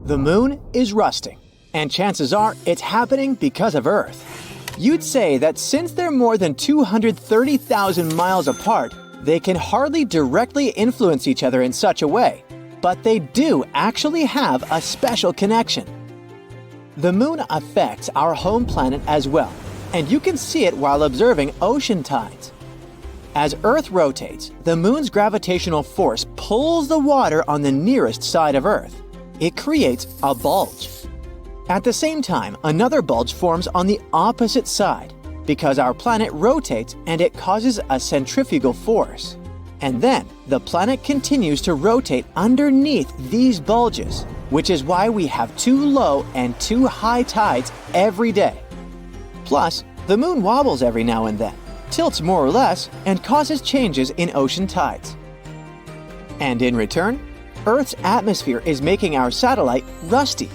The moon is rusting, and chances are it's happening because of Earth. You'd say that since they're more than 230,000 miles apart, they can hardly directly influence each other in such a way, but they do actually have a special connection. The moon affects our home planet as well, and you can see it while observing ocean tides. As Earth rotates, the moon's gravitational force pulls the water on the nearest side of Earth. It creates a bulge. At the same time, another bulge forms on the opposite side because our planet rotates and it causes a centrifugal force. And then, the planet continues to rotate underneath these bulges, which is why we have 2 low and 2 high tides every day. Plus, the moon wobbles every now and then, tilts more or less, and causes changes in ocean tides. And in return, Earth's atmosphere is making our satellite rusty.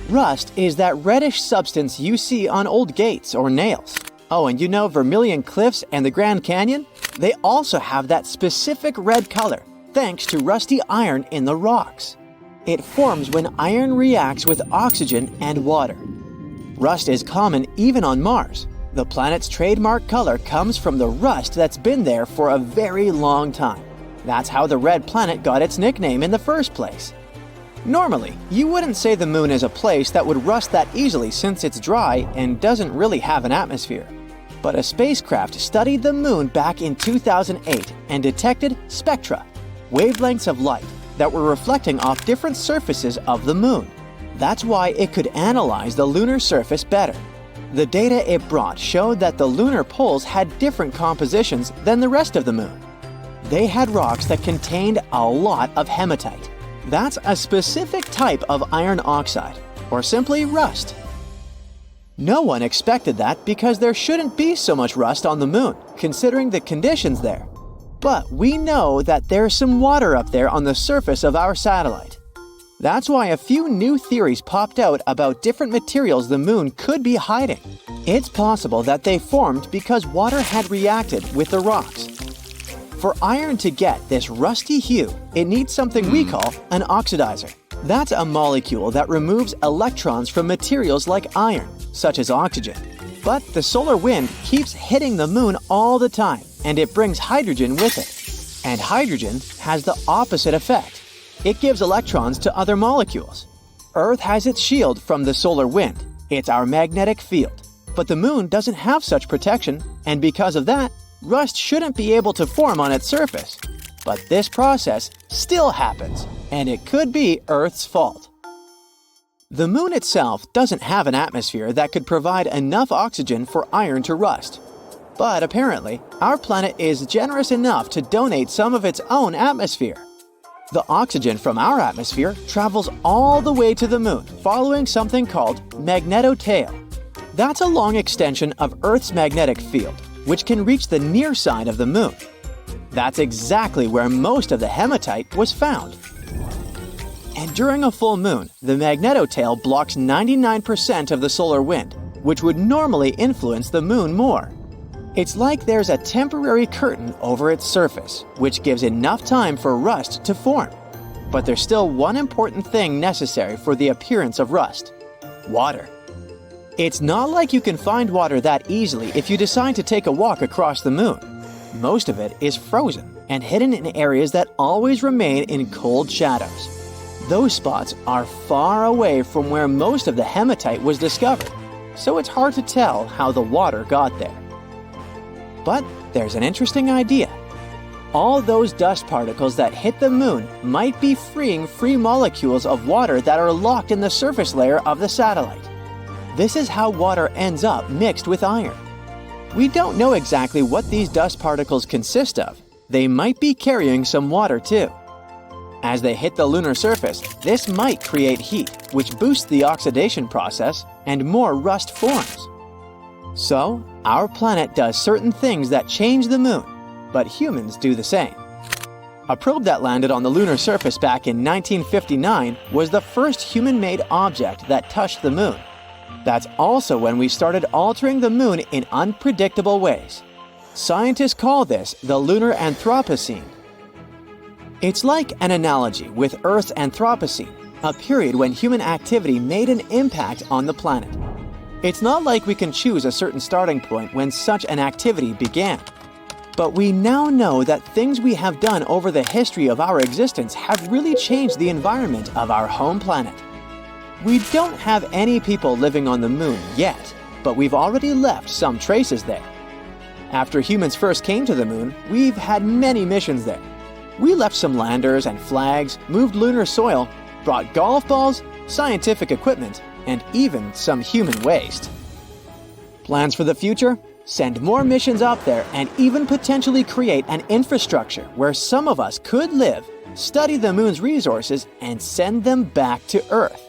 Rust is that reddish substance you see on old gates or nails. Oh, and you know Vermilion Cliffs and the Grand Canyon? They also have that specific red color, thanks to rusty iron in the rocks. It forms when iron reacts with oxygen and water. Rust is common even on Mars. The planet's trademark color comes from the rust that's been there for a very long time. That's how the red planet got its nickname in the first place. Normally, you wouldn't say the moon is a place that would rust that easily since it's dry and doesn't really have an atmosphere. But a spacecraft studied the moon back in 2008 and detected spectra, wavelengths of light, that were reflecting off different surfaces of the moon. That's why it could analyze the lunar surface better. The data it brought showed that the lunar poles had different compositions than the rest of the moon. They had rocks that contained a lot of hematite. That's a specific type of iron oxide, or simply rust. No one expected that because there shouldn't be so much rust on the moon, considering the conditions there. But we know that there's some water up there on the surface of our satellite. That's why a few new theories popped out about different materials the moon could be hiding. It's possible that they formed because water had reacted with the rocks. For iron to get this rusty hue, it needs something we call an oxidizer. That's a molecule that removes electrons from materials like iron, such as oxygen. But the solar wind keeps hitting the moon all the time, and it brings hydrogen with it. And hydrogen has the opposite effect. It gives electrons to other molecules. Earth has its shield from the solar wind. It's our magnetic field. But the moon doesn't have such protection, and because of that, rust shouldn't be able to form on its surface. But this process still happens, and it could be Earth's fault. The moon itself doesn't have an atmosphere that could provide enough oxygen for iron to rust. But apparently, our planet is generous enough to donate some of its own atmosphere. The oxygen from our atmosphere travels all the way to the moon, following something called magnetotail. That's a long extension of Earth's magnetic field, which can reach the near side of the moon. That's exactly where most of the hematite was found. And during a full moon, the magnetotail blocks 99% of the solar wind, which would normally influence the moon more. It's like there's a temporary curtain over its surface, which gives enough time for rust to form. But there's still one important thing necessary for the appearance of rust: water. It's not like you can find water that easily if you decide to take a walk across the moon. Most of it is frozen and hidden in areas that always remain in cold shadows. Those spots are far away from where most of the hematite was discovered, so it's hard to tell how the water got there. But there's an interesting idea. All those dust particles that hit the moon might be freeing free molecules of water that are locked in the surface layer of the satellite. This is how water ends up mixed with iron. We don't know exactly what these dust particles consist of. They might be carrying some water too. As they hit the lunar surface, this might create heat, which boosts the oxidation process, and more rust forms. So, our planet does certain things that change the moon, but humans do the same. A probe that landed on the lunar surface back in 1959 was the first human-made object that touched the moon. That's also when we started altering the moon in unpredictable ways. Scientists call this the Lunar Anthropocene. It's like an analogy with Earth's Anthropocene, a period when human activity made an impact on the planet. It's not like we can choose a certain starting point when such an activity began. But we now know that things we have done over the history of our existence have really changed the environment of our home planet. We don't have any people living on the moon yet, but we've already left some traces there. After humans first came to the moon, we've had many missions there. We left some landers and flags, moved lunar soil, brought golf balls, scientific equipment, and even some human waste. Plans for the future? Send more missions up there and even potentially create an infrastructure where some of us could live, study the moon's resources, and send them back to Earth.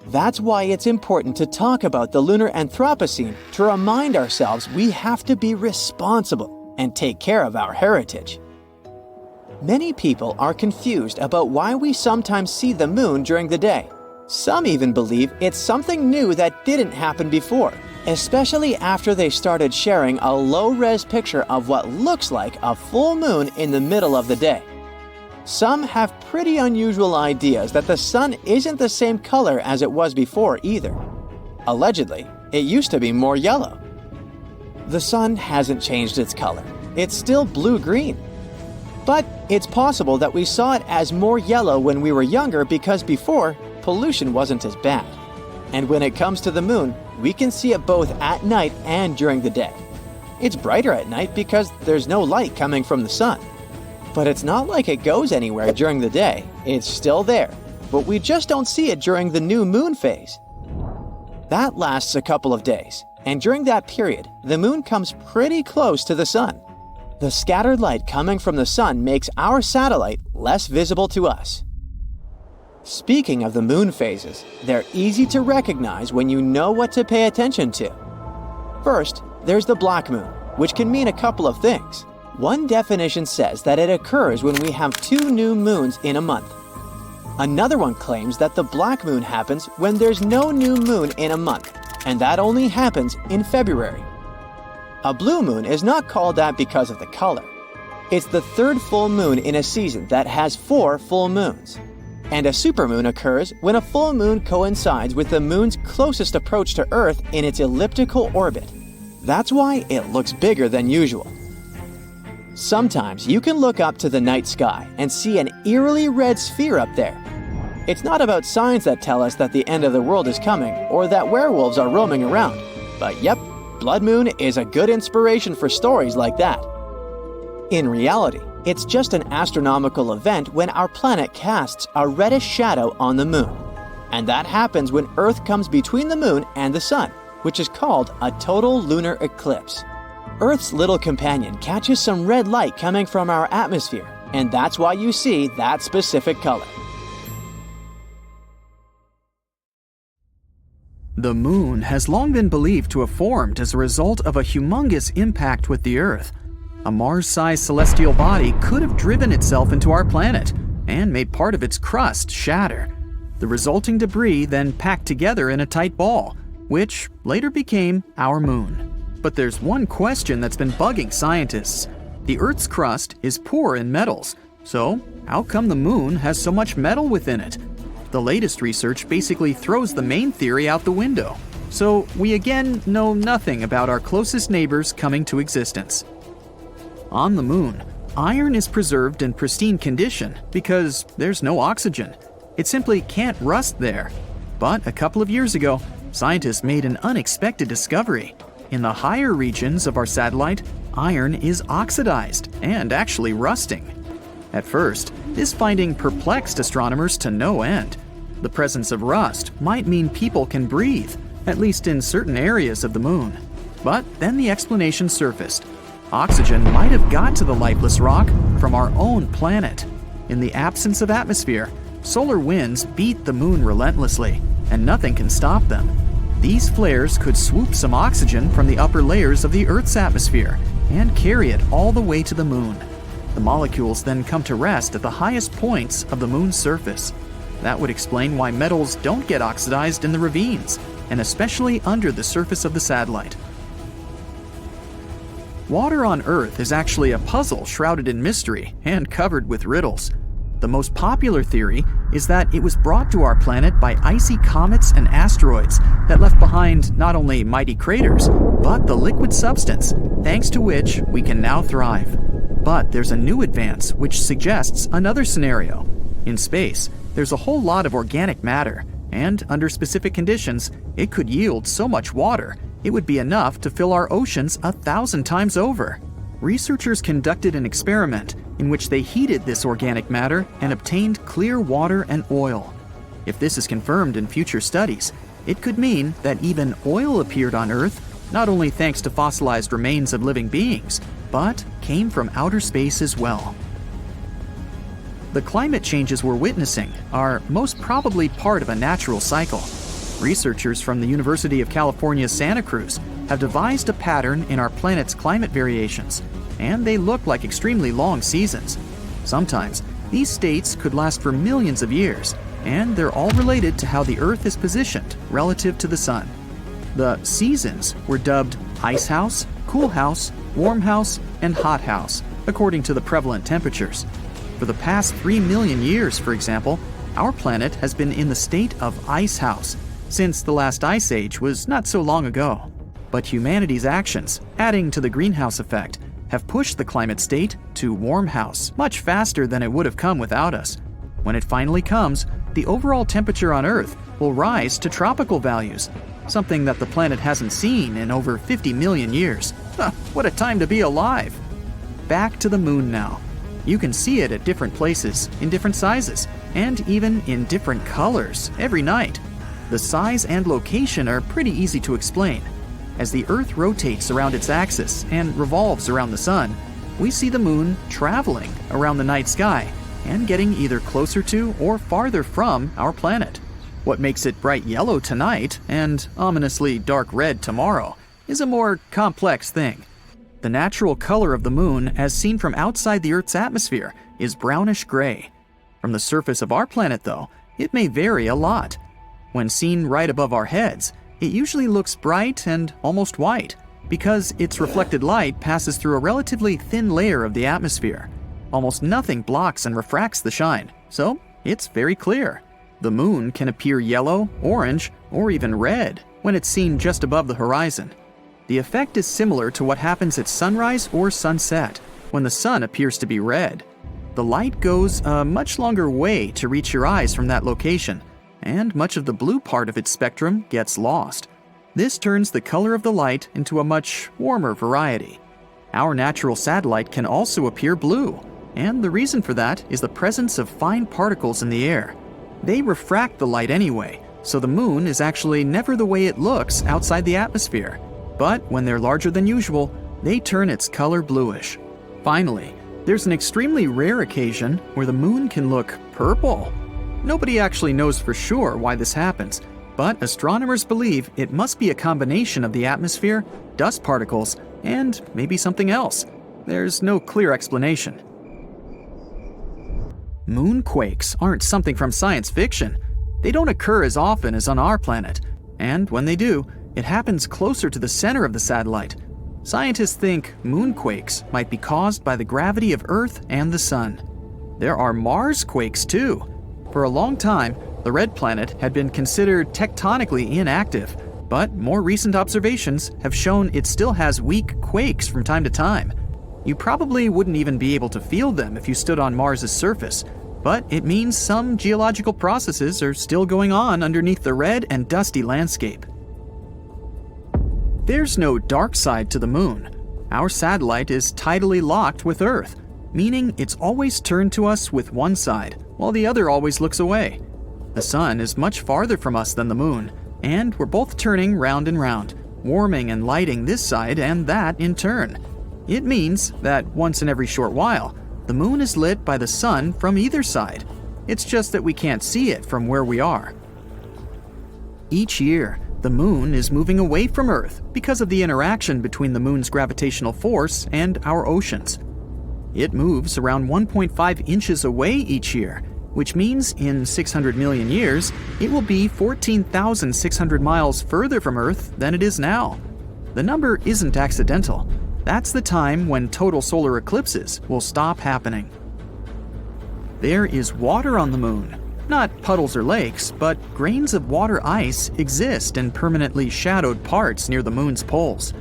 That's why it's important to talk about the lunar Anthropocene to remind ourselves we have to be responsible and take care of our heritage. Many people are confused about why we sometimes see the moon during the day. Some even believe it's something new that didn't happen before, especially after they started sharing a low-res picture of what looks like a full moon in the middle of the day. Some have pretty unusual ideas that the sun isn't the same color as it was before either. Allegedly, it used to be more yellow. The sun hasn't changed its color. It's still blue-green. But it's possible that we saw it as more yellow when we were younger because before, pollution wasn't as bad. And when it comes to the moon, we can see it both at night and during the day. It's brighter at night because there's no light coming from the sun. But it's not like it goes anywhere during the day. It's still there, but we just don't see it during the new moon phase. That lasts a couple of days, and during that period, the moon comes pretty close to the sun. The scattered light coming from the sun makes our satellite less visible to us. Speaking of the moon phases, they're easy to recognize when you know what to pay attention to. First, there's the black moon, which can mean a couple of things. One definition says that it occurs when we have 2 new moons in a month. Another one claims that the black moon happens when there's no new moon in a month, and that only happens in February. A blue moon is not called that because of the color. It's the 3rd full moon in a season that has 4 full moons. And a supermoon occurs when a full moon coincides with the moon's closest approach to Earth in its elliptical orbit. That's why it looks bigger than usual. Sometimes you can look up to the night sky and see an eerily red sphere up there. It's not about signs that tell us that the end of the world is coming or that werewolves are roaming around. But yep, blood moon is a good inspiration for stories like that. In reality, it's just an astronomical event when our planet casts a reddish shadow on the moon. And that happens when Earth comes between the moon and the sun, which is called a total lunar eclipse. Earth's little companion catches some red light coming from our atmosphere, and that's why you see that specific color. The moon has long been believed to have formed as a result of a humongous impact with the Earth. A Mars-sized celestial body could have driven itself into our planet and made part of its crust shatter. The resulting debris then packed together in a tight ball, which later became our moon. But there's one question that's been bugging scientists. The Earth's crust is poor in metals, so how come the moon has so much metal within it? The latest research basically throws the main theory out the window. So we again know nothing about our closest neighbors coming to existence. On the moon, iron is preserved in pristine condition because there's no oxygen. It simply can't rust there. But a couple of years ago, scientists made an unexpected discovery. In the higher regions of our satellite, iron is oxidized and actually rusting. At first, this finding perplexed astronomers to no end. The presence of rust might mean people can breathe, at least in certain areas of the moon. But then the explanation surfaced. Oxygen might have got to the lifeless rock from our own planet. In the absence of atmosphere, solar winds beat the moon relentlessly, and nothing can stop them. These flares could swoop some oxygen from the upper layers of the Earth's atmosphere and carry it all the way to the moon. The molecules then come to rest at the highest points of the moon's surface. That would explain why metals don't get oxidized in the ravines, and especially under the surface of the satellite. Water on Earth is actually a puzzle shrouded in mystery and covered with riddles. The most popular theory is that it was brought to our planet by icy comets and asteroids that left behind not only mighty craters, but the liquid substance, thanks to which we can now thrive. But there's a new advance which suggests another scenario. In space, there's a whole lot of organic matter, and under specific conditions, it could yield so much water, it would be enough to fill our oceans 1,000 times over. Researchers conducted an experiment in which they heated this organic matter and obtained clear water and oil. If this is confirmed in future studies, it could mean that even oil appeared on Earth, not only thanks to fossilized remains of living beings, but came from outer space as well. The climate changes we're witnessing are most probably part of a natural cycle. Researchers from the University of California, Santa Cruz have devised a pattern in our planet's climate variations, and they look like extremely long seasons. Sometimes, these states could last for millions of years, and they're all related to how the Earth is positioned relative to the Sun. The seasons were dubbed Ice House, Cool House, Warm House, and Hot House, according to the prevalent temperatures. For the past 3 million years, for example, our planet has been in the state of Ice House, since the last ice age was not so long ago. But humanity's actions, adding to the greenhouse effect, have pushed the climate state to warm house much faster than it would have come without us. When it finally comes, the overall temperature on Earth will rise to tropical values, something that the planet hasn't seen in over 50 million years. What a time to be alive! Back to the moon now. You can see it at different places, in different sizes, and even in different colors every night. The size and location are pretty easy to explain. As the Earth rotates around its axis and revolves around the Sun, we see the moon traveling around the night sky and getting either closer to or farther from our planet. What makes it bright yellow tonight and ominously dark red tomorrow is a more complex thing. The natural color of the moon, as seen from outside the Earth's atmosphere, is brownish gray. From the surface of our planet, though, it may vary a lot. When seen right above our heads, it usually looks bright and almost white, because its reflected light passes through a relatively thin layer of the atmosphere. Almost nothing blocks and refracts the shine, so it's very clear. The moon can appear yellow, orange, or even red when it's seen just above the horizon. The effect is similar to what happens at sunrise or sunset, when the sun appears to be red. The light goes a much longer way to reach your eyes from that location, and much of the blue part of its spectrum gets lost. This turns the color of the light into a much warmer variety. Our natural satellite can also appear blue, and the reason for that is the presence of fine particles in the air. They refract the light anyway, so the moon is actually never the way it looks outside the atmosphere. But when they're larger than usual, they turn its color bluish. Finally, there's an extremely rare occasion where the moon can look purple. Nobody actually knows for sure why this happens, but astronomers believe it must be a combination of the atmosphere, dust particles, and maybe something else. There's no clear explanation. Moonquakes aren't something from science fiction. They don't occur as often as on our planet, and when they do, it happens closer to the center of the satellite. Scientists think moonquakes might be caused by the gravity of Earth and the Sun. There are Mars quakes too. For a long time, the red planet had been considered tectonically inactive, but more recent observations have shown it still has weak quakes from time to time. You probably wouldn't even be able to feel them if you stood on Mars's surface, but it means some geological processes are still going on underneath the red and dusty landscape. There's no dark side to the moon. Our satellite is tidally locked with Earth, meaning it's always turned to us with one side, while the other always looks away. The sun is much farther from us than the moon, and we're both turning round and round, warming and lighting this side and that in turn. It means that once in every short while, the moon is lit by the sun from either side. It's just that we can't see it from where we are. Each year, the moon is moving away from Earth because of the interaction between the moon's gravitational force and our oceans. It moves around 1.5 inches away each year, which means in 600 million years, it will be 14,600 miles further from Earth than it is now. The number isn't accidental. That's the time when total solar eclipses will stop happening. There is water on the moon. Not puddles or lakes, but grains of water ice exist in permanently shadowed parts near the moon's poles.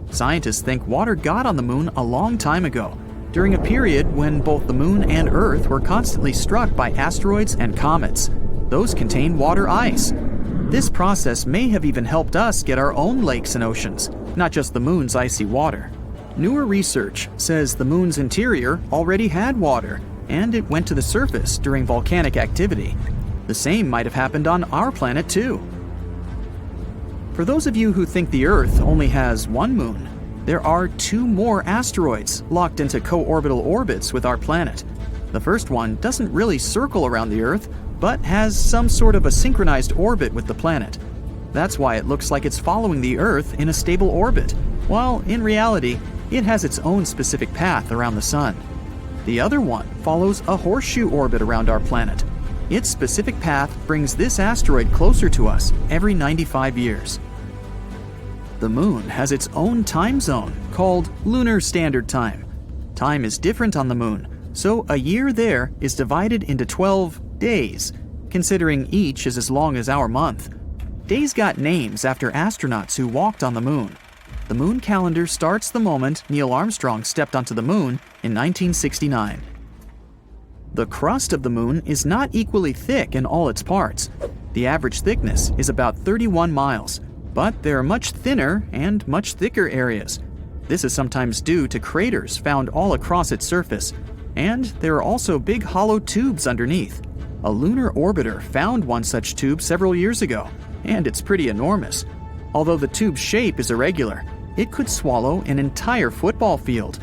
Scientists think water got on the moon a long time ago, during a period when both the moon and Earth were constantly struck by asteroids and comets. Those contain water ice. This process may have even helped us get our own lakes and oceans, not just the moon's icy water. Newer research says the moon's interior already had water, and it went to the surface during volcanic activity. The same might have happened on our planet too. For those of you who think the Earth only has one moon, there are 2 more asteroids locked into co-orbital orbits with our planet. The first one doesn't really circle around the Earth, but has some sort of a synchronized orbit with the planet. That's why it looks like it's following the Earth in a stable orbit, while in reality, it has its own specific path around the Sun. The other one follows a horseshoe orbit around our planet. Its specific path brings this asteroid closer to us every 95 years. The moon has its own time zone called Lunar Standard Time. Time is different on the moon, so a year there is divided into 12 days, considering each is as long as our month. Days got names after astronauts who walked on the moon. The moon calendar starts the moment Neil Armstrong stepped onto the moon in 1969. The crust of the moon is not equally thick in all its parts. The average thickness is about 31 miles, but there are much thinner and much thicker areas. This is sometimes due to craters found all across its surface, and there are also big hollow tubes underneath. A lunar orbiter found one such tube several years ago, and it's pretty enormous. Although the tube's shape is irregular, it could swallow an entire football field.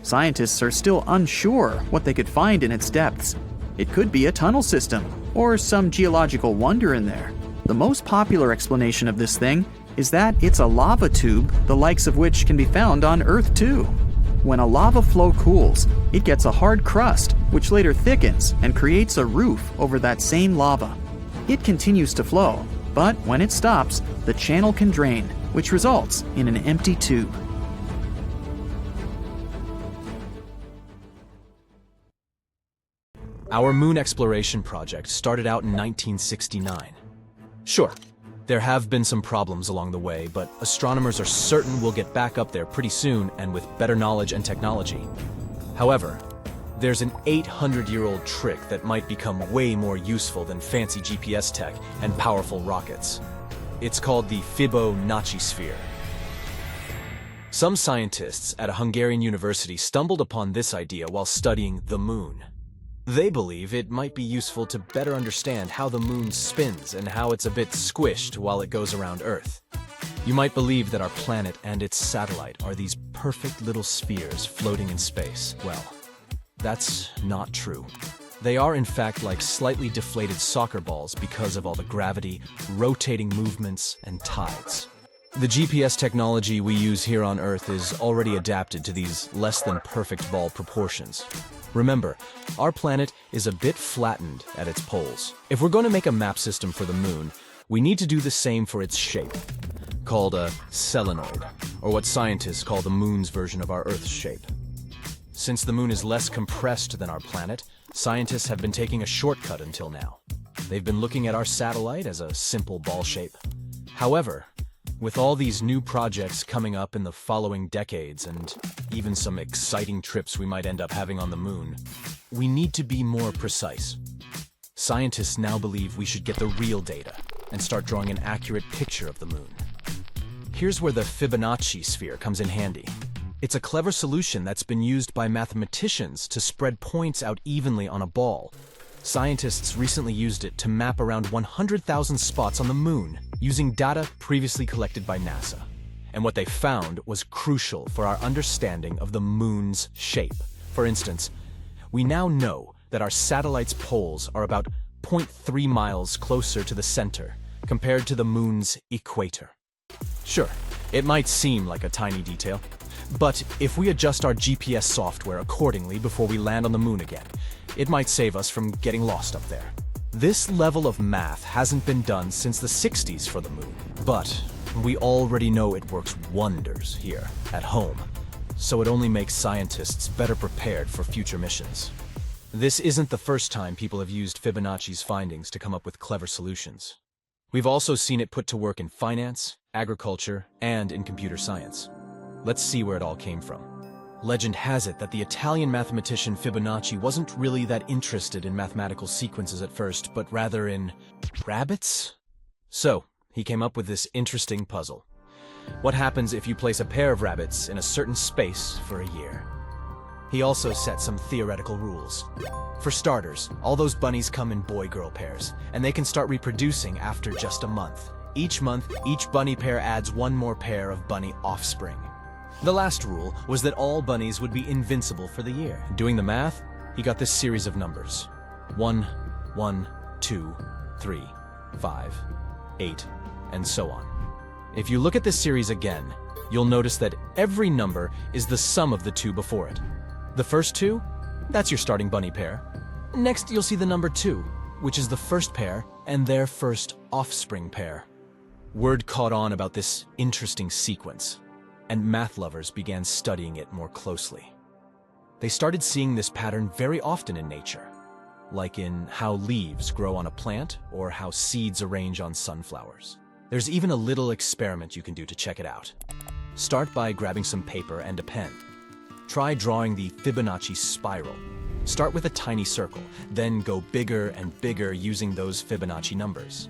Scientists are still unsure what they could find in its depths. It could be a tunnel system, or some geological wonder in there. The most popular explanation of this thing is that it's a lava tube, the likes of which can be found on Earth too. When a lava flow cools, it gets a hard crust, which later thickens and creates a roof over that same lava. It continues to flow, but when it stops, the channel can drain, which results in an empty tube. Our moon exploration project started out in 1969. Sure, there have been some problems along the way, but astronomers are certain we'll get back up there pretty soon and with better knowledge and technology. However, there's an 800-year-old trick that might become way more useful than fancy GPS tech and powerful rockets. It's called the Fibonacci Sphere. Some scientists at a Hungarian university stumbled upon this idea while studying the moon. They believe it might be useful to better understand how the moon spins and how it's a bit squished while it goes around Earth. You might believe that our planet and its satellite are these perfect little spheres floating in space. Well, that's not true. They are in fact like slightly deflated soccer balls because of all the gravity, rotating movements, and tides. The GPS technology we use here on Earth is already adapted to these less than perfect ball proportions. Remember, our planet is a bit flattened at its poles. If we're going to make a map system for the moon, we need to do the same for its shape, called a solenoid, or what scientists call the moon's version of our Earth's shape. Since the moon is less compressed than our planet, scientists have been taking a shortcut until now. They've been looking at our satellite as a simple ball shape. However, with all these new projects coming up in the following decades and even some exciting trips we might end up having on the moon, we need to be more precise. Scientists now believe we should get the real data and start drawing an accurate picture of the moon. Here's where the Fibonacci Sphere comes in handy. It's a clever solution that's been used by mathematicians to spread points out evenly on a ball. Scientists recently used it to map around 100,000 spots on the moon using data previously collected by NASA. And what they found was crucial for our understanding of the moon's shape. For instance, we now know that our satellite's poles are about 0.3 miles closer to the center compared to the moon's equator. Sure, it might seem like a tiny detail, but if we adjust our GPS software accordingly before we land on the moon again, it might save us from getting lost up there. This level of math hasn't been done since the 60s for the moon, but we already know it works wonders here at home, so it only makes scientists better prepared for future missions. This isn't the first time people have used Fibonacci's findings to come up with clever solutions. We've also seen it put to work in finance, agriculture, and in computer science. Let's see where it all came from. Legend has it that the Italian mathematician Fibonacci wasn't really that interested in mathematical sequences at first, but rather in rabbits? So, he came up with this interesting puzzle. What happens if you place a pair of rabbits in a certain space for a year? He also set some theoretical rules. For starters, all those bunnies come in boy-girl pairs, and they can start reproducing after just a month. Each month, each bunny pair adds one more pair of bunny offspring. The last rule was that all bunnies would be invincible for the year. Doing the math, he got this series of numbers. 1, 1, 2, 3, 5, 8, and so on. If you look at this series again, you'll notice that every number is the sum of the two before it. The first two, that's your starting bunny pair. Next, you'll see the number 2, which is the first pair and their first offspring pair. Word caught on about this interesting sequence, and math lovers began studying it more closely. They started seeing this pattern very often in nature, like in how leaves grow on a plant or how seeds arrange on sunflowers. There's even a little experiment you can do to check it out. Start by grabbing some paper and a pen. Try drawing the Fibonacci spiral. Start with a tiny circle, then go bigger and bigger using those Fibonacci numbers.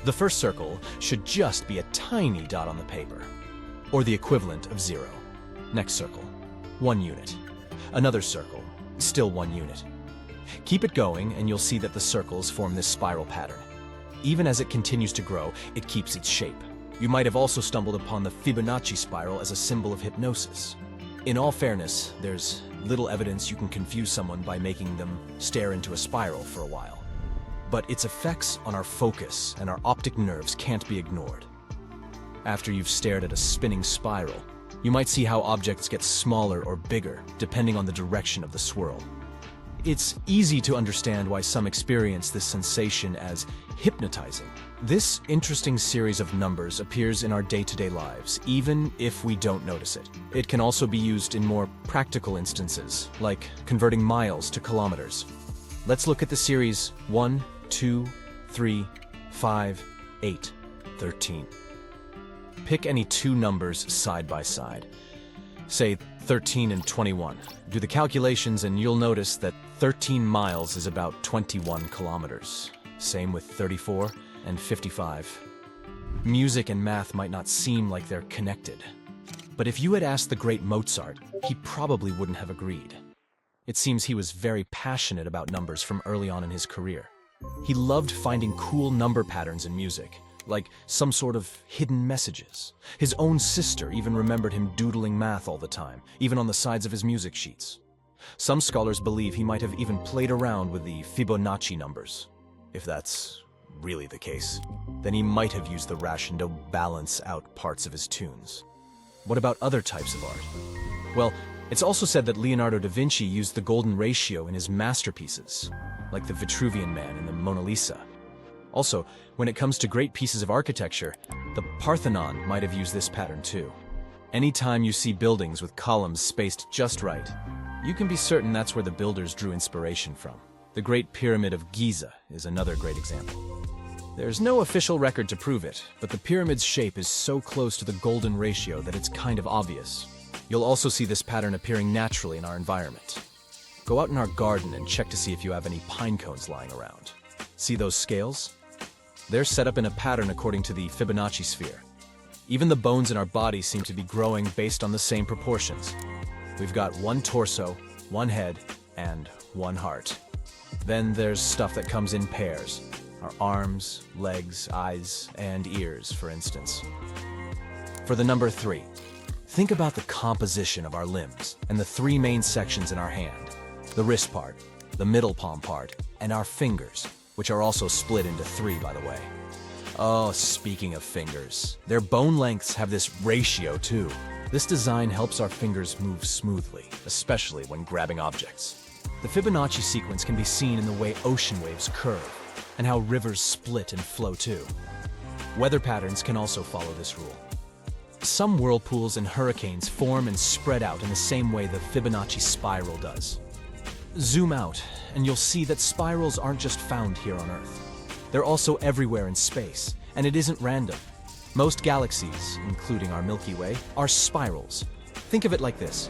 The first circle should just be a tiny dot on the paper, or the equivalent of 0. Next circle, 1 unit. Another circle, still 1 unit. Keep it going and you'll see that the circles form this spiral pattern. Even as it continues to grow, it keeps its shape. You might have also stumbled upon the Fibonacci spiral as a symbol of hypnosis. In all fairness, there's little evidence you can confuse someone by making them stare into a spiral for a while. But its effects on our focus and our optic nerves can't be ignored. After you've stared at a spinning spiral, you might see how objects get smaller or bigger depending on the direction of the swirl. It's easy to understand why some experience this sensation as hypnotizing. This interesting series of numbers appears in our day-to-day lives, even if we don't notice it. It can also be used in more practical instances, like converting miles to kilometers. Let's look at the series 1, 2, 3, 5, 8, 13. Pick any two numbers side by side. Say 13 and 21. Do the calculations and you'll notice that 13 miles is about 21 kilometers. Same with 34 and 55. Music and math might not seem like they're connected. But if you had asked the great Mozart, he probably wouldn't have agreed. It seems he was very passionate about numbers from early on in his career. He loved finding cool number patterns in music, like some sort of hidden messages. His own sister even remembered him doodling math all the time, even on the sides of his music sheets. Some scholars believe he might have even played around with the Fibonacci numbers. If that's really the case, then he might have used the ration to balance out parts of his tunes. What about other types of art? Well, it's also said that Leonardo da Vinci used the golden ratio in his masterpieces, like the Vitruvian Man and the Mona Lisa. Also, when it comes to great pieces of architecture, the Parthenon might have used this pattern too. Anytime you see buildings with columns spaced just right, you can be certain that's where the builders drew inspiration from. The Great Pyramid of Giza is another great example. There's no official record to prove it, but the pyramid's shape is so close to the golden ratio that it's kind of obvious. You'll also see this pattern appearing naturally in our environment. Go out in our garden and check to see if you have any pine cones lying around. See those scales? They're set up in a pattern according to the Fibonacci Sphere. Even the bones in our body seem to be growing based on the same proportions. We've got one torso, one head, and one heart. Then there's stuff that comes in pairs. Our arms, legs, eyes, and ears, for instance. For the number 3, think about the composition of our limbs and the 3 main sections in our hand. The wrist part, the middle palm part, and our fingers, which are also split into 3, by the way. Oh, speaking of fingers, their bone lengths have this ratio too. This design helps our fingers move smoothly, especially when grabbing objects. The Fibonacci sequence can be seen in the way ocean waves curve, and how rivers split and flow too. Weather patterns can also follow this rule. Some whirlpools and hurricanes form and spread out in the same way the Fibonacci spiral does. Zoom out, and you'll see that spirals aren't just found here on Earth. They're also everywhere in space, and it isn't random. Most galaxies, including our Milky Way, are spirals. Think of it like this.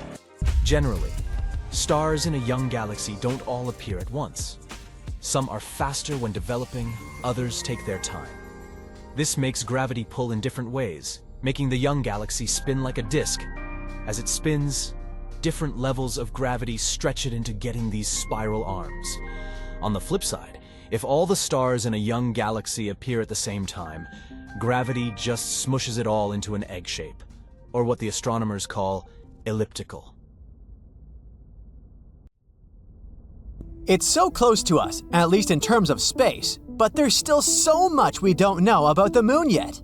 Generally, stars in a young galaxy don't all appear at once. Some are faster when developing, others take their time. This makes gravity pull in different ways, making the young galaxy spin like a disk. As it spins, different levels of gravity stretch it into getting these spiral arms. On the flip side, if all the stars in a young galaxy appear at the same time, gravity just smushes it all into an egg shape, or what the astronomers call elliptical. It's so close to us, at least in terms of space, but there's still so much we don't know about the moon yet.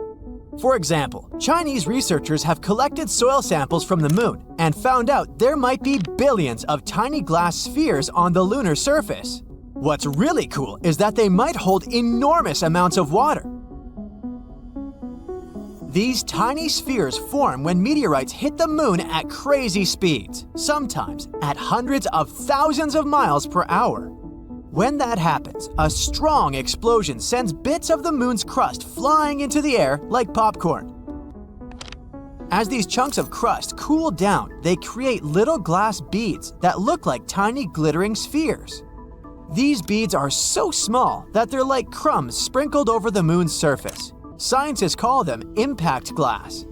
For example, Chinese researchers have collected soil samples from the moon and found out there might be billions of tiny glass spheres on the lunar surface. What's really cool is that they might hold enormous amounts of water. These tiny spheres form when meteorites hit the moon at crazy speeds, sometimes at hundreds of thousands of miles per hour. When that happens, a strong explosion sends bits of the moon's crust flying into the air like popcorn. As these chunks of crust cool down, they create little glass beads that look like tiny glittering spheres. These beads are so small that they're like crumbs sprinkled over the moon's surface. Scientists call them impact glass.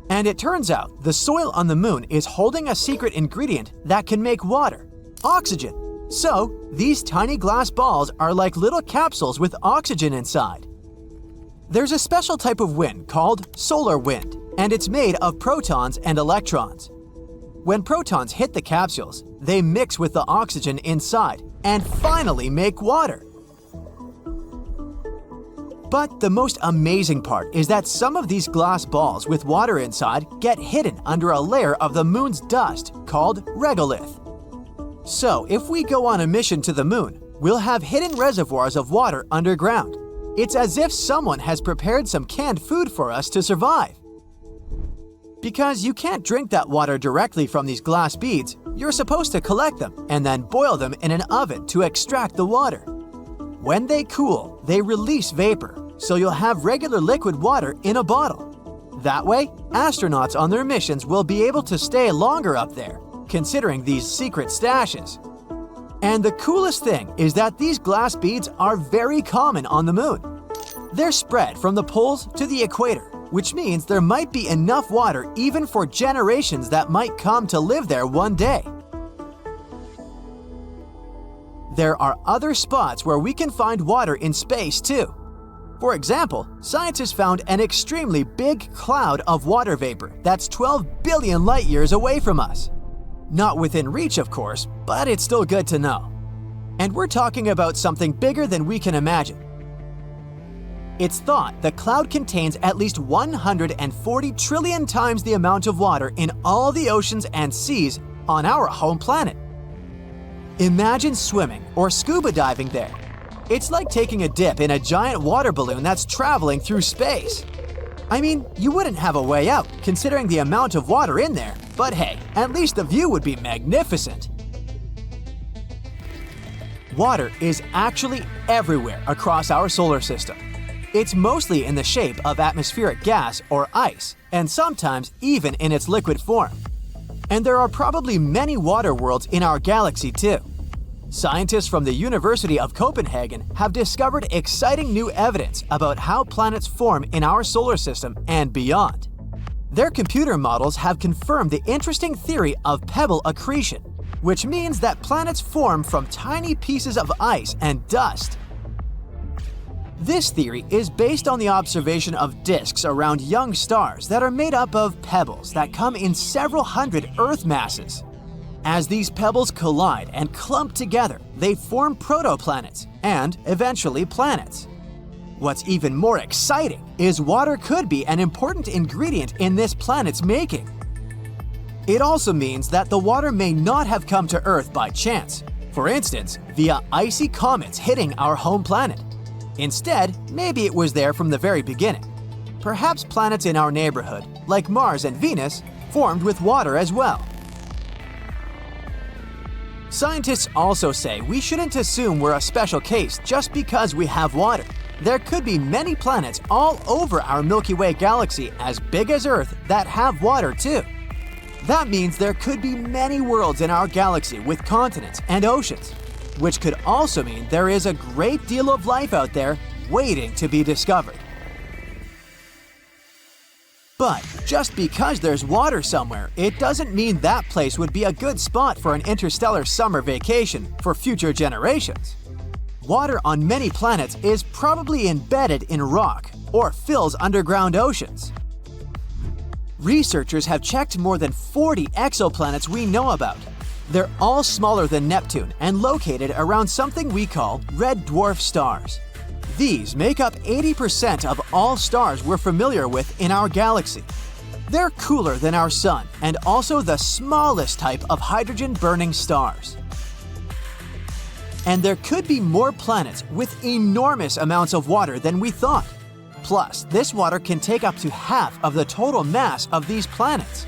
And it turns out the soil on the moon is holding a secret ingredient that can make water: oxygen. So, these tiny glass balls are like little capsules with oxygen inside. There's a special type of wind called solar wind, and it's made of protons and electrons. When protons hit the capsules, they mix with the oxygen inside and finally make water. But the most amazing part is that some of these glass balls with water inside get hidden under a layer of the moon's dust called regolith. So, if we go on a mission to the moon, we'll have hidden reservoirs of water underground. It's as if someone has prepared some canned food for us to survive. Because you can't drink that water directly from these glass beads, you're supposed to collect them and then boil them in an oven to extract the water. When they cool, they release vapor, so you'll have regular liquid water in a bottle. That way, astronauts on their missions will be able to stay longer up there, considering these secret stashes. And the coolest thing is that these glass beads are very common on the moon. They're spread from the poles to the equator, which means there might be enough water even for generations that might come to live there one day. There are other spots where we can find water in space too. For example, scientists found an extremely big cloud of water vapor that's 12 billion light years away from us. Not within reach, of course, but it's still good to know. And we're talking about something bigger than we can imagine. It's thought the cloud contains at least 140 trillion times the amount of water in all the oceans and seas on our home planet. Imagine swimming or scuba diving there. It's like taking a dip in a giant water balloon that's traveling through space. I mean, you wouldn't have a way out considering the amount of water in there, but hey, at least the view would be magnificent. Water is actually everywhere across our solar system. It's mostly in the shape of atmospheric gas or ice, and sometimes even in its liquid form. And there are probably many water worlds in our galaxy too. Scientists from the University of Copenhagen have discovered exciting new evidence about how planets form in our solar system and beyond. Their computer models have confirmed the interesting theory of pebble accretion, which means that planets form from tiny pieces of ice and dust. This theory is based on the observation of disks around young stars that are made up of pebbles that come in several hundred Earth masses. As these pebbles collide and clump together, they form protoplanets and, eventually, planets. What's even more exciting is water could be an important ingredient in this planet's making. It also means that the water may not have come to Earth by chance, for instance, via icy comets hitting our home planet. Instead, maybe it was there from the very beginning. Perhaps planets in our neighborhood, like Mars and Venus, formed with water as well. Scientists also say we shouldn't assume we're a special case just because we have water. There could be many planets all over our Milky Way galaxy as big as Earth that have water too. That means there could be many worlds in our galaxy with continents and oceans, which could also mean there is a great deal of life out there waiting to be discovered. But just because there's water somewhere, it doesn't mean that place would be a good spot for an interstellar summer vacation for future generations. Water on many planets is probably embedded in rock or fills underground oceans. Researchers have checked more than 40 exoplanets we know about. They're all smaller than Neptune and located around something we call red dwarf stars. These make up 80% of all stars we're familiar with in our galaxy. They're cooler than our Sun and also the smallest type of hydrogen-burning stars. And there could be more planets with enormous amounts of water than we thought. Plus, this water can take up to half of the total mass of these planets.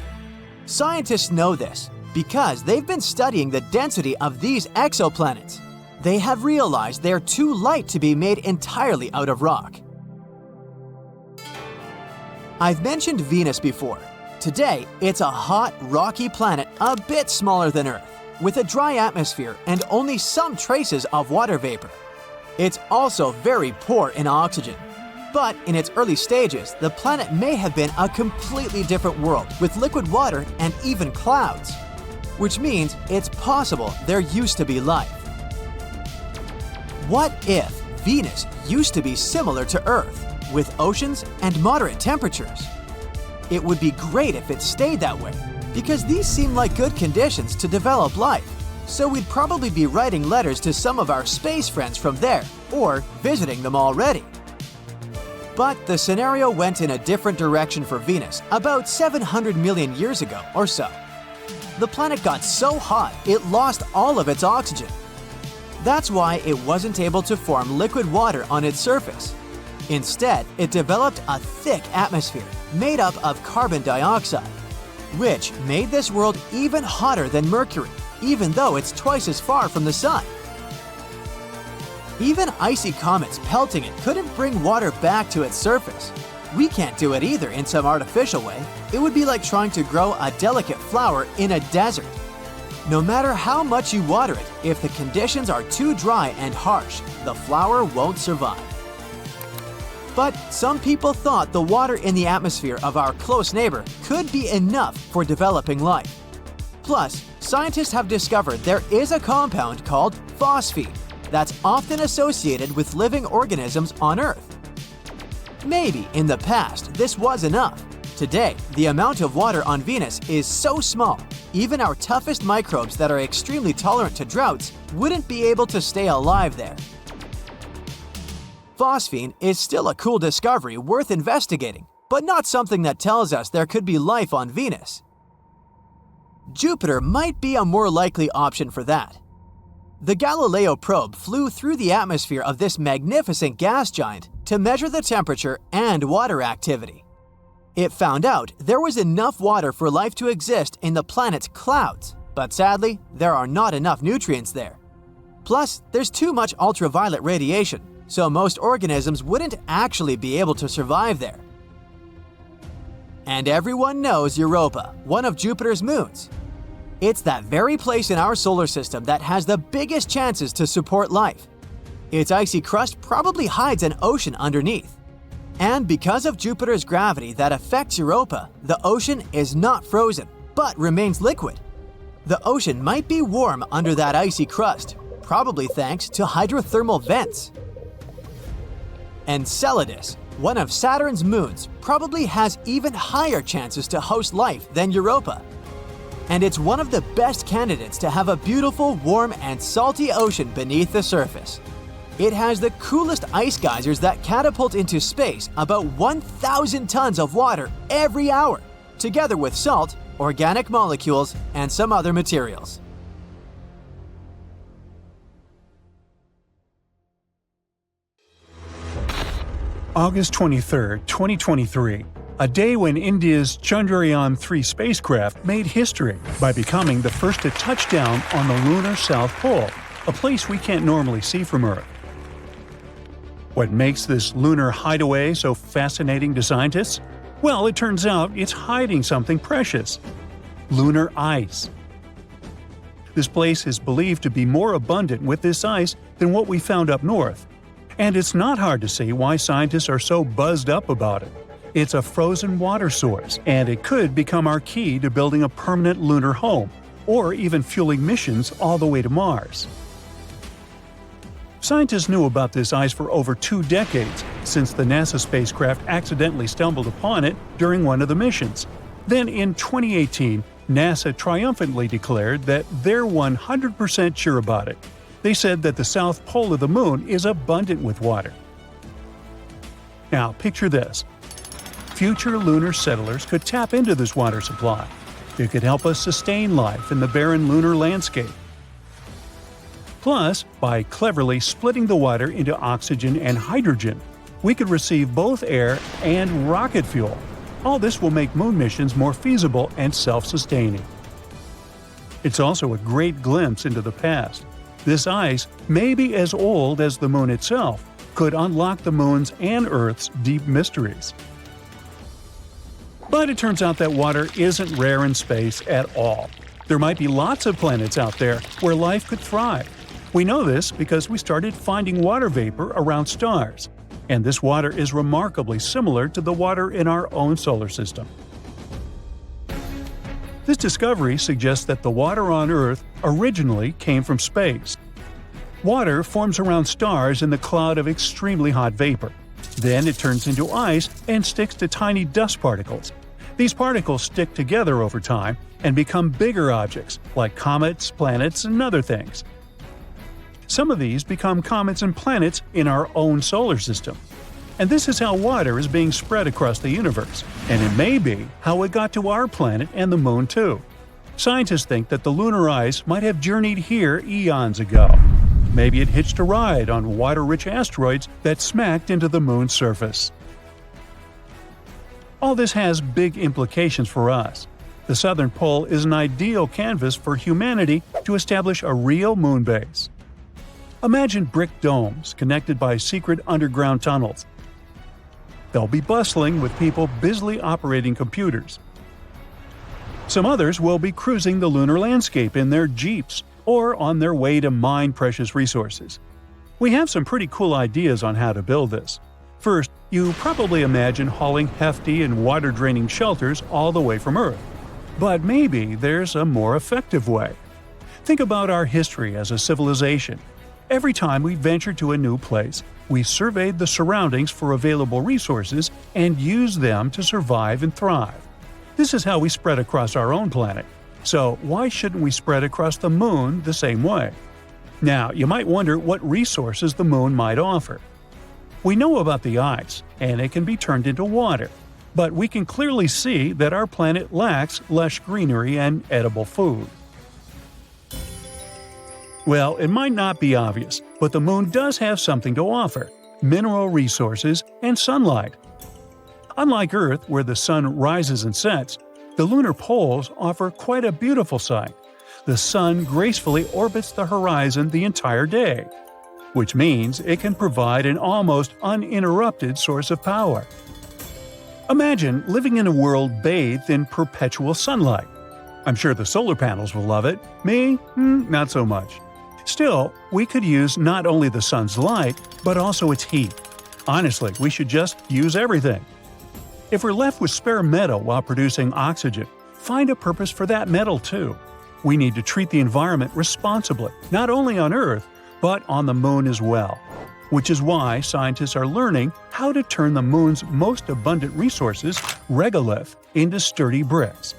Scientists know this because they've been studying the density of these exoplanets. They have realized they're too light to be made entirely out of rock. I've mentioned Venus before. Today, it's a hot, rocky planet a bit smaller than Earth, with a dry atmosphere and only some traces of water vapor. It's also very poor in oxygen. But in its early stages, the planet may have been a completely different world with liquid water and even clouds, which means it's possible there used to be life. What if Venus used to be similar to Earth, with oceans and moderate temperatures? It would be great if it stayed that way, because these seem like good conditions to develop life. So we'd probably be writing letters to some of our space friends from there, or visiting them already. But the scenario went in a different direction for Venus about 700 million years ago or so. The planet got so hot it lost all of its oxygen. That's why it wasn't able to form liquid water on its surface. Instead, it developed a thick atmosphere made up of carbon dioxide, which made this world even hotter than Mercury, even though it's twice as far from the Sun. Even icy comets pelting it couldn't bring water back to its surface. We can't do it either in some artificial way. It would be like trying to grow a delicate flower in a desert. No matter how much you water it, if the conditions are too dry and harsh, the flower won't survive. But some people thought the water in the atmosphere of our close neighbor could be enough for developing life. Plus, scientists have discovered there is a compound called phosphine that's often associated with living organisms on Earth. Maybe in the past this was enough. Today, the amount of water on Venus is so small, even our toughest microbes that are extremely tolerant to droughts wouldn't be able to stay alive there. Phosphine is still a cool discovery worth investigating, but not something that tells us there could be life on Venus. Jupiter might be a more likely option for that. The Galileo probe flew through the atmosphere of this magnificent gas giant to measure the temperature and water activity. It found out there was enough water for life to exist in the planet's clouds, but sadly, there are not enough nutrients there. Plus, there's too much ultraviolet radiation, so most organisms wouldn't actually be able to survive there. And everyone knows Europa, one of Jupiter's moons. It's that very place in our solar system that has the biggest chances to support life. Its icy crust probably hides an ocean underneath. And because of Jupiter's gravity that affects Europa, the ocean is not frozen, but remains liquid. The ocean might be warm under that icy crust, probably thanks to hydrothermal vents. Enceladus, one of Saturn's moons, probably has even higher chances to host life than Europa. And it's one of the best candidates to have a beautiful, warm, and salty ocean beneath the surface. It has the coolest ice geysers that catapult into space about 1,000 tons of water every hour, together with salt, organic molecules, and some other materials. August 23, 2023, A day when India's Chandrayaan-3 spacecraft made history by becoming the first to touch down on the lunar South Pole, a place we can't normally see from Earth. What makes this lunar hideaway so fascinating to scientists? Well, it turns out it's hiding something precious: lunar ice. This place is believed to be more abundant with this ice than what we found up north. And it's not hard to see why scientists are so buzzed up about it. It's a frozen water source, and it could become our key to building a permanent lunar home, or even fueling missions all the way to Mars. Scientists knew about this ice for over 2 decades, since the NASA spacecraft accidentally stumbled upon it during one of the missions. Then in 2018, NASA triumphantly declared that they're 100% sure about it. They said that the south pole of the moon is abundant with water. Now picture this. Future lunar settlers could tap into this water supply. It could help us sustain life in the barren lunar landscape. Plus, by cleverly splitting the water into oxygen and hydrogen, we could receive both air and rocket fuel. All this will make moon missions more feasible and self-sustaining. It's also a great glimpse into the past. This ice, maybe as old as the moon itself, could unlock the moon's and Earth's deep mysteries. But it turns out that water isn't rare in space at all. There might be lots of planets out there where life could thrive. We know this because we started finding water vapor around stars, and this water is remarkably similar to the water in our own solar system. This discovery suggests that the water on Earth originally came from space. Water forms around stars in the cloud of extremely hot vapor. Then it turns into ice and sticks to tiny dust particles. These particles stick together over time and become bigger objects, like comets, planets, and other things. Some of these become comets and planets in our own solar system. And this is how water is being spread across the universe, and it may be how it got to our planet and the moon too. Scientists think that the lunar ice might have journeyed here eons ago. Maybe it hitched a ride on water-rich asteroids that smacked into the moon's surface. All this has big implications for us. The southern pole is an ideal canvas for humanity to establish a real moon base. Imagine brick domes connected by secret underground tunnels. They'll be bustling with people busily operating computers. Some others will be cruising the lunar landscape in their jeeps or on their way to mine precious resources. We have some pretty cool ideas on how to build this. First, you probably imagine hauling hefty and water-draining shelters all the way from Earth. But maybe there's a more effective way. Think about our history as a civilization. Every time we ventured to a new place, we surveyed the surroundings for available resources and used them to survive and thrive. This is how we spread across our own planet. So why shouldn't we spread across the moon the same way? Now, you might wonder what resources the moon might offer. We know about the ice, and it can be turned into water. But we can clearly see that our planet lacks lush greenery and edible food. Well, it might not be obvious, but the moon does have something to offer: mineral resources and sunlight. Unlike Earth, where the sun rises and sets, the lunar poles offer quite a beautiful sight. The sun gracefully orbits the horizon the entire day, which means it can provide an almost uninterrupted source of power. Imagine living in a world bathed in perpetual sunlight. I'm sure the solar panels will love it. Me? Not so much. Still, we could use not only the sun's light, but also its heat. Honestly, we should just use everything. If we're left with spare metal while producing oxygen, find a purpose for that metal too. We need to treat the environment responsibly, not only on Earth, but on the moon as well. Which is why scientists are learning how to turn the moon's most abundant resources, regolith, into sturdy bricks.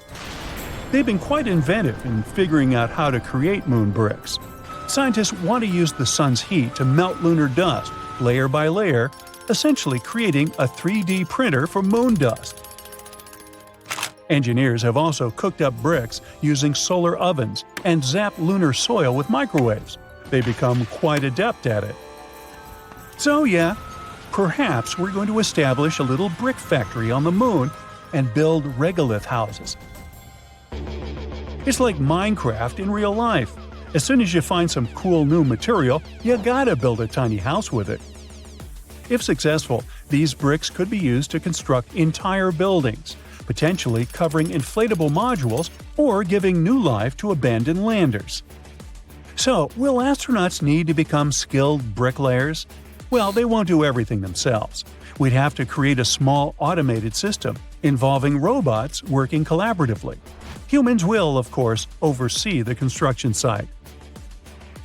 They've been quite inventive in figuring out how to create moon bricks. Scientists want to use the sun's heat to melt lunar dust, layer by layer, essentially creating a 3D printer for moon dust. Engineers have also cooked up bricks using solar ovens and zapped lunar soil with microwaves. They become quite adept at it. So yeah, perhaps we're going to establish a little brick factory on the moon and build regolith houses. It's like Minecraft in real life. As soon as you find some cool new material, you gotta build a tiny house with it. If successful, these bricks could be used to construct entire buildings, potentially covering inflatable modules or giving new life to abandoned landers. So, will astronauts need to become skilled bricklayers? Well, they won't do everything themselves. We'd have to create a small automated system involving robots working collaboratively. Humans will, of course, oversee the construction site.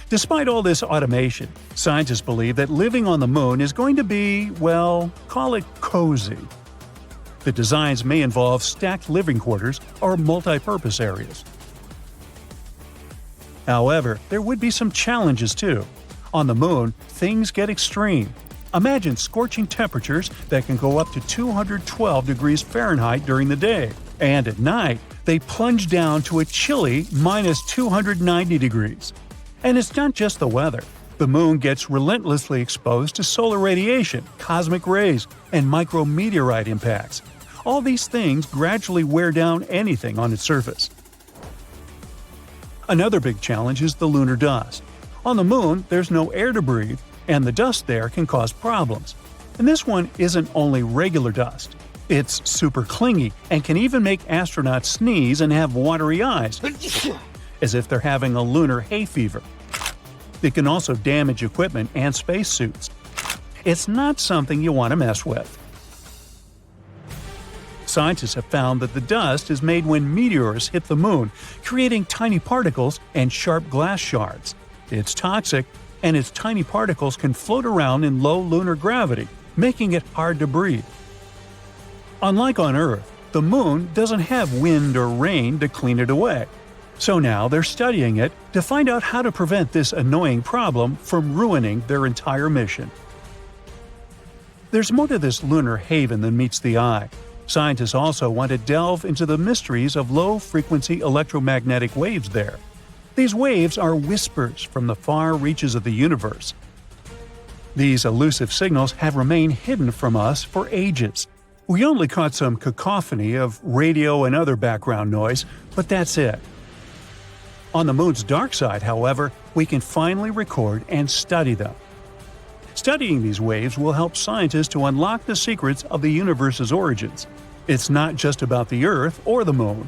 Despite all this automation, scientists believe that living on the Moon is going to be, well, call it cozy. The designs may involve stacked living quarters or multi-purpose areas. However, there would be some challenges too. On the Moon, things get extreme. Imagine scorching temperatures that can go up to 212 degrees Fahrenheit during the day, and at night, they plunge down to a chilly minus 290 degrees. And it's not just the weather. The Moon gets relentlessly exposed to solar radiation, cosmic rays, and micrometeorite impacts. All these things gradually wear down anything on its surface. Another big challenge is the lunar dust. On the Moon, there's no air to breathe, and the dust there can cause problems. And this one isn't only regular dust. It's super clingy and can even make astronauts sneeze and have watery eyes, as if they're having a lunar hay fever. It can also damage equipment and spacesuits. It's not something you want to mess with. Scientists have found that the dust is made when meteors hit the Moon, creating tiny particles and sharp glass shards. It's toxic, and its tiny particles can float around in low lunar gravity, making it hard to breathe. Unlike on Earth, the Moon doesn't have wind or rain to clean it away. So now they're studying it to find out how to prevent this annoying problem from ruining their entire mission. There's more to this lunar haven than meets the eye. Scientists also want to delve into the mysteries of low-frequency electromagnetic waves there. These waves are whispers from the far reaches of the universe. These elusive signals have remained hidden from us for ages. We only caught some cacophony of radio and other background noise, but that's it. On the Moon's dark side, however, we can finally record and study them. Studying these waves will help scientists to unlock the secrets of the universe's origins. It's not just about the Earth or the Moon.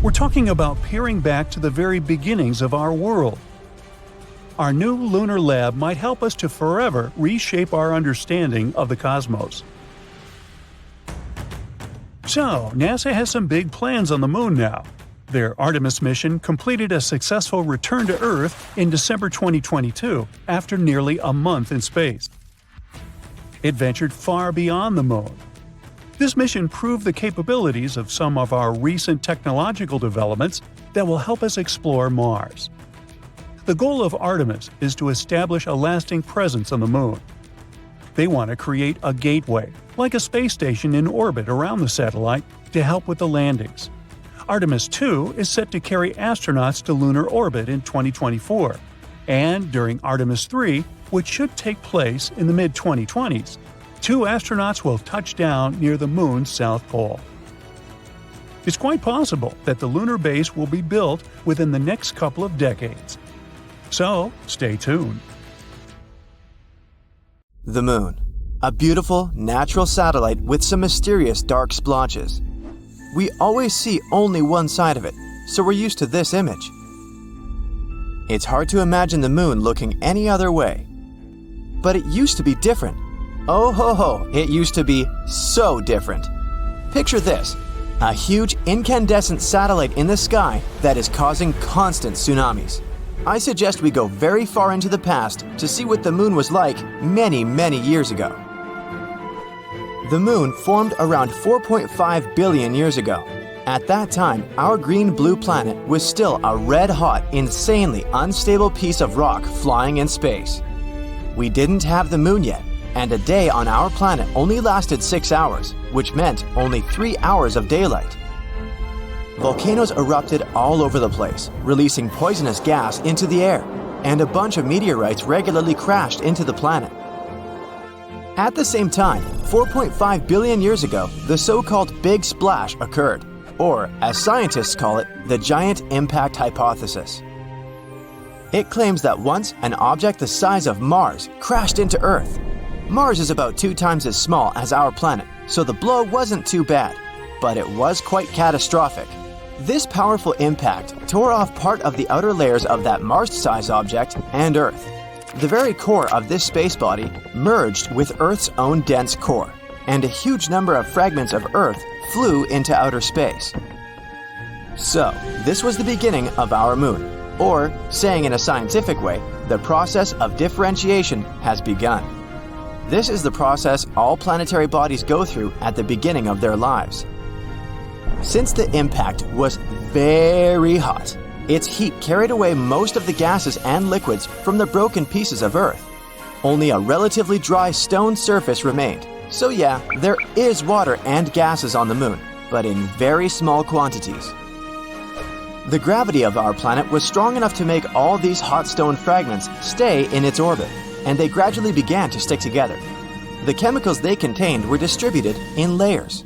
We're talking about peering back to the very beginnings of our world. Our new lunar lab might help us to forever reshape our understanding of the cosmos. So, NASA has some big plans on the Moon now. Their Artemis mission completed a successful return to Earth in December 2022 after nearly a month in space. It ventured far beyond the Moon. This mission proved the capabilities of some of our recent technological developments that will help us explore Mars. The goal of Artemis is to establish a lasting presence on the Moon. They want to create a gateway, like a space station in orbit around the satellite, to help with the landings. Artemis 2 is set to carry astronauts to lunar orbit in 2024, and during Artemis 3, which should take place in the mid-2020s, 2 astronauts will touch down near the Moon's south pole. It's quite possible that the lunar base will be built within the next couple of decades. So, stay tuned. The Moon. A beautiful, natural satellite with some mysterious dark splotches. We always see only one side of it, so we're used to this image. It's hard to imagine the Moon looking any other way. But it used to be different. Oh ho ho, it used to be so different. Picture this, a huge incandescent satellite in the sky that is causing constant tsunamis. I suggest we go very far into the past to see what the Moon was like many, many years ago. The Moon formed around 4.5 billion years ago. At that time, our green-blue planet was still a red-hot, insanely unstable piece of rock flying in space. We didn't have the Moon yet, and a day on our planet only lasted 6 hours, which meant only 3 hours of daylight. Volcanoes erupted all over the place, releasing poisonous gas into the air, and a bunch of meteorites regularly crashed into the planet. At the same time, 4.5 billion years ago, the so-called Big Splash occurred, or, as scientists call it, the Giant Impact Hypothesis. It claims that once an object the size of Mars crashed into Earth. Mars is about 2 times as small as our planet, so the blow wasn't too bad, but it was quite catastrophic. This powerful impact tore off part of the outer layers of that Mars-sized object and Earth. The very core of this space body merged with Earth's own dense core, and a huge number of fragments of Earth flew into outer space. So, this was the beginning of our moon, or, saying in a scientific way, the process of differentiation has begun. This is the process all planetary bodies go through at the beginning of their lives. Since the impact was very hot, its heat carried away most of the gases and liquids from the broken pieces of Earth. Only a relatively dry stone surface remained. So yeah, there is water and gases on the moon, but in very small quantities. The gravity of our planet was strong enough to make all these hot stone fragments stay in its orbit, and they gradually began to stick together. The chemicals they contained were distributed in layers.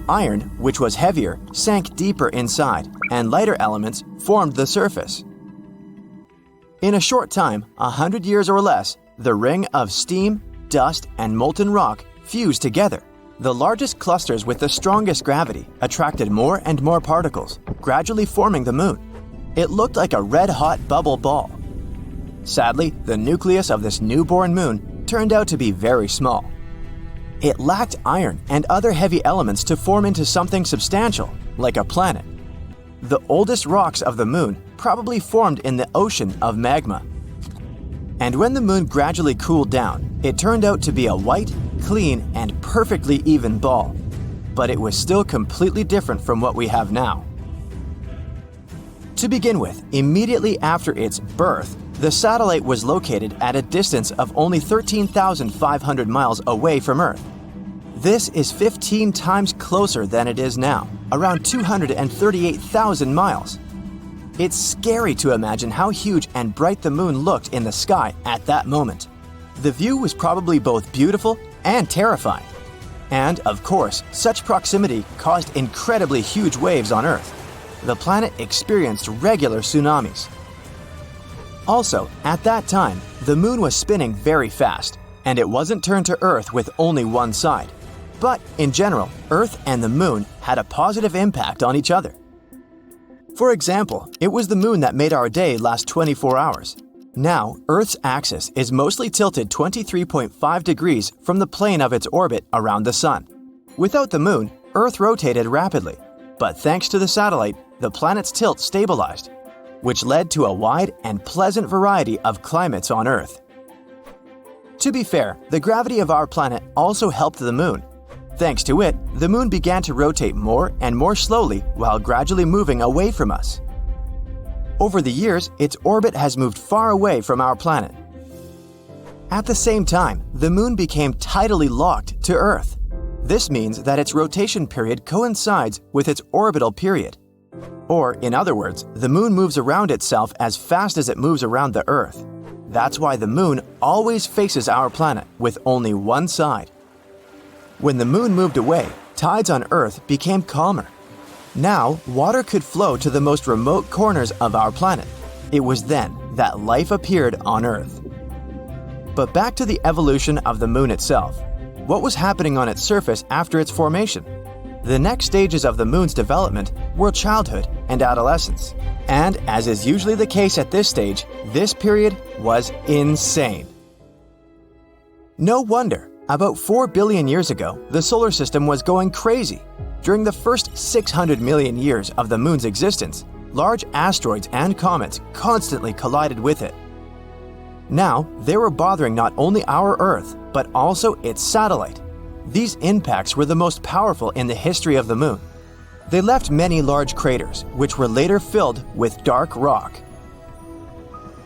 Iron, which was heavier, sank deeper inside, and lighter elements formed the surface. In a short time, 100 years or less, the ring of steam, dust, and molten rock fused together. The largest clusters with the strongest gravity attracted more and more particles, gradually forming the moon. It looked like a red-hot bubble ball. Sadly, the nucleus of this newborn moon turned out to be very small. It lacked iron and other heavy elements to form into something substantial, like a planet. The oldest rocks of the moon probably formed in the ocean of magma. And when the moon gradually cooled down, it turned out to be a white, clean, and perfectly even ball. But it was still completely different from what we have now. To begin with, immediately after its birth, the satellite was located at a distance of only 13,500 miles away from Earth. This is 15 times closer than it is now, around 238,000 miles. It's scary to imagine how huge and bright the moon looked in the sky at that moment. The view was probably both beautiful and terrifying. And, of course, such proximity caused incredibly huge waves on Earth. The planet experienced regular tsunamis. Also, at that time, the moon was spinning very fast, and it wasn't turned to Earth with only one side. But, in general, Earth and the moon had a positive impact on each other. For example, it was the moon that made our day last 24 hours. Now, Earth's axis is mostly tilted 23.5 degrees from the plane of its orbit around the Sun. Without the moon, Earth rotated rapidly, but thanks to the satellite, the planet's tilt stabilized, which led to a wide and pleasant variety of climates on Earth. To be fair, the gravity of our planet also helped the moon. Thanks to it, the moon began to rotate more and more slowly while gradually moving away from us. Over the years, its orbit has moved far away from our planet. At the same time, the moon became tidally locked to Earth. This means that its rotation period coincides with its orbital period. Or, in other words, the moon moves around itself as fast as it moves around the Earth. That's why the moon always faces our planet with only one side. When the moon moved away, tides on Earth became calmer. Now, water could flow to the most remote corners of our planet. It was then that life appeared on Earth. But back to the evolution of the moon itself. What was happening on its surface after its formation? The next stages of the moon's development were childhood and adolescence. And as is usually the case at this stage, this period was insane. No wonder. About 4 billion years ago, the solar system was going crazy. During the first 600 million years of the moon's existence, large asteroids and comets constantly collided with it. Now, they were bothering not only our Earth, but also its satellite. These impacts were the most powerful in the history of the moon. They left many large craters, which were later filled with dark rock.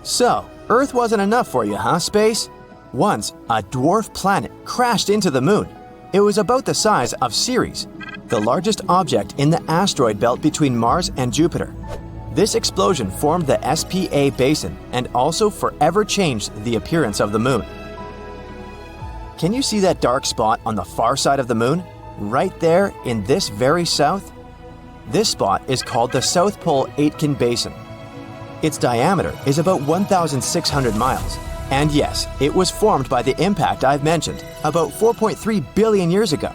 So, Earth wasn't enough for you, huh, space? Once, a dwarf planet crashed into the moon. It was about the size of Ceres, the largest object in the asteroid belt between Mars and Jupiter. This explosion formed the SPA basin and also forever changed the appearance of the moon. Can you see that dark spot on the far side of the moon? Right there in this very south? This spot is called the South Pole Aitken Basin. Its diameter is about 1,600 miles. And yes, it was formed by the impact I've mentioned about 4.3 billion years ago.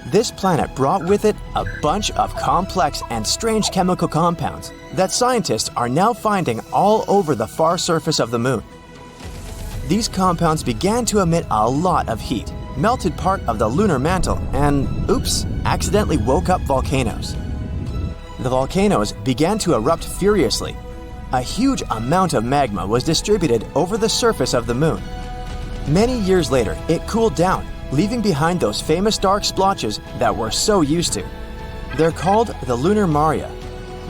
This planet brought with it a bunch of complex and strange chemical compounds that scientists are now finding all over the far surface of the moon. These compounds began to emit a lot of heat, melted part of the lunar mantle, and, oops, accidentally woke up volcanoes. The volcanoes began to erupt furiously. A huge amount of magma was distributed over the surface of the moon. Many years later, it cooled down, leaving behind those famous dark splotches that we're so used to. They're called the lunar maria.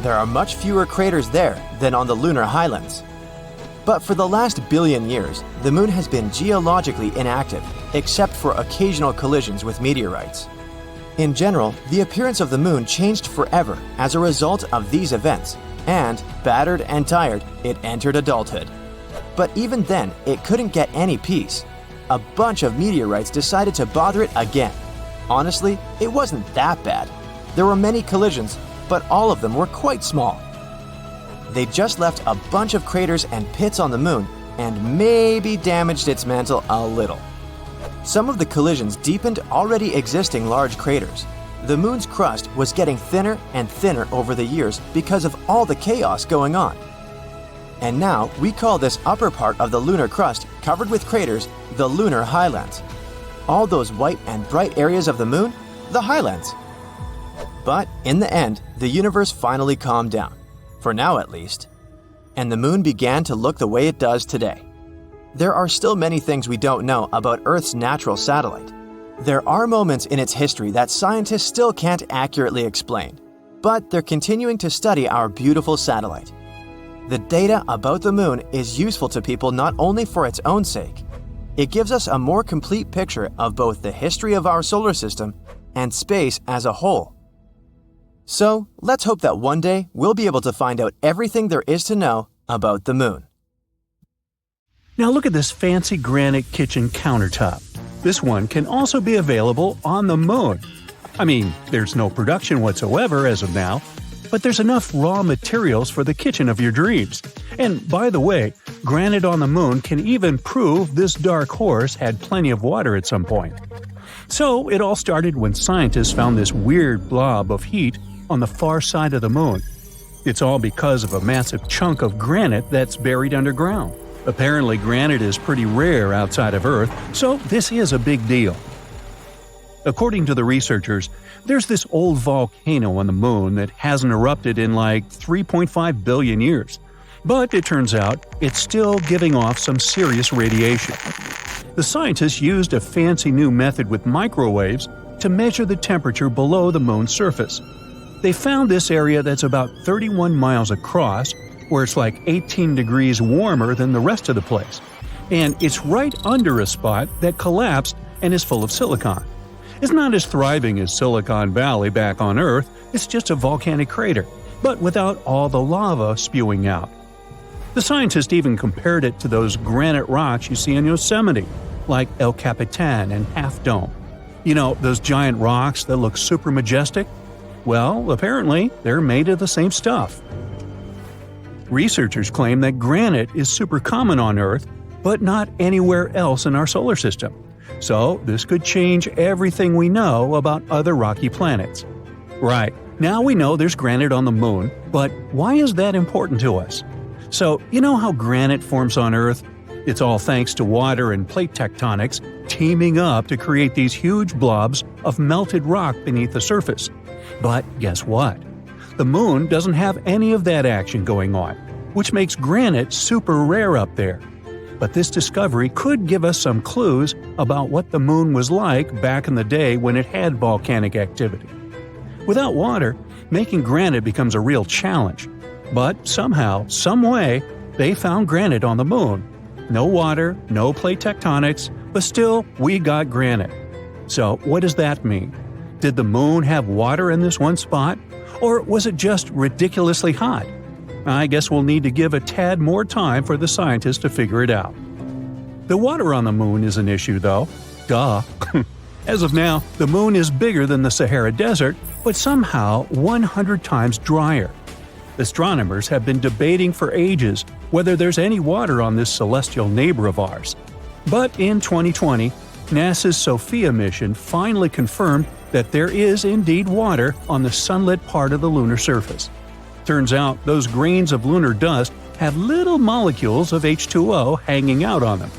There are much fewer craters there than on the lunar highlands. But for the last billion years, the moon has been geologically inactive, except for occasional collisions with meteorites. In general, the appearance of the moon changed forever as a result of these events, and, battered and tired, it entered adulthood. But even then, it couldn't get any peace. A bunch of meteorites decided to bother it again. Honestly, it wasn't that bad. There were many collisions, but all of them were quite small. They just left a bunch of craters and pits on the moon and maybe damaged its mantle a little. Some of the collisions deepened already existing large craters. The moon's crust was getting thinner and thinner over the years because of all the chaos going on. And now we call this upper part of the lunar crust covered with craters the lunar highlands. All those white and bright areas of the moon, the highlands. But in the end, the universe finally calmed down, for now at least, and the moon began to look the way it does today. There are still many things we don't know about Earth's natural satellite. There are moments in its history that scientists still can't accurately explain, but they're continuing to study our beautiful satellite. The data about the moon is useful to people not only for its own sake. It gives us a more complete picture of both the history of our solar system and space as a whole. So, let's hope that one day we'll be able to find out everything there is to know about the moon. Now look at this fancy granite kitchen countertop. This one can also be available on the moon. I mean, there's no production whatsoever as of now, but there's enough raw materials for the kitchen of your dreams. And by the way, granite on the moon can even prove this dark horse had plenty of water at some point. So it all started when scientists found this weird blob of heat on the far side of the moon. It's all because of a massive chunk of granite that's buried underground. Apparently, granite is pretty rare outside of Earth, so this is a big deal. According to the researchers, there's this old volcano on the moon that hasn't erupted in like 3.5 billion years. But it turns out it's still giving off some serious radiation. The scientists used a fancy new method with microwaves to measure the temperature below the moon's surface. They found this area that's about 31 miles across, where it's like 18 degrees warmer than the rest of the place. And it's right under a spot that collapsed and is full of silicon. It's not as thriving as Silicon Valley back on Earth, it's just a volcanic crater, but without all the lava spewing out. The scientists even compared it to those granite rocks you see in Yosemite, like El Capitan and Half Dome. You know, those giant rocks that look super majestic? Well, apparently, they're made of the same stuff. Researchers claim that granite is super common on Earth, but not anywhere else in our solar system. So, this could change everything we know about other rocky planets. Right, now we know there's granite on the moon, but why is that important to us? So, you know how granite forms on Earth? It's all thanks to water and plate tectonics teaming up to create these huge blobs of melted rock beneath the surface. But guess what? The moon doesn't have any of that action going on, which makes granite super rare up there. But this discovery could give us some clues about what the moon was like back in the day when it had volcanic activity. Without water, making granite becomes a real challenge. But somehow, some way, they found granite on the moon. No water, no plate tectonics, but still, we got granite. So what does that mean? Did the moon have water in this one spot? Or was it just ridiculously hot? I guess we'll need to give a tad more time for the scientists to figure it out. The water on the Moon is an issue, though. Duh. As of now, the Moon is bigger than the Sahara Desert, but somehow 100 times drier. Astronomers have been debating for ages whether there's any water on this celestial neighbor of ours. But in 2020, NASA's SOFIA mission finally confirmed that there is indeed water on the sunlit part of the lunar surface. Turns out those grains of lunar dust have little molecules of H2O hanging out on them.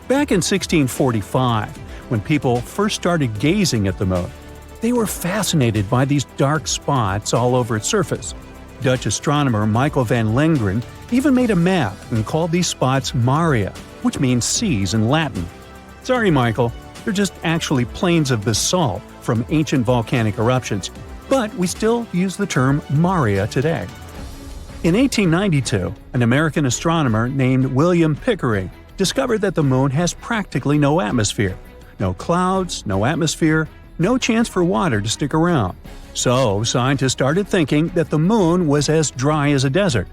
Back in 1645, when people first started gazing at the Moon, they were fascinated by these dark spots all over its surface. Dutch astronomer Michael van Lengren even made a map and called these spots Maria, which means seas in Latin. Sorry, Michael, they're just actually plains of basalt from ancient volcanic eruptions, but we still use the term Maria today. In 1892, an American astronomer named William Pickering discovered that the Moon has practically no atmosphere. No clouds, no atmosphere, no chance for water to stick around. So scientists started thinking that the Moon was as dry as a desert.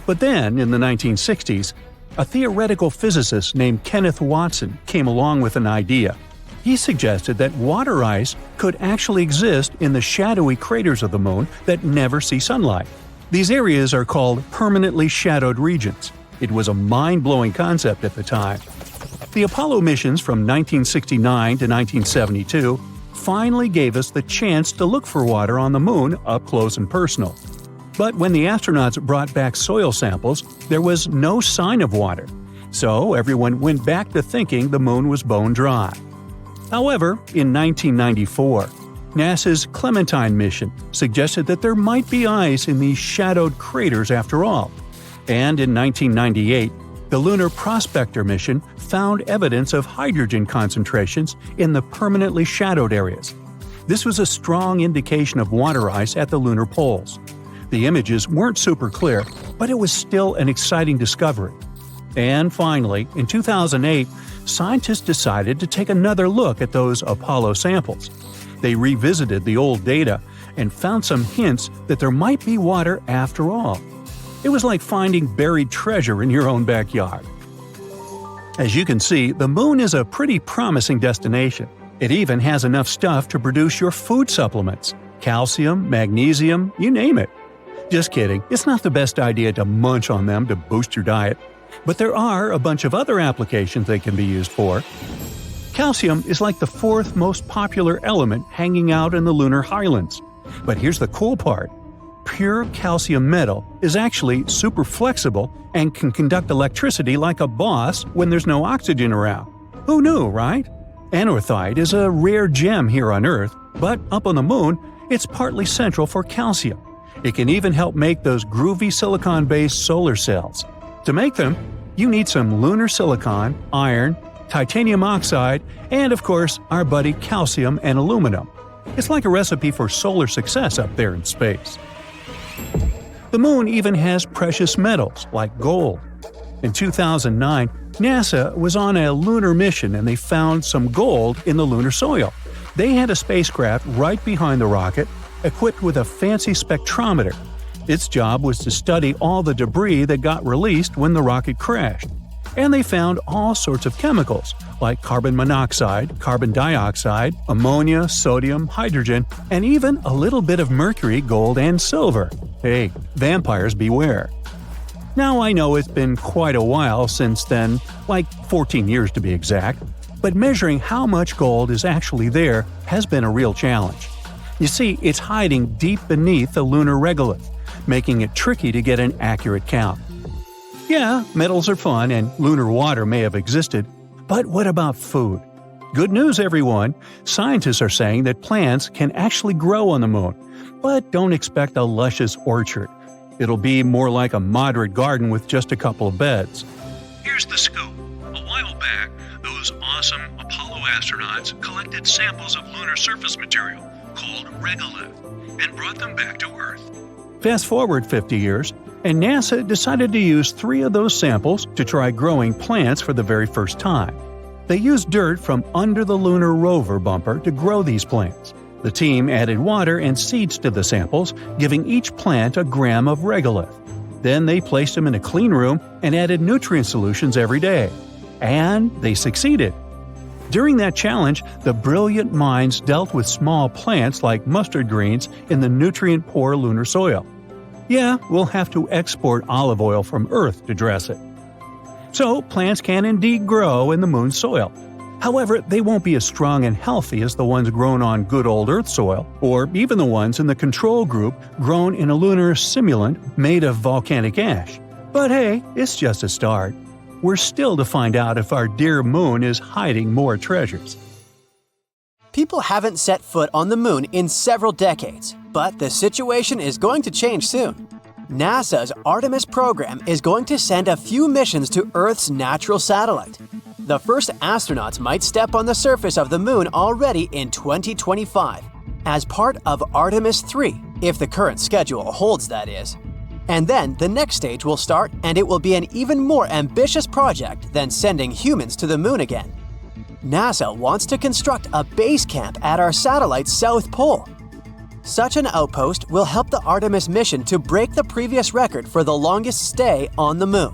But then, in the 1960s, a theoretical physicist named Kenneth Watson came along with an idea. He suggested that water ice could actually exist in the shadowy craters of the Moon that never see sunlight. These areas are called permanently shadowed regions. It was a mind-blowing concept at the time. The Apollo missions from 1969 to 1972 finally gave us the chance to look for water on the Moon up close and personal. But when the astronauts brought back soil samples, there was no sign of water. So everyone went back to thinking the Moon was bone dry. However, in 1994, NASA's Clementine mission suggested that there might be ice in these shadowed craters after all. And in 1998, the Lunar Prospector mission found evidence of hydrogen concentrations in the permanently shadowed areas. This was a strong indication of water ice at the lunar poles. The images weren't super clear, but it was still an exciting discovery. And finally, in 2008, scientists decided to take another look at those Apollo samples. They revisited the old data and found some hints that there might be water after all. It was like finding buried treasure in your own backyard. As you can see, the Moon is a pretty promising destination. It even has enough stuff to produce your food supplements – calcium, magnesium, you name it. Just kidding, it's not the best idea to munch on them to boost your diet. But there are a bunch of other applications they can be used for. Calcium is like the fourth most popular element hanging out in the lunar highlands. But here's the cool part. Pure calcium metal is actually super flexible and can conduct electricity like a boss when there's no oxygen around. Who knew, right? Anorthite is a rare gem here on Earth, but up on the Moon, it's partly central for calcium. It can even help make those groovy silicon-based solar cells. To make them, you need some lunar silicon, iron, titanium oxide, and of course, our buddy calcium and aluminum. It's like a recipe for solar success up there in space. The Moon even has precious metals like gold. In 2009, NASA was on a lunar mission and they found some gold in the lunar soil. They had a spacecraft right behind the rocket, equipped with a fancy spectrometer. Its job was to study all the debris that got released when the rocket crashed. And they found all sorts of chemicals, like carbon monoxide, carbon dioxide, ammonia, sodium, hydrogen, and even a little bit of mercury, gold, and silver. Hey, vampires beware. Now I know it's been quite a while since then, like 14 years to be exact, but measuring how much gold is actually there has been a real challenge. You see, it's hiding deep beneath the lunar regolith, making it tricky to get an accurate count. Yeah, metals are fun and lunar water may have existed, but what about food? Good news, everyone! Scientists are saying that plants can actually grow on the Moon, but don't expect a luscious orchard. It'll be more like a moderate garden with just a couple of beds. Here's the scoop. A while back, those awesome Apollo astronauts collected samples of lunar surface material called regolith and brought them back to Earth. Fast forward 50 years, and NASA decided to use 3 of those samples to try growing plants for the very first time. They used dirt from under the lunar rover bumper to grow these plants. The team added water and seeds to the samples, giving each plant a gram of regolith. Then they placed them in a clean room and added nutrient solutions every day. And they succeeded. During that challenge, the brilliant minds dealt with small plants like mustard greens in the nutrient-poor lunar soil. Yeah, we'll have to export olive oil from Earth to dress it. So, plants can indeed grow in the Moon's soil. However, they won't be as strong and healthy as the ones grown on good old Earth soil, or even the ones in the control group grown in a lunar simulant made of volcanic ash. But hey, it's just a start. We're still to find out if our dear Moon is hiding more treasures. People haven't set foot on the Moon in several decades, but the situation is going to change soon. NASA's Artemis program is going to send a few missions to Earth's natural satellite. The first astronauts might step on the surface of the Moon already in 2025, as part of Artemis 3, if the current schedule holds, that is. And then the next stage will start, and it will be an even more ambitious project than sending humans to the Moon again. NASA wants to construct a base camp at our satellite's south pole. Such an outpost will help the Artemis mission to break the previous record for the longest stay on the Moon.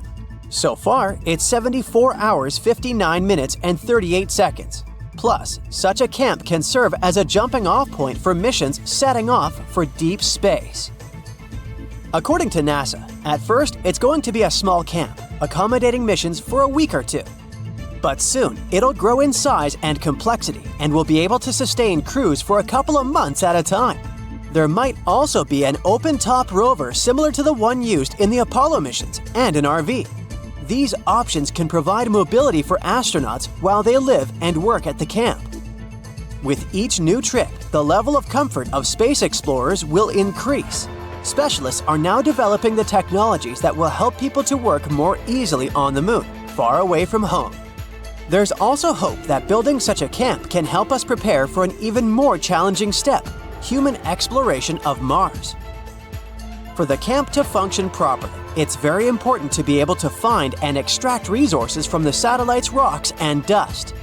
So far, it's 74 hours, 59 minutes, and 38 seconds. Plus, such a camp can serve as a jumping-off point for missions setting off for deep space. According to NASA, at first it's going to be a small camp, accommodating missions for a week or two. But soon, it'll grow in size and complexity and will be able to sustain crews for a couple of months at a time. There might also be an open-top rover similar to the one used in the Apollo missions and an RV. These options can provide mobility for astronauts while they live and work at the camp. With each new trip, the level of comfort of space explorers will increase. Specialists are now developing the technologies that will help people to work more easily on the Moon, far away from home. There's also hope that building such a camp can help us prepare for an even more challenging step: human exploration of Mars. For the camp to function properly, it's very important to be able to find and extract resources from the satellite's rocks and dust.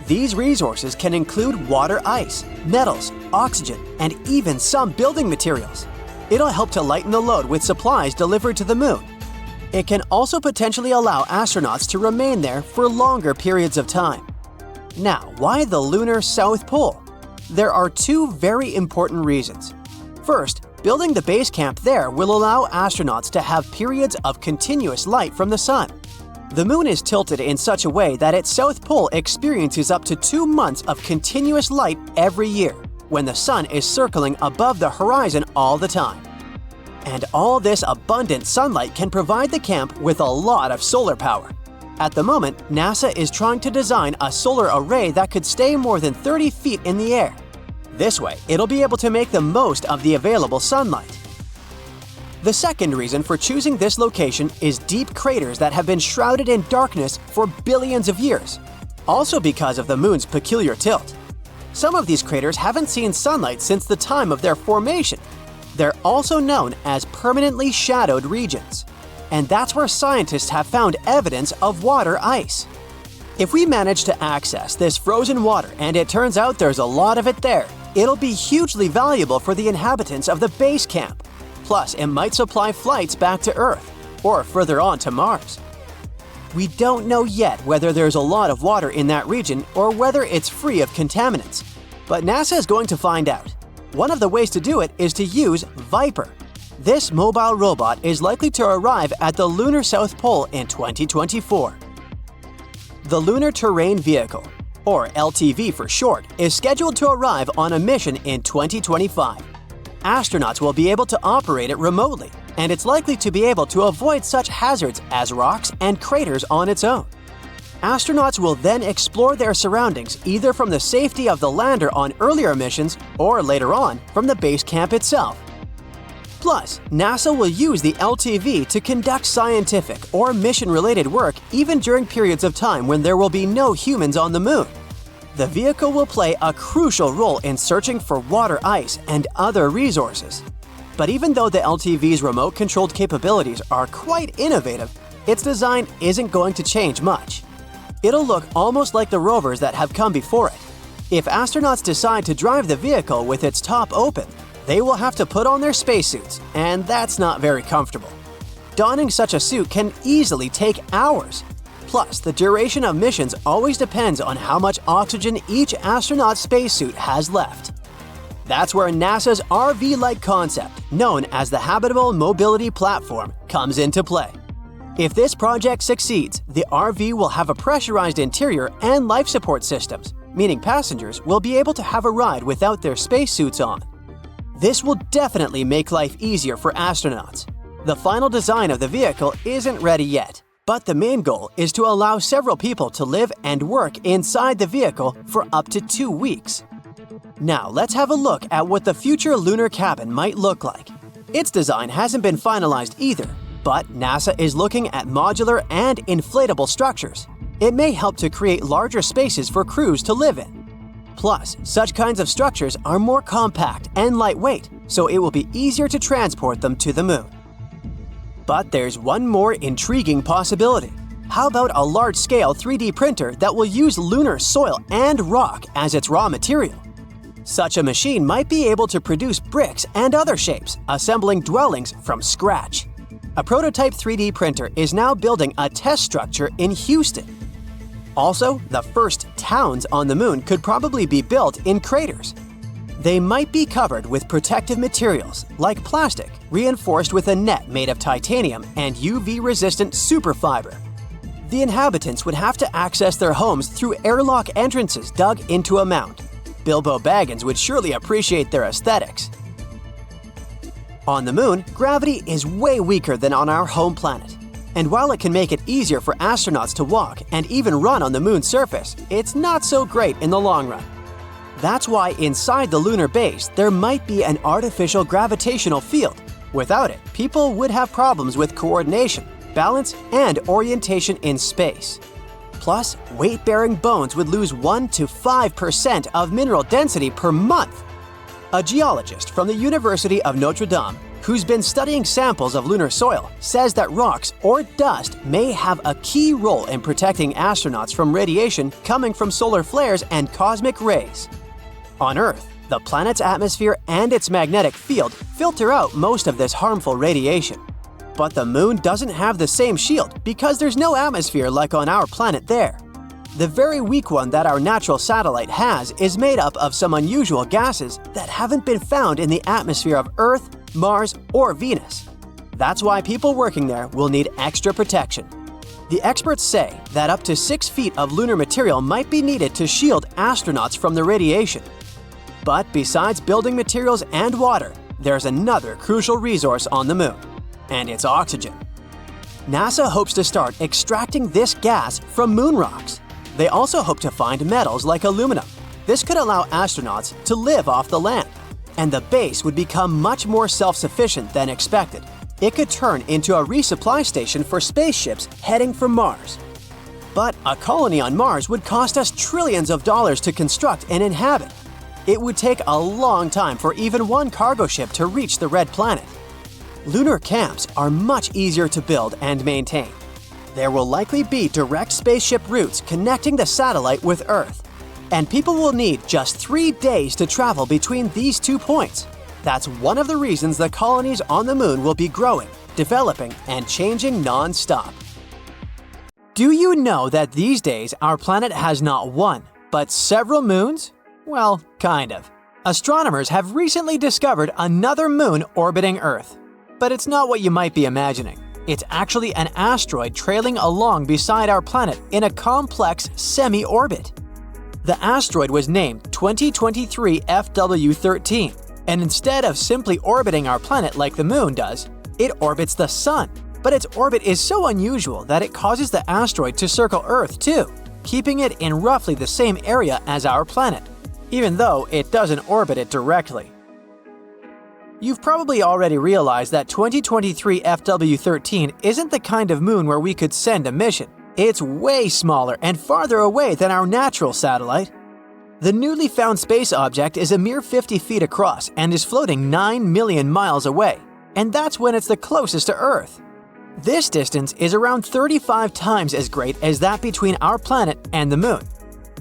These resources can include water ice, metals, oxygen, and even some building materials. It'll help to lighten the load with supplies delivered to the Moon. It can also potentially allow astronauts to remain there for longer periods of time. Now, why the lunar South Pole? There are two very important reasons. First, building the base camp there will allow astronauts to have periods of continuous light from the Sun. The Moon is tilted in such a way that its South Pole experiences up to 2 months of continuous light every year, when the Sun is circling above the horizon all the time. And all this abundant sunlight can provide the camp with a lot of solar power. At the moment, NASA is trying to design a solar array that could stay more than 30 feet in the air. This way, it'll be able to make the most of the available sunlight. The second reason for choosing this location is deep craters that have been shrouded in darkness for billions of years, also because of the Moon's peculiar tilt. Some of these craters haven't seen sunlight since the time of their formation. They're also known as permanently shadowed regions, and that's where scientists have found evidence of water ice. If we manage to access this frozen water and it turns out there's a lot of it there, it'll be hugely valuable for the inhabitants of the base camp. Plus, it might supply flights back to Earth, or further on to Mars. We don't know yet whether there's a lot of water in that region or whether it's free of contaminants, but NASA is going to find out. One of the ways to do it is to use Viper. This mobile robot is likely to arrive at the lunar South Pole in 2024. The Lunar Terrain Vehicle, or LTV for short, is scheduled to arrive on a mission in 2025. Astronauts will be able to operate it remotely, and it's likely to be able to avoid such hazards as rocks and craters on its own. Astronauts will then explore their surroundings either from the safety of the lander on earlier missions or later on from the base camp itself. Plus, NASA will use the LTV to conduct scientific or mission-related work even during periods of time when there will be no humans on the Moon. The vehicle will play a crucial role in searching for water ice and other resources. But even though the LTV's remote-controlled capabilities are quite innovative, its design isn't going to change much. It'll look almost like the rovers that have come before it. If astronauts decide to drive the vehicle with its top open, they will have to put on their spacesuits, and that's not very comfortable. Donning such a suit can easily take hours. Plus, the duration of missions always depends on how much oxygen each astronaut's spacesuit has left. That's where NASA's RV-like concept, known as the Habitable Mobility Platform, comes into play. If this project succeeds, the RV will have a pressurized interior and life support systems, meaning passengers will be able to have a ride without their spacesuits on. This will definitely make life easier for astronauts. The final design of the vehicle isn't ready yet, but the main goal is to allow several people to live and work inside the vehicle for up to 2 weeks. Now let's have a look at what the future lunar cabin might look like. Its design hasn't been finalized either, but NASA is looking at modular and inflatable structures. It may help to create larger spaces for crews to live in. Plus, such kinds of structures are more compact and lightweight, so it will be easier to transport them to the moon. But there's one more intriguing possibility. How about a large-scale 3D printer that will use lunar soil and rock as its raw material? Such a machine might be able to produce bricks and other shapes, assembling dwellings from scratch. A prototype 3D printer is now building a test structure in Houston. Also, the first towns on the moon could probably be built in craters. They might be covered with protective materials like plastic, reinforced with a net made of titanium and UV-resistant superfiber. The inhabitants would have to access their homes through airlock entrances dug into a mound. Bilbo Baggins would surely appreciate their aesthetics. On the moon, gravity is way weaker than on our home planet. And while it can make it easier for astronauts to walk and even run on the moon's surface, it's not so great in the long run. That's why inside the lunar base, there might be an artificial gravitational field. Without it, people would have problems with coordination, balance, and orientation in space. Plus, weight-bearing bones would lose 1 to 5% of mineral density per month. A geologist from the University of Notre Dame, who's been studying samples of lunar soil, says that rocks or dust may have a key role in protecting astronauts from radiation coming from solar flares and cosmic rays. On Earth, the planet's atmosphere and its magnetic field filter out most of this harmful radiation. But the moon doesn't have the same shield because there's no atmosphere like on our planet there. The very weak one that our natural satellite has is made up of some unusual gases that haven't been found in the atmosphere of Earth, Mars, or Venus. That's why people working there will need extra protection. The experts say that up to 6 feet of lunar material might be needed to shield astronauts from the radiation. But besides building materials and water, there's another crucial resource on the moon, and it's oxygen. NASA hopes to start extracting this gas from moon rocks. They also hope to find metals like aluminum. This could allow astronauts to live off the land, and the base would become much more self-sufficient than expected. It could turn into a resupply station for spaceships heading for Mars. But a colony on Mars would cost us trillions of dollars to construct and inhabit. It would take a long time for even one cargo ship to reach the red planet. Lunar camps are much easier to build and maintain. There will likely be direct spaceship routes connecting the satellite with Earth, and people will need just 3 days to travel between these 2 points. That's one of the reasons the colonies on the moon will be growing, developing, and changing non-stop. Do you know that these days our planet has not one, but several moons? Well, kind of. Astronomers have recently discovered another moon orbiting Earth. But it's not what you might be imagining. It's actually an asteroid trailing along beside our planet in a complex semi-orbit. The asteroid was named 2023 FW13, and instead of simply orbiting our planet like the moon does, it orbits the sun. But its orbit is so unusual that it causes the asteroid to circle Earth too, keeping it in roughly the same area as our planet, even though it doesn't orbit it directly. You've probably already realized that 2023 FW13 isn't the kind of moon where we could send a mission. It's way smaller and farther away than our natural satellite. The newly found space object is a mere 50 feet across and is floating 9 million miles away, and that's when it's the closest to Earth. This distance is around 35 times as great as that between our planet and the moon.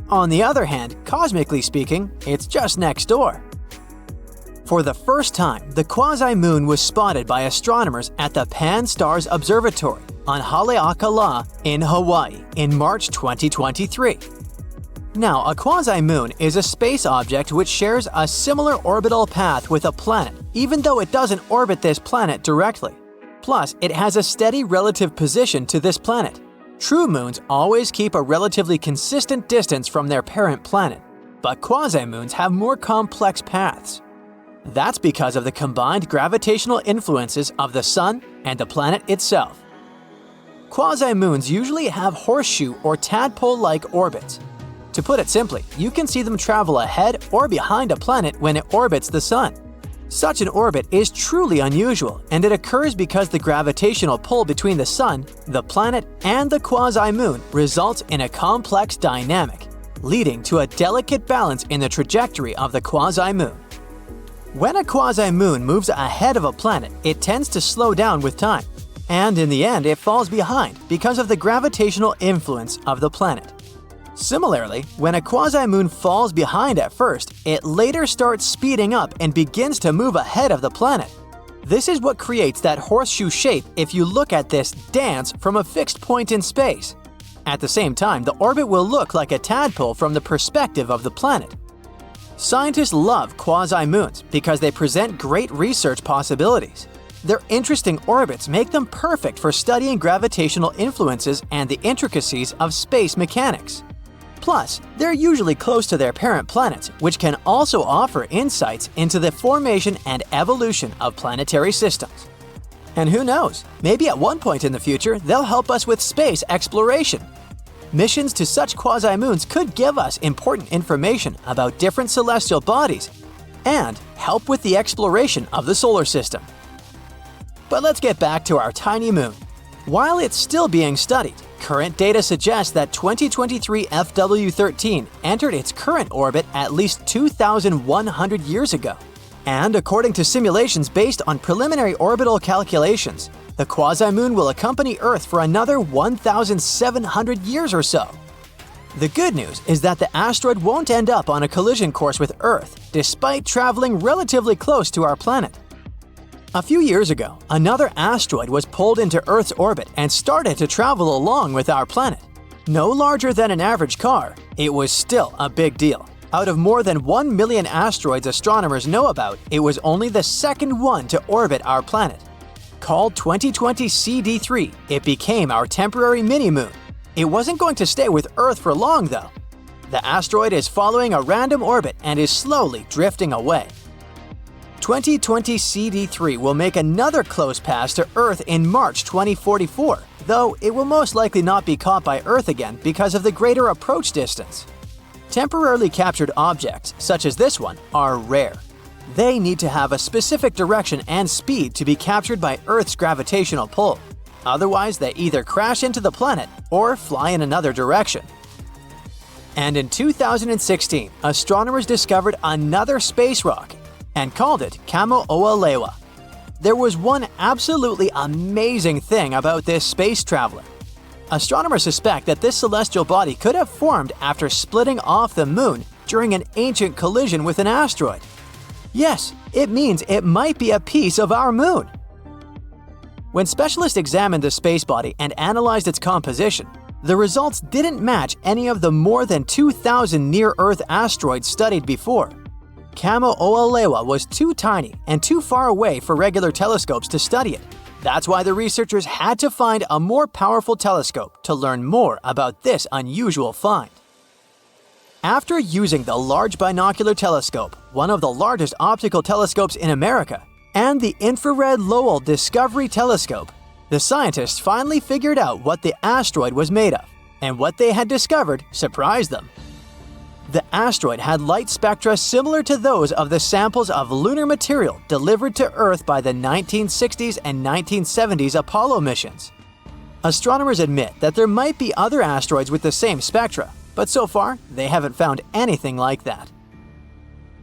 On the other hand, cosmically speaking, it's just next door. For the first time, the quasi-moon was spotted by astronomers at the Pan-STARRS Observatory on Haleakala in Hawaii in March 2023. Now, a quasi-moon is a space object which shares a similar orbital path with a planet, even though it doesn't orbit this planet directly. Plus, it has a steady relative position to this planet. True moons always keep a relatively consistent distance from their parent planet, but quasi-moons have more complex paths. That's because of the combined gravitational influences of the Sun and the planet itself. Quasi-moons usually have horseshoe or tadpole-like orbits. To put it simply, you can see them travel ahead or behind a planet when it orbits the Sun. Such an orbit is truly unusual, and it occurs because the gravitational pull between the Sun, the planet, and the quasi-moon results in a complex dynamic, leading to a delicate balance in the trajectory of the quasi-moon. When a quasi-moon moves ahead of a planet, it tends to slow down with time, and in the end it falls behind because of the gravitational influence of the planet. Similarly, when a quasi-moon falls behind at first, it later starts speeding up and begins to move ahead of the planet. This is what creates that horseshoe shape if you look at this dance from a fixed point in space. At the same time, the orbit will look like a tadpole from the perspective of the planet. Scientists love quasi-moons because they present great research possibilities. Their interesting orbits make them perfect for studying gravitational influences and the intricacies of space mechanics. Plus, they're usually close to their parent planets, which can also offer insights into the formation and evolution of planetary systems. And who knows, maybe at one point in the future, they'll help us with space exploration. Missions to such quasi-moons could give us important information about different celestial bodies and help with the exploration of the solar system. But let's get back to our tiny moon. While it's still being studied, current data suggests that 2023 FW13 entered its current orbit at least 2,100 years ago. And according to simulations based on preliminary orbital calculations, the quasi-moon will accompany Earth for another 1,700 years or so. The good news is that the asteroid won't end up on a collision course with Earth, despite traveling relatively close to our planet. A few years ago, another asteroid was pulled into Earth's orbit and started to travel along with our planet. No larger than an average car, it was still a big deal. Out of more than 1 million asteroids astronomers know about, it was only the second one to orbit our planet. Called 2020 CD3, it became our temporary mini-moon. It wasn't going to stay with Earth for long, though. The asteroid is following a random orbit and is slowly drifting away. 2020 CD3 will make another close pass to Earth in March 2044, though it will most likely not be caught by Earth again because of the greater approach distance. Temporarily captured objects, such as this one, are rare. They need to have a specific direction and speed to be captured by Earth's gravitational pull. Otherwise, they either crash into the planet or fly in another direction. And in 2016, astronomers discovered another space rock and called it Kamo'olelewa. There was one absolutely amazing thing about this space traveler. Astronomers suspect that this celestial body could have formed after splitting off the moon during an ancient collision with an asteroid. Yes, it means it might be a piece of our moon. When specialists examined the space body and analyzed its composition, the results didn't match any of the more than 2,000 near-Earth asteroids studied before. Kamo'olelewa was too tiny and too far away for regular telescopes to study it. That's why the researchers had to find a more powerful telescope to learn more about this unusual find. After using the Large Binocular Telescope, one of the largest optical telescopes in America, and the Infrared Lowell Discovery Telescope, the scientists finally figured out what the asteroid was made of, and what they had discovered surprised them. The asteroid had light spectra similar to those of the samples of lunar material delivered to Earth by the 1960s and 1970s Apollo missions. Astronomers admit that there might be other asteroids with the same spectra, but so far they haven't found anything like that.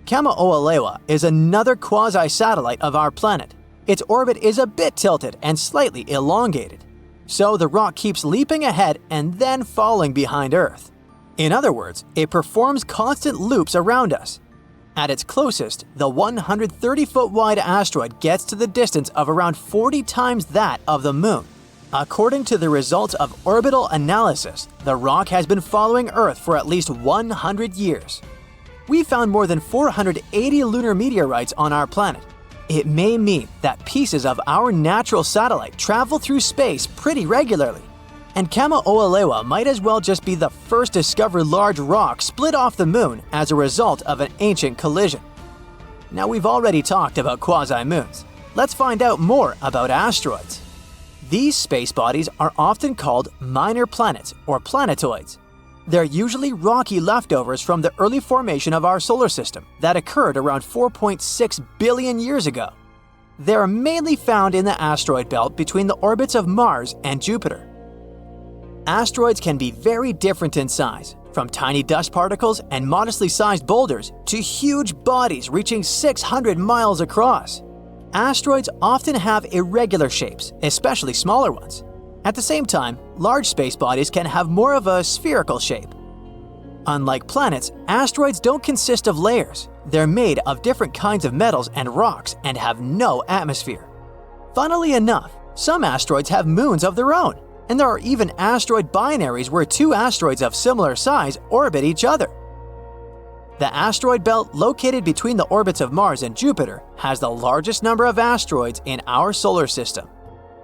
Kamo'olelewa is another quasi-satellite of our planet. Its orbit is a bit tilted and slightly elongated, so the rock keeps leaping ahead and then falling behind Earth. In other words, it performs constant loops around us. At its closest, the 130-foot-wide asteroid gets to the distance of around 40 times that of the Moon. According to the results of orbital analysis, the rock has been following Earth for at least 100 years. We found more than 480 lunar meteorites on our planet. It may mean that pieces of our natural satellite travel through space pretty regularly. And Kamaoalewa might as well just be the first discovered large rock split off the Moon as a result of an ancient collision. Now, we've already talked about quasi-moons. Let's find out more about asteroids. These space bodies are often called minor planets or planetoids. They're usually rocky leftovers from the early formation of our solar system that occurred around 4.6 billion years ago. They are mainly found in the asteroid belt between the orbits of Mars and Jupiter. Asteroids can be very different in size, from tiny dust particles and modestly sized boulders to huge bodies reaching 600 miles across. Asteroids often have irregular shapes, especially smaller ones. At the same time, large space bodies can have more of a spherical shape. Unlike planets, asteroids don't consist of layers. They're made of different kinds of metals and rocks and have no atmosphere. Funnily enough, some asteroids have moons of their own, and there are even asteroid binaries where two asteroids of similar size orbit each other. The asteroid belt located between the orbits of Mars and Jupiter has the largest number of asteroids in our solar system.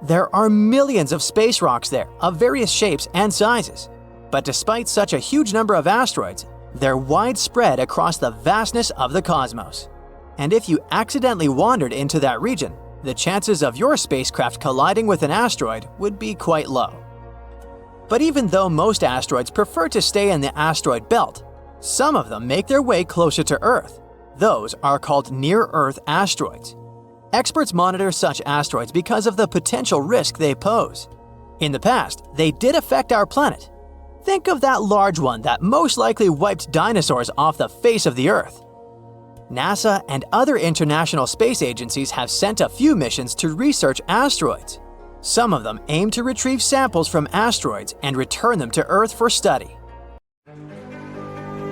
There are millions of space rocks there of various shapes and sizes. But despite such a huge number of asteroids, they're widespread across the vastness of the cosmos. And if you accidentally wandered into that region, the chances of your spacecraft colliding with an asteroid would be quite low. But even though most asteroids prefer to stay in the asteroid belt, some of them make their way closer to Earth. Those are called near-Earth asteroids. Experts monitor such asteroids because of the potential risk they pose. In the past, they did affect our planet. Think of that large one that most likely wiped dinosaurs off the face of the Earth. NASA and other international space agencies have sent a few missions to research asteroids. Some of them aim to retrieve samples from asteroids and return them to Earth for study.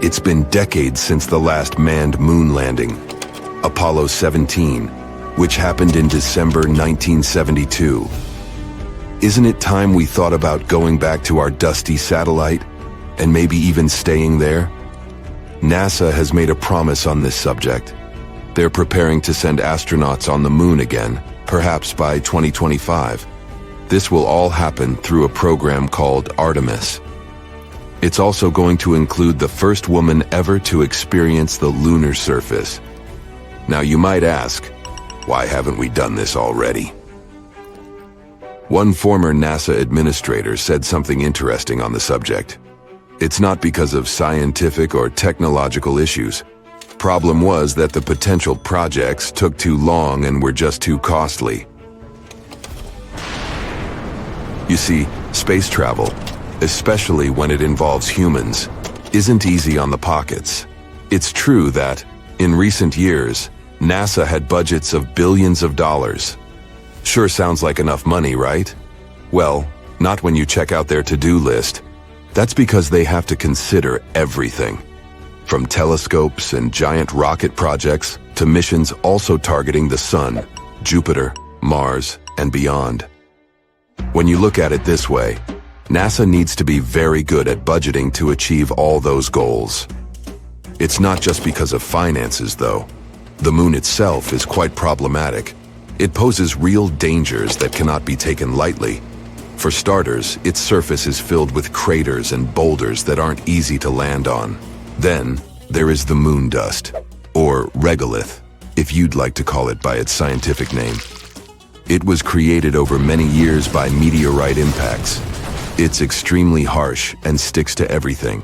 It's been decades since the last manned moon landing, Apollo 17, which happened in December 1972. Isn't it time we thought about going back to our dusty satellite and maybe even staying there? NASA has made a promise on this subject. They're preparing to send astronauts on the moon again, perhaps by 2025. This will all happen through a program called Artemis. It's also going to include the first woman ever to experience the lunar surface. Now you might ask, why haven't we done this already? One former NASA administrator said something interesting on the subject. It's not because of scientific or technological issues. Problem was that the potential projects took too long and were just too costly. You see, space travel, especially when it involves humans, isn't easy on the pockets. It's true that, in recent years, NASA had budgets of billions of dollars. Sure sounds like enough money, right? Well, not when you check out their to-do list. That's because they have to consider everything. From telescopes and giant rocket projects to missions also targeting the Sun, Jupiter, Mars, and beyond. When you look at it this way, NASA needs to be very good at budgeting to achieve all those goals. It's not just because of finances, though. The moon itself is quite problematic. It poses real dangers that cannot be taken lightly. For starters, its surface is filled with craters and boulders that aren't easy to land on. Then, there is the moon dust, or regolith, if you'd like to call it by its scientific name. It was created over many years by meteorite impacts. It's extremely harsh and sticks to everything.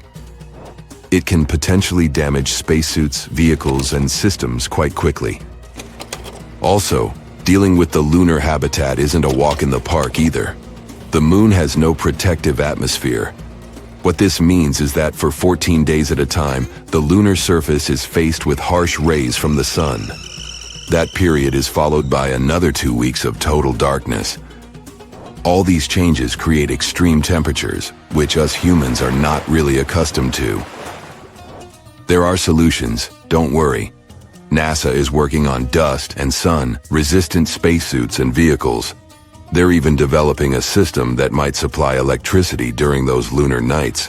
It can potentially damage spacesuits, vehicles, and systems quite quickly. Also, dealing with the lunar habitat isn't a walk in the park either. The moon has no protective atmosphere. What this means is that for 14 days at a time, the lunar surface is faced with harsh rays from the sun. That period is followed by another 2 weeks of total darkness. All these changes create extreme temperatures, which us humans are not really accustomed to. There are solutions, don't worry. NASA is working on dust and sun-resistant spacesuits and vehicles. They're even developing a system that might supply electricity during those lunar nights.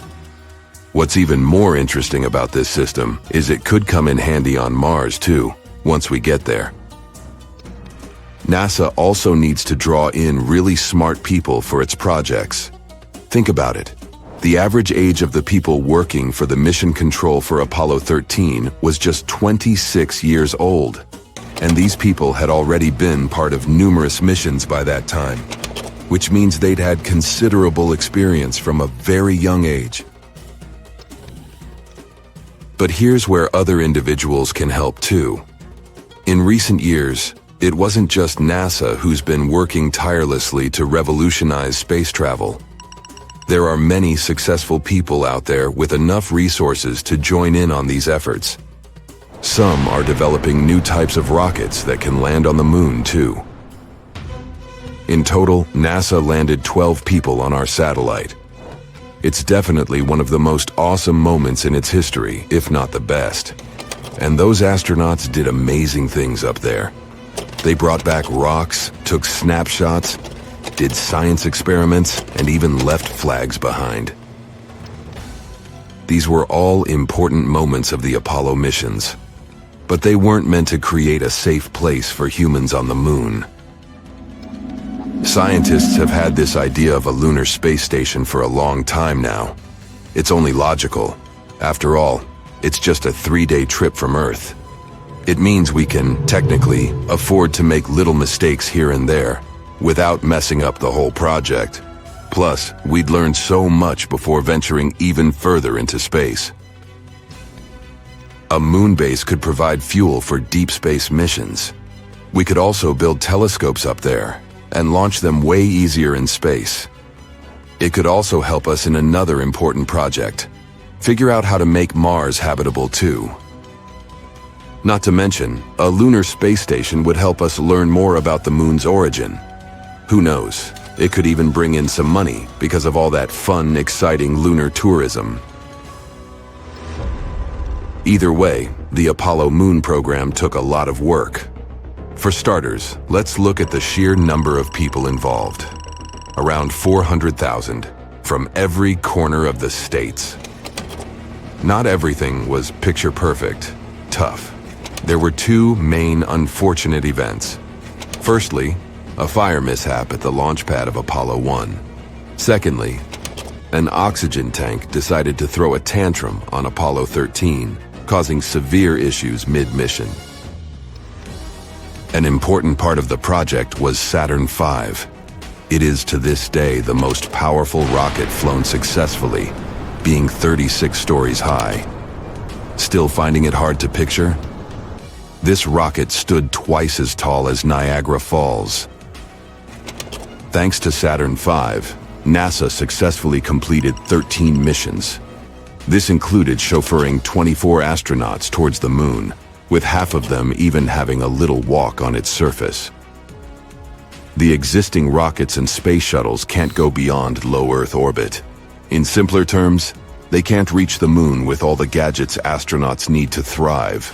What's even more interesting about this system is it could come in handy on Mars too, once we get there. NASA also needs to draw in really smart people for its projects. Think about it. The average age of the people working for the mission control for Apollo 13 was just 26 years old. And these people had already been part of numerous missions by that time, which means they'd had considerable experience from a very young age. But here's where other individuals can help too. In recent years, it wasn't just NASA who's been working tirelessly to revolutionize space travel. There are many successful people out there with enough resources to join in on these efforts. Some are developing new types of rockets that can land on the moon too. In total, NASA landed 12 people on our satellite. It's definitely one of the most awesome moments in its history, if not the best. And those astronauts did amazing things up there. They brought back rocks, took snapshots, did science experiments, and even left flags behind. These were all important moments of the Apollo missions, but they weren't meant to create a safe place for humans on the moon. Scientists have had this idea of a lunar space station for a long time now. It's only logical. After all, it's just a 3-day trip from Earth. It means we can, technically, afford to make little mistakes here and there, without messing up the whole project. Plus, we'd learn so much before venturing even further into space. A moon base could provide fuel for deep space missions. We could also build telescopes up there and launch them way easier in space. It could also help us in another important project: figure out how to make Mars habitable too. Not to mention, a lunar space station would help us learn more about the moon's origin. Who knows, it could even bring in some money because of all that fun, exciting lunar tourism. Either way, the Apollo moon program took a lot of work. For starters, let's look at the sheer number of people involved. Around 400,000 from every corner of the states. Not everything was picture perfect, tough. There were two main unfortunate events. Firstly, a fire mishap at the launch pad of Apollo 1. Secondly, an oxygen tank decided to throw a tantrum on Apollo 13, causing severe issues mid-mission. An important part of the project was Saturn V. It is to this day the most powerful rocket flown successfully, being 36 stories high. Still finding it hard to picture? This rocket stood twice as tall as Niagara Falls. Thanks to Saturn V, NASA successfully completed 13 missions. This included chauffeuring 24 astronauts towards the moon, with half of them even having a little walk on its surface. The existing rockets and space shuttles can't go beyond low Earth orbit. In simpler terms, they can't reach the moon with all the gadgets astronauts need to thrive.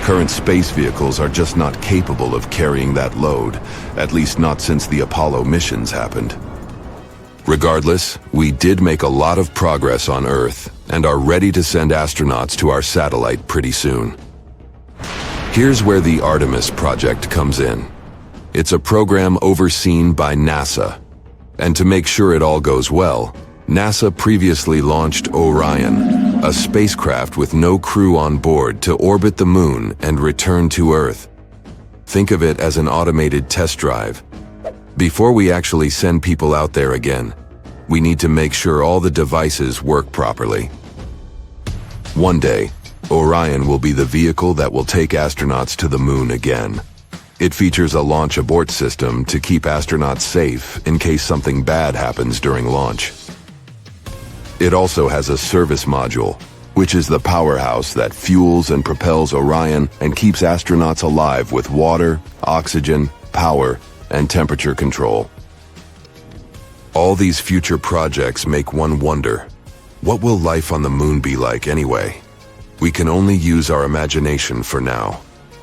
Current space vehicles are just not capable of carrying that load, at least not since the Apollo missions happened. Regardless, we did make a lot of progress on Earth and are ready to send astronauts to our satellite pretty soon. Here's where the Artemis project comes in. It's a program overseen by NASA. And to make sure it all goes well, NASA previously launched Orion, a spacecraft with no crew on board to orbit the moon and return to Earth. Think of it as an automated test drive. Before we actually send people out there again, we need to make sure all the devices work properly. One day, Orion will be the vehicle that will take astronauts to the moon again. It features a launch abort system to keep astronauts safe in case something bad happens during launch. It also has a service module, which is the powerhouse that fuels and propels Orion and keeps astronauts alive with water, oxygen, power, and temperature control. All these future projects make one wonder, what will life on the moon be like anyway? We can only use our imagination for now.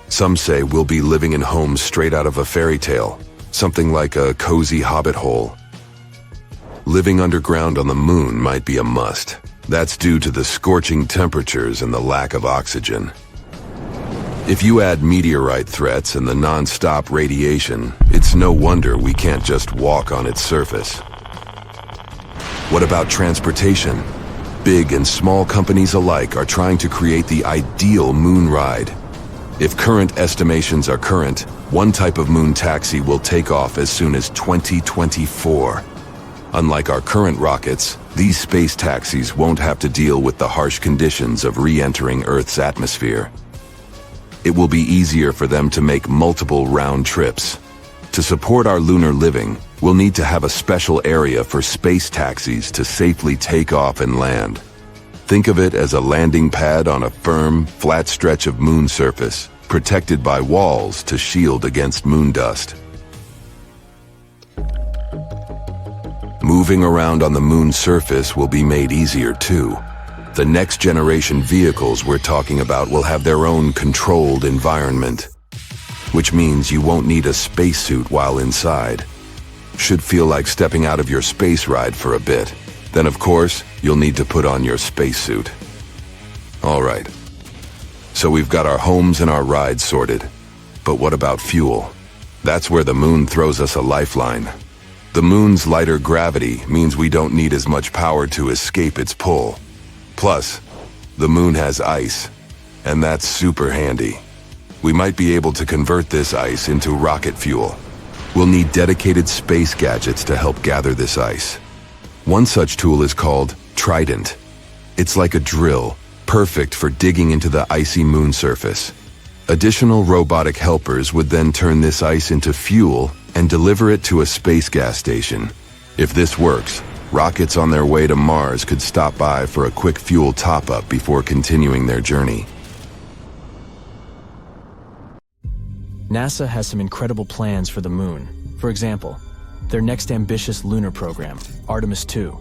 Some say we'll be living in homes straight out of a fairy tale, something like a cozy hobbit hole. Living underground on the moon might be a must. That's due to the scorching temperatures and the lack of oxygen. If you add meteorite threats and the non-stop radiation, it's no wonder we can't just walk on its surface. What about transportation? Big and small companies alike are trying to create the ideal moon ride. If current estimations are current, one type of moon taxi will take off as soon as 2024. Unlike our current rockets, these space taxis won't have to deal with the harsh conditions of re-entering Earth's atmosphere. It will be easier for them to make multiple round trips. To support our lunar living, we'll need to have a special area for space taxis to safely take off and land. Think of it as a landing pad on a firm, flat stretch of moon surface, protected by walls to shield against moon dust. Moving around on the moon's surface will be made easier too. The next generation vehicles we're talking about will have their own controlled environment, which means you won't need a spacesuit while inside. Should feel like stepping out of your space ride for a bit. Then of course, you'll need to put on your spacesuit. All right. So we've got our homes and our rides sorted. But what about fuel? That's where the moon throws us a lifeline. The moon's lighter gravity means we don't need as much power to escape its pull. Plus, the moon has ice, and that's super handy. We might be able to convert this ice into rocket fuel. We'll need dedicated space gadgets to help gather this ice. One such tool is called Trident. It's like a drill, perfect for digging into the icy moon surface. Additional robotic helpers would then turn this ice into fuel and deliver it to a space gas station. If this works, rockets on their way to Mars could stop by for a quick fuel top-up before continuing their journey. NASA has some incredible plans for the moon. For example, their next ambitious lunar program, Artemis II.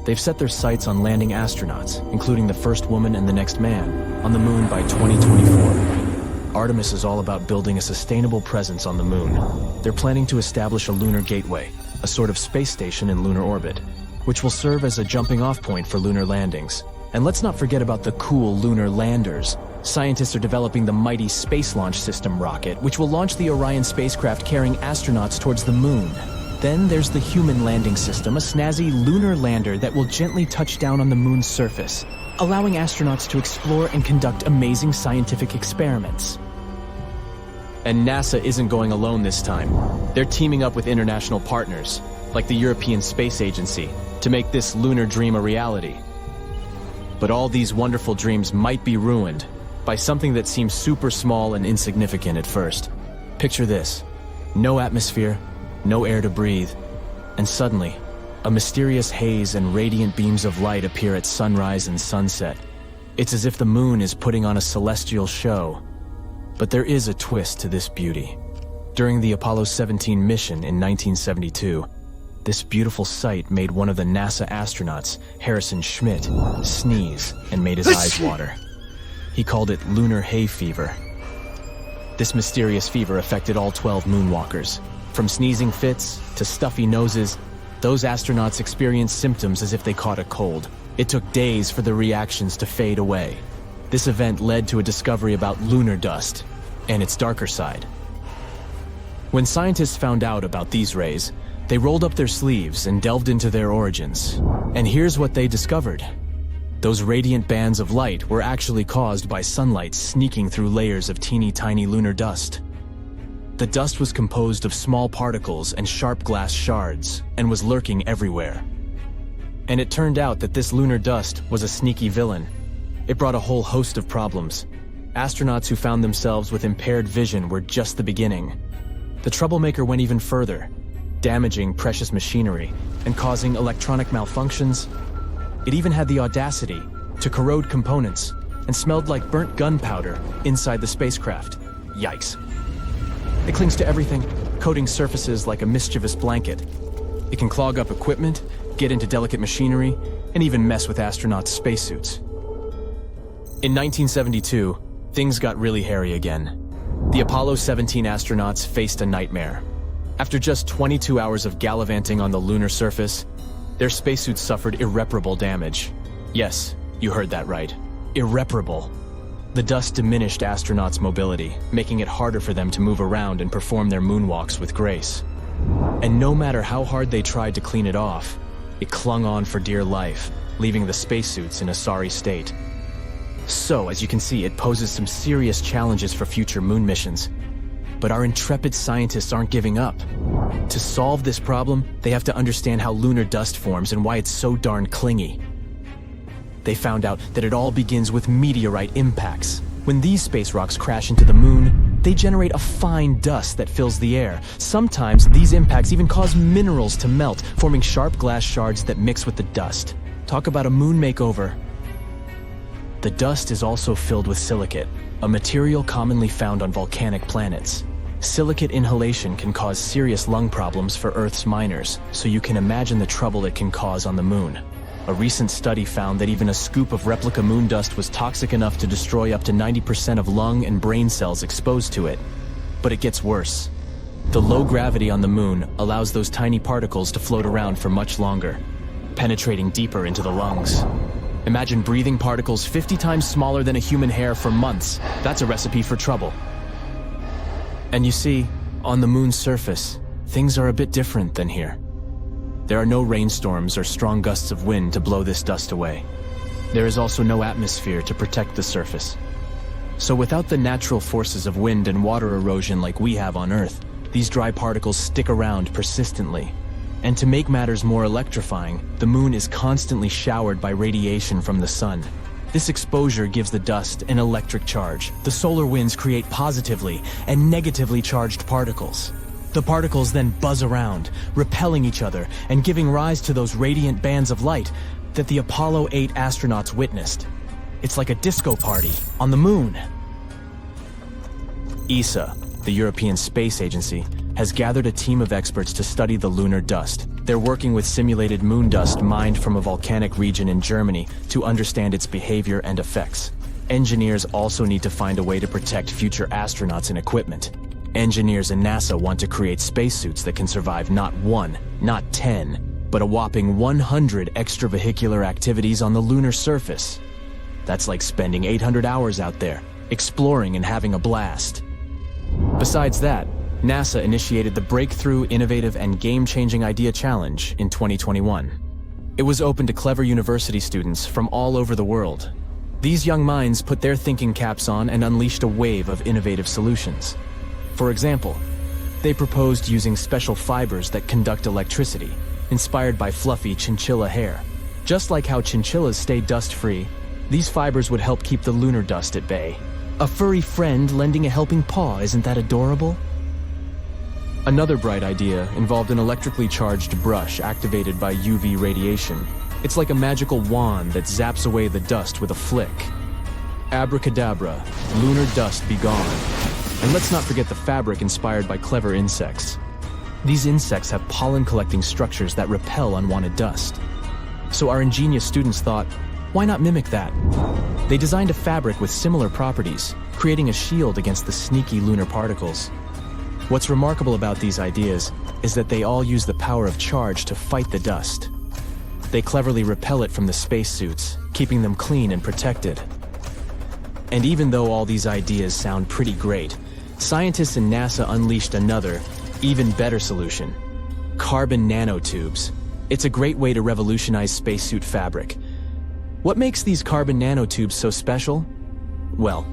They've set their sights on landing astronauts, including the first woman and the next man, on the moon by 2024. Artemis is all about building a sustainable presence on the moon. They're planning to establish a lunar gateway, a sort of space station in lunar orbit, which will serve as a jumping-off point for lunar landings. And let's not forget about the cool lunar landers. Scientists are developing the mighty Space Launch System rocket, which will launch the Orion spacecraft carrying astronauts towards the moon. Then there's the Human Landing System, a snazzy lunar lander that will gently touch down on the moon's surface, allowing astronauts to explore and conduct amazing scientific experiments. And NASA isn't going alone this time. They're teaming up with international partners, like the European Space Agency, to make this lunar dream a reality. But all these wonderful dreams might be ruined by something that seems super small and insignificant at first. Picture this: no atmosphere, no air to breathe, and suddenly, a mysterious haze and radiant beams of light appear at sunrise and sunset. It's as if the moon is putting on a celestial show. But there is a twist to this beauty. During the Apollo 17 mission in 1972, this beautiful sight made one of the NASA astronauts, Harrison Schmitt, sneeze and made his eyes water. He called it lunar hay fever. This mysterious fever affected all 12 moonwalkers. From sneezing fits to stuffy noses, those astronauts experienced symptoms as if they caught a cold. It took days for the reactions to fade away. This event led to a discovery about lunar dust and its darker side. When scientists found out about these rays, they rolled up their sleeves and delved into their origins. And here's what they discovered. Those radiant bands of light were actually caused by sunlight sneaking through layers of teeny tiny lunar dust. The dust was composed of small particles and sharp glass shards and was lurking everywhere. And it turned out that this lunar dust was a sneaky villain. It brought a whole host of problems. Astronauts who found themselves with impaired vision were just the beginning. The troublemaker went even further, damaging precious machinery and causing electronic malfunctions. It even had the audacity to corrode components and smelled like burnt gunpowder inside the spacecraft. Yikes. It clings to everything, coating surfaces like a mischievous blanket. It can clog up equipment, get into delicate machinery, and even mess with astronauts' spacesuits. In 1972, things got really hairy again. The Apollo 17 astronauts faced a nightmare. After just 22 hours of gallivanting on the lunar surface, their spacesuits suffered irreparable damage. Yes, you heard that right. Irreparable. The dust diminished astronauts' mobility, making it harder for them to move around and perform their moonwalks with grace. And no matter how hard they tried to clean it off, it clung on for dear life, leaving the spacesuits in a sorry state. So, as you can see, it poses some serious challenges for future moon missions. But our intrepid scientists aren't giving up. To solve this problem, they have to understand how lunar dust forms and why it's so darn clingy. They found out that it all begins with meteorite impacts. When these space rocks crash into the moon, they generate a fine dust that fills the air. Sometimes these impacts even cause minerals to melt, forming sharp glass shards that mix with the dust. Talk about a moon makeover. The dust is also filled with silicate, a material commonly found on volcanic planets. Silicate inhalation can cause serious lung problems for Earth's miners, so you can imagine the trouble it can cause on the moon. A recent study found that even a scoop of replica moon dust was toxic enough to destroy up to 90% of lung and brain cells exposed to it. But it gets worse. The low gravity on the moon allows those tiny particles to float around for much longer, penetrating deeper into the lungs. Imagine breathing particles 50 times smaller than a human hair for months. That's a recipe for trouble. And you see, on the moon's surface, things are a bit different than here. There are no rainstorms or strong gusts of wind to blow this dust away. There is also no atmosphere to protect the surface. So without the natural forces of wind and water erosion like we have on Earth, these dry particles stick around persistently. And to make matters more electrifying, the moon is constantly showered by radiation from the sun. This exposure gives the dust an electric charge. The solar winds create positively and negatively charged particles. The particles then buzz around, repelling each other and giving rise to those radiant bands of light that the Apollo 8 astronauts witnessed. It's like a disco party on the moon. ESA, the European Space Agency, has gathered a team of experts to study the lunar dust. They're working with simulated moon dust mined from a volcanic region in Germany to understand its behavior and effects. Engineers also need to find a way to protect future astronauts and equipment. Engineers in NASA want to create spacesuits that can survive not 1, not 10, but a whopping 100 extravehicular activities on the lunar surface. That's like spending 800 hours out there, exploring and having a blast. Besides that, NASA initiated the Breakthrough, Innovative, and Game-Changing Idea Challenge in 2021. It was open to clever university students from all over the world. These young minds put their thinking caps on and unleashed a wave of innovative solutions. For example, they proposed using special fibers that conduct electricity, inspired by fluffy chinchilla hair. Just like how chinchillas stay dust-free, these fibers would help keep the lunar dust at bay. A furry friend lending a helping paw, isn't that adorable? Another bright idea involved an electrically charged brush activated by UV radiation. It's like a magical wand that zaps away the dust with a flick. Abracadabra, lunar dust be gone. And let's not forget the fabric inspired by clever insects. These insects have pollen-collecting structures that repel unwanted dust. So our ingenious students thought, why not mimic that? They designed a fabric with similar properties, creating a shield against the sneaky lunar particles. What's remarkable about these ideas is that they all use the power of charge to fight the dust. They cleverly repel it from the spacesuits, keeping them clean and protected. And even though all these ideas sound pretty great, scientists in NASA unleashed another, even better solution: carbon nanotubes. It's a great way to revolutionize spacesuit fabric. What makes these carbon nanotubes so special? Well,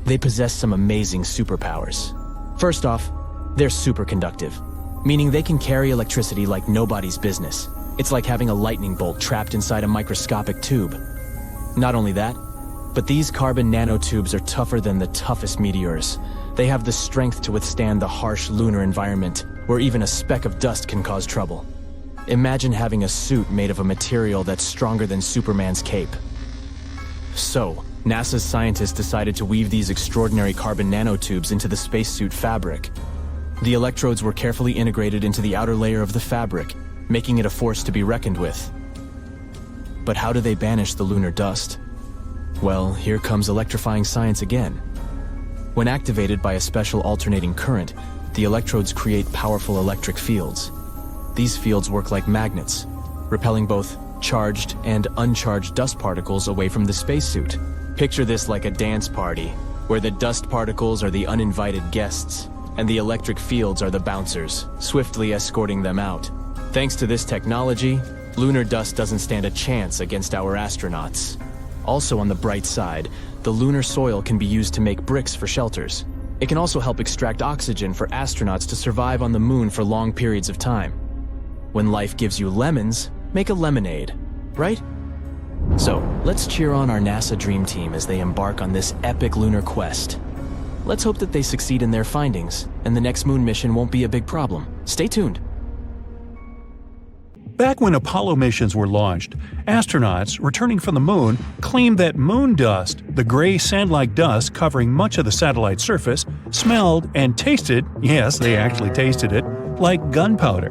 they possess some amazing superpowers. First off, they're superconductive, meaning they can carry electricity like nobody's business. It's like having a lightning bolt trapped inside a microscopic tube. Not only that, but these carbon nanotubes are tougher than the toughest meteors. They have the strength to withstand the harsh lunar environment, where even a speck of dust can cause trouble. Imagine having a suit made of a material that's stronger than Superman's cape. So, NASA's scientists decided to weave these extraordinary carbon nanotubes into the spacesuit fabric. The electrodes were carefully integrated into the outer layer of the fabric, making it a force to be reckoned with. But how do they banish the lunar dust? Well, here comes electrifying science again. When activated by a special alternating current, the electrodes create powerful electric fields. These fields work like magnets, repelling both charged and uncharged dust particles away from the spacesuit. Picture this like a dance party, where the dust particles are the uninvited guests, and the electric fields are the bouncers, swiftly escorting them out. Thanks to this technology, lunar dust doesn't stand a chance against our astronauts. Also on the bright side, the lunar soil can be used to make bricks for shelters. It can also help extract oxygen for astronauts to survive on the moon for long periods of time. When life gives you lemons, make a lemonade, right? So, let's cheer on our NASA Dream Team as they embark on this epic lunar quest. Let's hope that they succeed in their findings, and the next moon mission won't be a big problem. Stay tuned. Back when Apollo missions were launched, astronauts returning from the moon claimed that moon dust, the gray sand-like dust covering much of the satellite surface, smelled and tasted, yes, they actually tasted it, like gunpowder.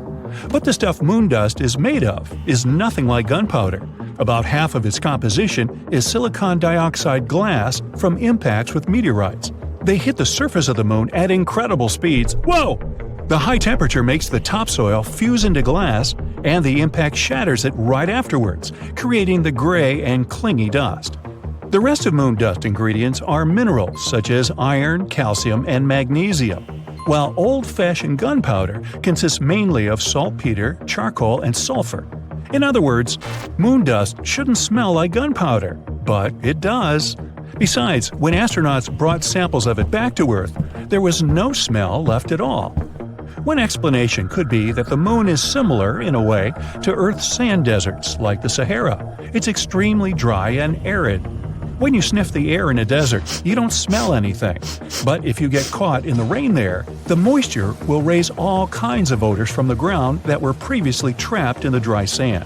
What the stuff moon dust is made of is nothing like gunpowder. About half of its composition is silicon dioxide glass from impacts with meteorites. They hit the surface of the moon at incredible speeds. Whoa! The high temperature makes the topsoil fuse into glass, and the impact shatters it right afterwards, creating the gray and clingy dust. The rest of moon dust ingredients are minerals such as iron, calcium, and magnesium, while old-fashioned gunpowder consists mainly of saltpeter, charcoal, and sulfur. In other words, moon dust shouldn't smell like gunpowder, but it does. Besides, when astronauts brought samples of it back to Earth, there was no smell left at all. One explanation could be that the moon is similar, in a way, to Earth's sand deserts, like the Sahara. It's extremely dry and arid. When you sniff the air in a desert, you don't smell anything. But if you get caught in the rain there, the moisture will raise all kinds of odors from the ground that were previously trapped in the dry sand.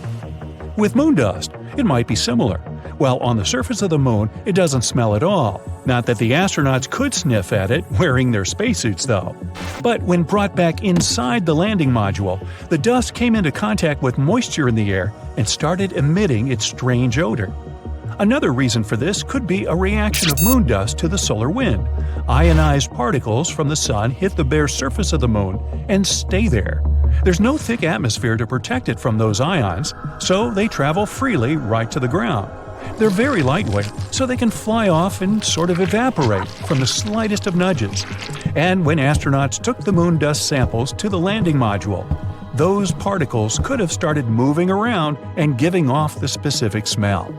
With moon dust, it might be similar. While on the surface of the moon, it doesn't smell at all. Not that the astronauts could sniff at it wearing their spacesuits, though. But when brought back inside the landing module, the dust came into contact with moisture in the air and started emitting its strange odor. Another reason for this could be a reaction of moon dust to the solar wind. Ionized particles from the sun hit the bare surface of the moon and stay there. There's no thick atmosphere to protect it from those ions, so they travel freely right to the ground. They're very lightweight, so they can fly off and sort of evaporate from the slightest of nudges. And when astronauts took the moon dust samples to the landing module, those particles could have started moving around and giving off the specific smell.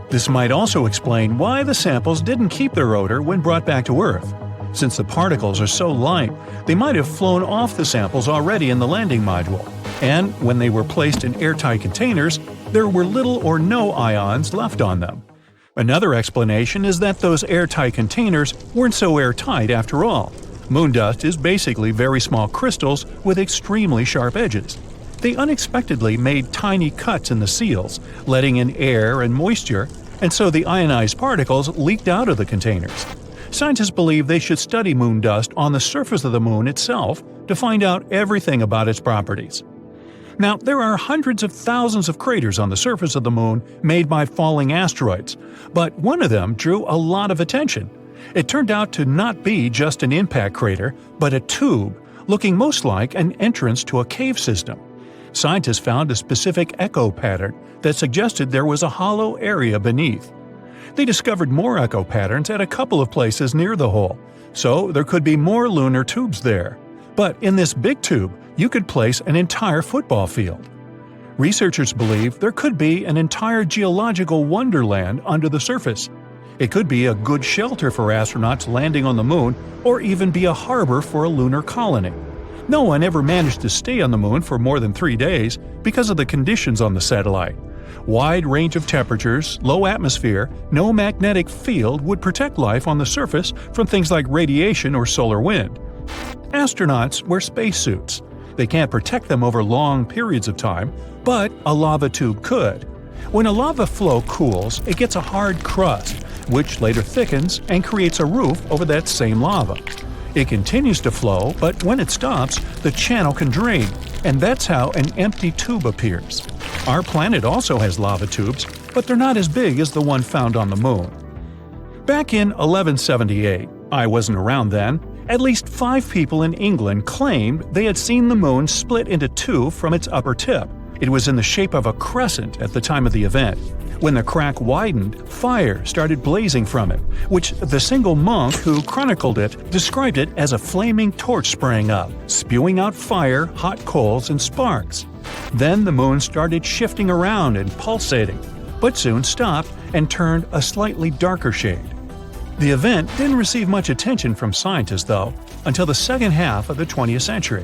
This might also explain why the samples didn't keep their odor when brought back to Earth. Since the particles are so light, they might have flown off the samples already in the landing module, and when they were placed in airtight containers, there were little or no ions left on them. Another explanation is that those airtight containers weren't so airtight after all. Moon dust is basically very small crystals with extremely sharp edges. They unexpectedly made tiny cuts in the seals, letting in air and moisture, and so the ionized particles leaked out of the containers. Scientists believe they should study moon dust on the surface of the moon itself to find out everything about its properties. Now, there are hundreds of thousands of craters on the surface of the moon made by falling asteroids, but one of them drew a lot of attention. It turned out to not be just an impact crater, but a tube, looking most like an entrance to a cave system. Scientists found a specific echo pattern that suggested there was a hollow area beneath. They discovered more echo patterns at a couple of places near the hole, so there could be more lunar tubes there. But in this big tube, you could place an entire football field. Researchers believe there could be an entire geological wonderland under the surface. It could be a good shelter for astronauts landing on the moon, or even be a harbor for a lunar colony. No one ever managed to stay on the moon for more than 3 days because of the conditions on the satellite. Wide range of temperatures, low atmosphere, no magnetic field would protect life on the surface from things like radiation or solar wind. Astronauts wear spacesuits. They can't protect them over long periods of time, but a lava tube could. When a lava flow cools, it gets a hard crust, which later thickens and creates a roof over that same lava. It continues to flow, but when it stops, the channel can drain, and that's how an empty tube appears. Our planet also has lava tubes, but they're not as big as the one found on the moon. Back in 1178, I wasn't around then. At least 5 people in England claimed they had seen the moon split into two from its upper tip. It was in the shape of a crescent at the time of the event. When the crack widened, fire started blazing from it, which the single monk who chronicled it described it as a flaming torch sprang up, spewing out fire, hot coals, and sparks. Then the moon started shifting around and pulsating, but soon stopped and turned a slightly darker shade. The event didn't receive much attention from scientists, though, until the second half of the 20th century.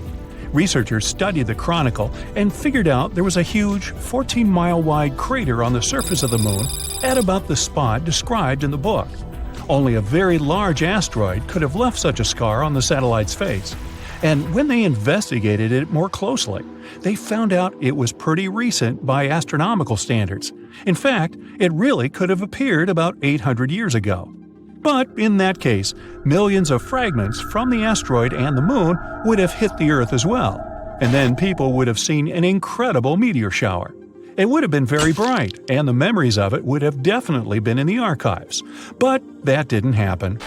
Researchers studied the chronicle and figured out there was a huge 14-mile-wide crater on the surface of the moon at about the spot described in the book. Only a very large asteroid could have left such a scar on the satellite's face. And when they investigated it more closely, they found out it was pretty recent by astronomical standards. In fact, it really could have appeared about 800 years ago. But in that case, millions of fragments from the asteroid and the moon would have hit the Earth as well, and then people would have seen an incredible meteor shower. It would have been very bright, and the memories of it would have definitely been in the archives. But that didn't happen.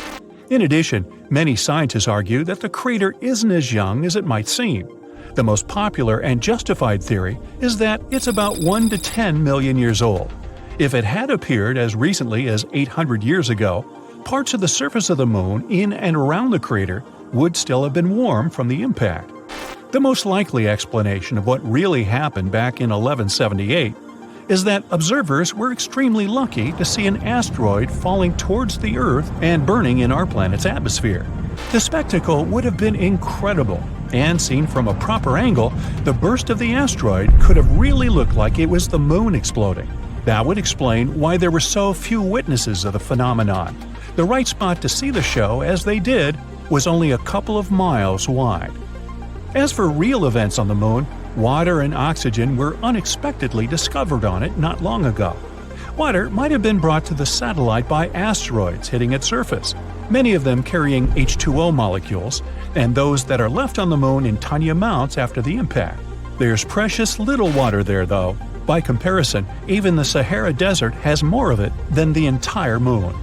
In addition, many scientists argue that the crater isn't as young as it might seem. The most popular and justified theory is that it's about 1 to 10 million years old. If it had appeared as recently as 800 years ago, parts of the surface of the moon in and around the crater would still have been warm from the impact. The most likely explanation of what really happened back in 1178 is that observers were extremely lucky to see an asteroid falling towards the Earth and burning in our planet's atmosphere. The spectacle would have been incredible, and seen from a proper angle, the burst of the asteroid could have really looked like it was the moon exploding. That would explain why there were so few witnesses of the phenomenon. The right spot to see the show, as they did, was only a couple of miles wide. As for real events on the moon, water and oxygen were unexpectedly discovered on it not long ago. Water might have been brought to the satellite by asteroids hitting its surface, many of them carrying H2O molecules, and those that are left on the moon in tiny amounts after the impact. There's precious little water there, though. By comparison, even the Sahara Desert has more of it than the entire moon.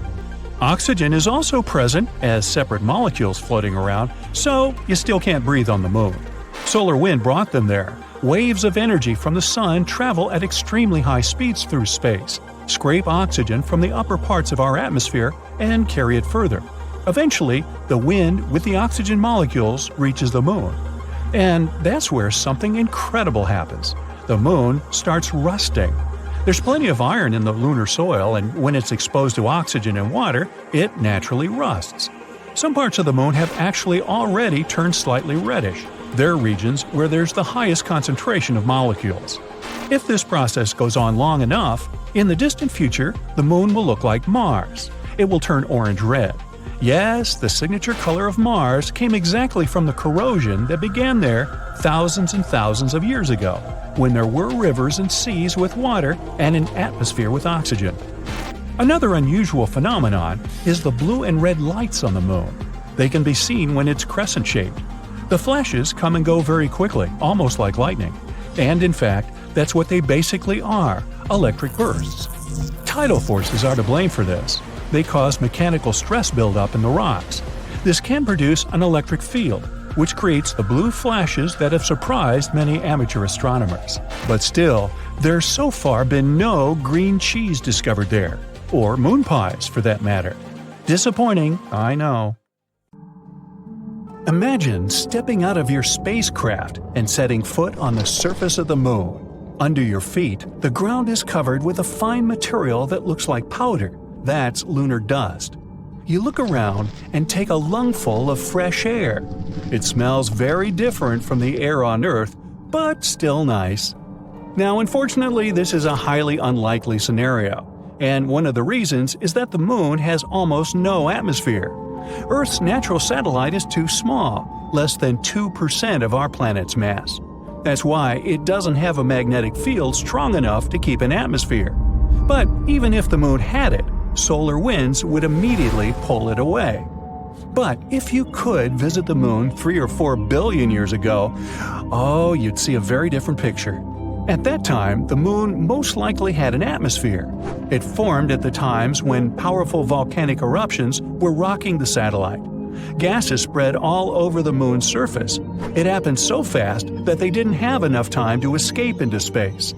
Oxygen is also present as separate molecules floating around, so you still can't breathe on the moon. Solar wind brought them there. Waves of energy from the sun travel at extremely high speeds through space, scrape oxygen from the upper parts of our atmosphere, and carry it further. Eventually, the wind with the oxygen molecules reaches the moon. And that's where something incredible happens. The moon starts rusting. There's plenty of iron in the lunar soil, and when it's exposed to oxygen and water, it naturally rusts. Some parts of the moon have actually already turned slightly reddish. They're regions where there's the highest concentration of molecules. If this process goes on long enough, in the distant future, the moon will look like Mars. It will turn orange-red. Yes, the signature color of Mars came exactly from the corrosion that began there thousands and thousands of years ago, when there were rivers and seas with water and an atmosphere with oxygen. Another unusual phenomenon is the blue and red lights on the moon. They can be seen when it's crescent-shaped. The flashes come and go very quickly, almost like lightning. And in fact, that's what they basically are, electric bursts. Tidal forces are to blame for this. They cause mechanical stress buildup in the rocks. This can produce an electric field, which creates the blue flashes that have surprised many amateur astronomers. But still, there's so far been no green cheese discovered there, or moon pies for that matter. Disappointing, I know. Imagine stepping out of your spacecraft and setting foot on the surface of the moon. Under your feet, the ground is covered with a fine material that looks like powder. That's lunar dust. You look around and take a lungful of fresh air. It smells very different from the air on Earth, but still nice. Now, unfortunately, this is a highly unlikely scenario, and one of the reasons is that the moon has almost no atmosphere. Earth's natural satellite is too small, less than 2% of our planet's mass. That's why it doesn't have a magnetic field strong enough to keep an atmosphere. But even if the moon had it, solar winds would immediately pull it away. But if you could visit the moon 3 or 4 billion years ago, oh, you'd see a very different picture. At that time, the Moon most likely had an atmosphere. It formed at the times when powerful volcanic eruptions were rocking the satellite. Gases spread all over the Moon's surface. It happened so fast that they didn't have enough time to escape into space.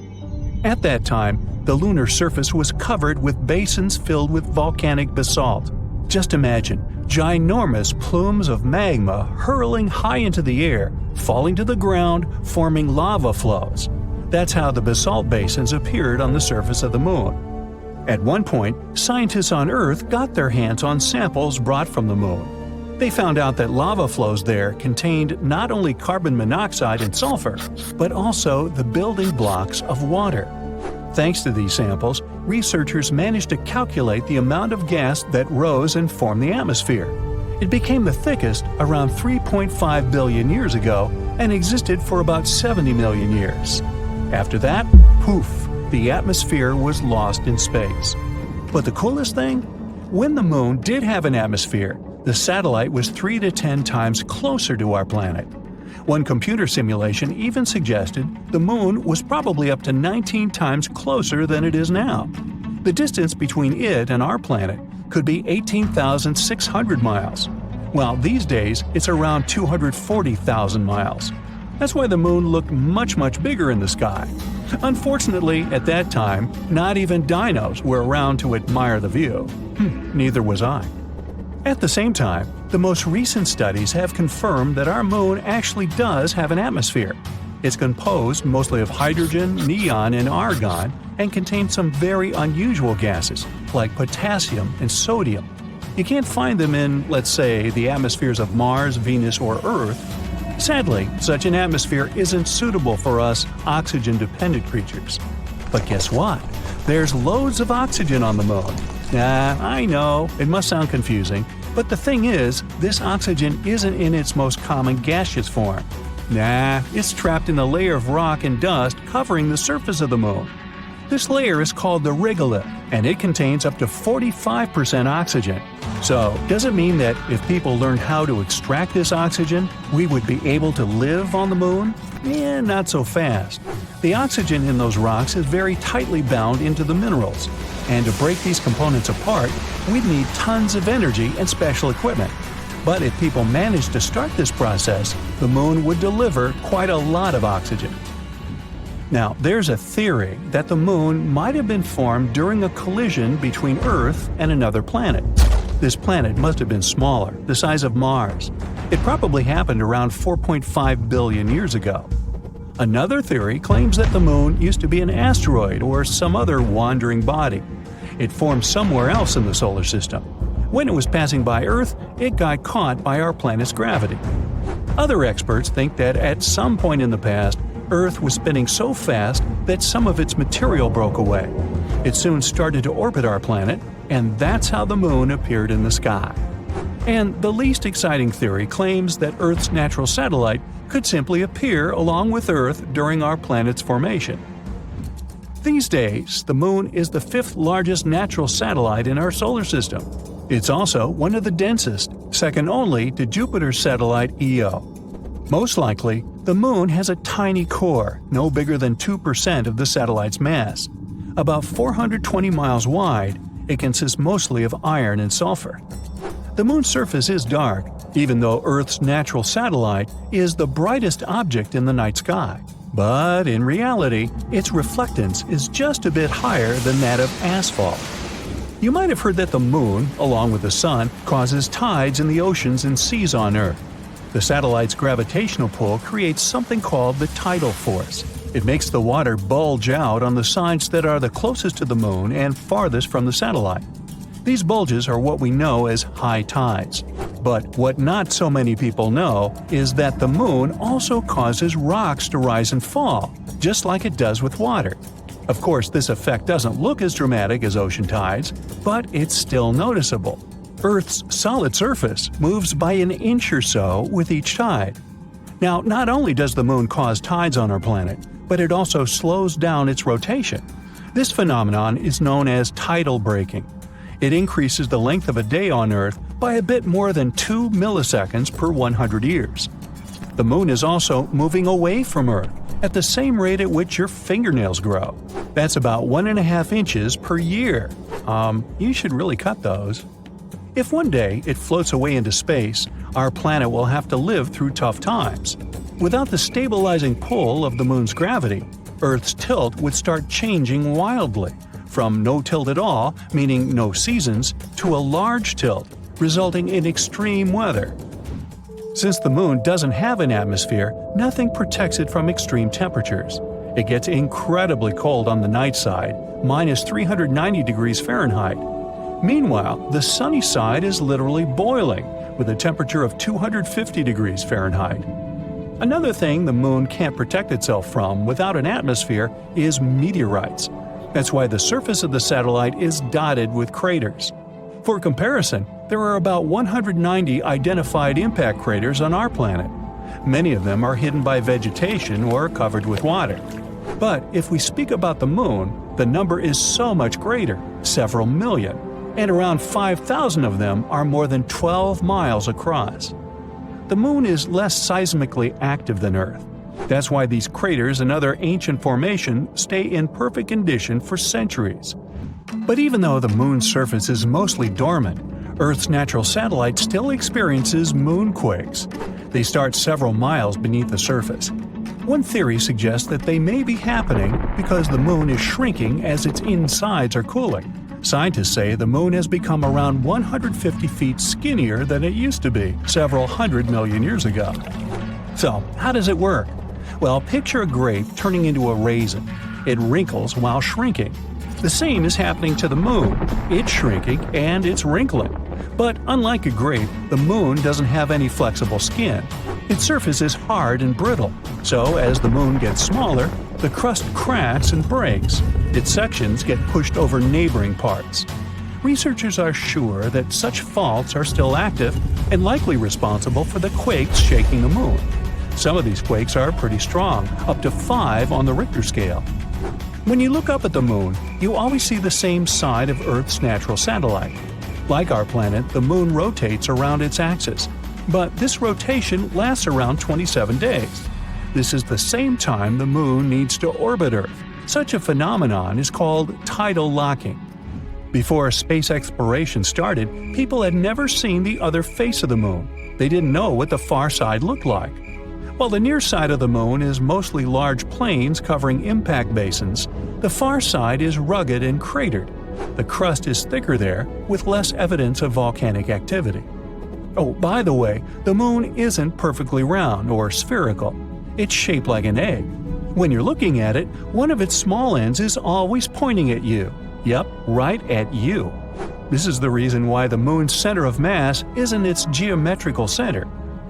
At that time, the lunar surface was covered with basins filled with volcanic basalt. Just imagine ginormous plumes of magma hurling high into the air, falling to the ground, forming lava flows. That's how the basalt basins appeared on the surface of the Moon. At one point, scientists on Earth got their hands on samples brought from the Moon. They found out that lava flows there contained not only carbon monoxide and sulfur, but also the building blocks of water. Thanks to these samples, researchers managed to calculate the amount of gas that rose and formed the atmosphere. It became the thickest around 3.5 billion years ago and existed for about 70 million years. After that, poof, the atmosphere was lost in space. But the coolest thing? When the Moon did have an atmosphere, the satellite was 3 to 10 times closer to our planet. One computer simulation even suggested the Moon was probably up to 19 times closer than it is now. The distance between it and our planet could be 18,600 miles, while these days it's around 240,000 miles. That's why the Moon looked much bigger in the sky. Unfortunately, at that time, not even dinos were around to admire the view. Neither was I. At the same time, the most recent studies have confirmed that our Moon actually does have an atmosphere. It's composed mostly of hydrogen, neon, and argon, and contains some very unusual gases, like potassium and sodium. You can't find them in, let's say, the atmospheres of Mars, Venus, or Earth. Sadly, such an atmosphere isn't suitable for us oxygen-dependent creatures. But guess what? There's loads of oxygen on the Moon. I know, it must sound confusing, but the thing is, this oxygen isn't in its most common gaseous form. It's trapped in a layer of rock and dust covering the surface of the Moon. This layer is called the regolith, and it contains up to 45% oxygen. So, does it mean that if people learned how to extract this oxygen, we would be able to live on the Moon? Not so fast. The oxygen in those rocks is very tightly bound into the minerals, and to break these components apart, we'd need tons of energy and special equipment. But if people managed to start this process, the Moon would deliver quite a lot of oxygen. Now, there's a theory that the Moon might have been formed during a collision between Earth and another planet. This planet must have been smaller, the size of Mars. It probably happened around 4.5 billion years ago. Another theory claims that the Moon used to be an asteroid or some other wandering body. It formed somewhere else in the solar system. When it was passing by Earth, it got caught by our planet's gravity. Other experts think that at some point in the past, Earth was spinning so fast that some of its material broke away. It soon started to orbit our planet, and that's how the Moon appeared in the sky. And the least exciting theory claims that Earth's natural satellite could simply appear along with Earth during our planet's formation. These days, the Moon is the 5th largest natural satellite in our solar system. It's also one of the densest, second only to Jupiter's satellite Io. Most likely, the Moon has a tiny core, no bigger than 2% of the satellite's mass. About 420 miles wide, it consists mostly of iron and sulfur. The Moon's surface is dark, even though Earth's natural satellite is the brightest object in the night sky. But in reality, its reflectance is just a bit higher than that of asphalt. You might have heard that the Moon, along with the Sun, causes tides in the oceans and seas on Earth. The satellite's gravitational pull creates something called the tidal force. It makes the water bulge out on the sides that are the closest to the Moon and farthest from the satellite. These bulges are what we know as high tides. But what not so many people know is that the Moon also causes rocks to rise and fall, just like it does with water. Of course, this effect doesn't look as dramatic as ocean tides, but it's still noticeable. Earth's solid surface moves by an inch or so with each tide. Now, not only does the Moon cause tides on our planet, but it also slows down its rotation. This phenomenon is known as tidal braking. It increases the length of a day on Earth by a bit more than 2 milliseconds per 100 years. The Moon is also moving away from Earth, at the same rate at which your fingernails grow. That's about 1.5 inches per year. You should really cut those. If one day it floats away into space, our planet will have to live through tough times. Without the stabilizing pull of the moon's gravity, Earth's tilt would start changing wildly, from no tilt at all, meaning no seasons, to a large tilt, resulting in extreme weather. Since the moon doesn't have an atmosphere, nothing protects it from extreme temperatures. It gets incredibly cold on the night side, minus 390 degrees Fahrenheit. Meanwhile, the sunny side is literally boiling, with a temperature of 250 degrees Fahrenheit. Another thing the moon can't protect itself from without an atmosphere is meteorites. That's why the surface of the satellite is dotted with craters. For comparison, there are about 190 identified impact craters on our planet. Many of them are hidden by vegetation or covered with water. But if we speak about the moon, the number is so much greater, several million, and around 5,000 of them are more than 12 miles across. The moon is less seismically active than Earth. That's why these craters and other ancient formations stay in perfect condition for centuries. But even though the moon's surface is mostly dormant, Earth's natural satellite still experiences moonquakes. They start several miles beneath the surface. One theory suggests that they may be happening because the moon is shrinking as its insides are cooling. Scientists say the moon has become around 150 feet skinnier than it used to be several hundred million years ago. So, how does it work? Well, picture a grape turning into a raisin. It wrinkles while shrinking. The same is happening to the moon. It's shrinking and it's wrinkling. But unlike a grape, the moon doesn't have any flexible skin. Its surface is hard and brittle. So as the moon gets smaller, the crust cracks and breaks. Its sections get pushed over neighboring parts. Researchers are sure that such faults are still active and likely responsible for the quakes shaking the moon. Some of these quakes are pretty strong, up to 5 on the Richter scale. When you look up at the moon, you always see the same side of Earth's natural satellite. Like our planet, the moon rotates around its axis. But this rotation lasts around 27 days. This is the same time the moon needs to orbit Earth. Such a phenomenon is called tidal locking. Before space exploration started, people had never seen the other face of the moon. They didn't know what the far side looked like. While the near side of the moon is mostly large plains covering impact basins, the far side is rugged and cratered. The crust is thicker there, with less evidence of volcanic activity. Oh, by the way, the moon isn't perfectly round or spherical. It's shaped like an egg. When you're looking at it, one of its small ends is always pointing at you. Yep, right at you. This is the reason why the moon's center of mass isn't its geometrical center.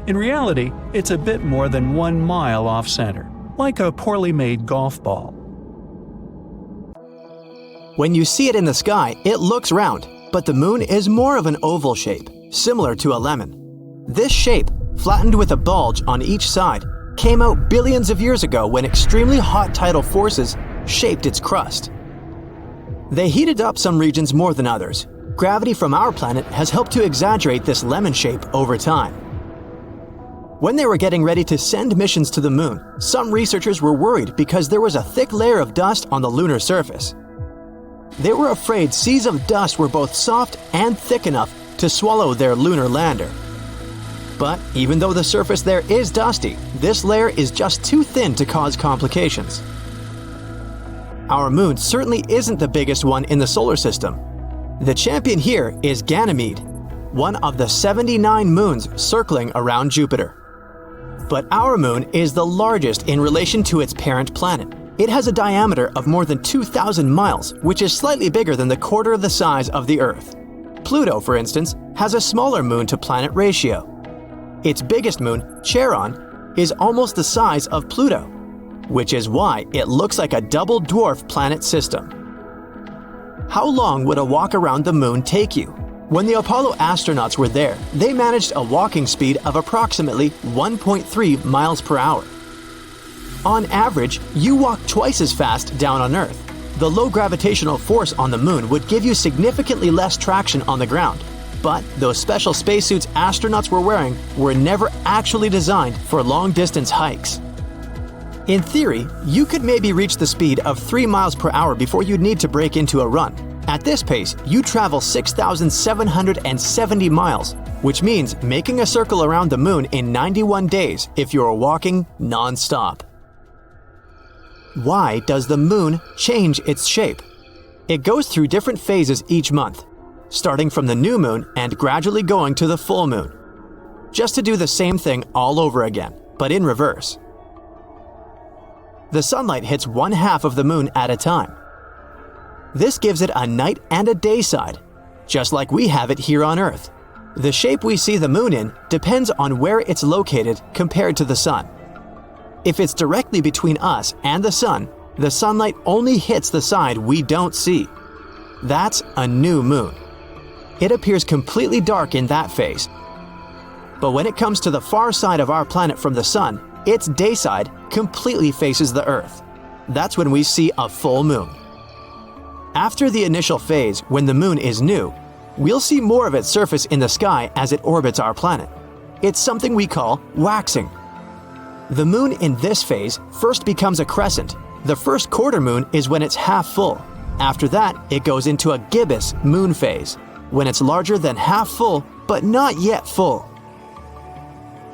In reality, it's a bit more than 1 mile off-center, like a poorly made golf ball. When you see it in the sky, it looks round, but the moon is more of an oval shape, similar to a lemon. This shape, flattened with a bulge on each side, came out billions of years ago when extremely hot tidal forces shaped its crust. They heated up some regions more than others. Gravity from our planet has helped to exaggerate this lemon shape over time. When they were getting ready to send missions to the moon, some researchers were worried because there was a thick layer of dust on the lunar surface. They were afraid seas of dust were both soft and thick enough to swallow their lunar lander. But even though the surface there is dusty, this layer is just too thin to cause complications. Our moon certainly isn't the biggest one in the solar system. The champion here is Ganymede, one of the 79 moons circling around Jupiter. But our moon is the largest in relation to its parent planet. It has a diameter of more than 2,000 miles, which is slightly bigger than the quarter of the size of the Earth. Pluto, for instance, has a smaller moon-to-planet ratio. Its biggest moon, Charon, is almost the size of Pluto, which is why it looks like a double dwarf planet system. How long would a walk around the moon take you? When the Apollo astronauts were there, they managed a walking speed of approximately 1.3 miles per hour. On average, you walk twice as fast down on Earth. The low gravitational force on the moon would give you significantly less traction on the ground. But those special spacesuits astronauts were wearing were never actually designed for long-distance hikes. In theory, you could maybe reach the speed of 3 miles per hour before you'd need to break into a run. At this pace, you travel 6,770 miles, which means making a circle around the moon in 91 days if you are walking non-stop. Why does the moon change its shape? It goes through different phases each month, starting from the new moon and gradually going to the full moon, just to do the same thing all over again, but in reverse. The sunlight hits one half of the moon at a time. This gives it a night and a day side, just like we have it here on Earth. The shape we see the moon in depends on where it's located compared to the sun. If it's directly between us and the sunlight only hits the side we don't see. That's a new moon. It appears completely dark in that phase. But when it comes to the far side of our planet from the sun, its day side completely faces the Earth. That's when we see a full moon. After the initial phase, when the moon is new, we'll see more of its surface in the sky as it orbits our planet. It's something we call waxing. The moon in this phase first becomes a crescent. The first quarter moon is when it's half full. After that, it goes into a gibbous moon phase, when it's larger than half full, but not yet full.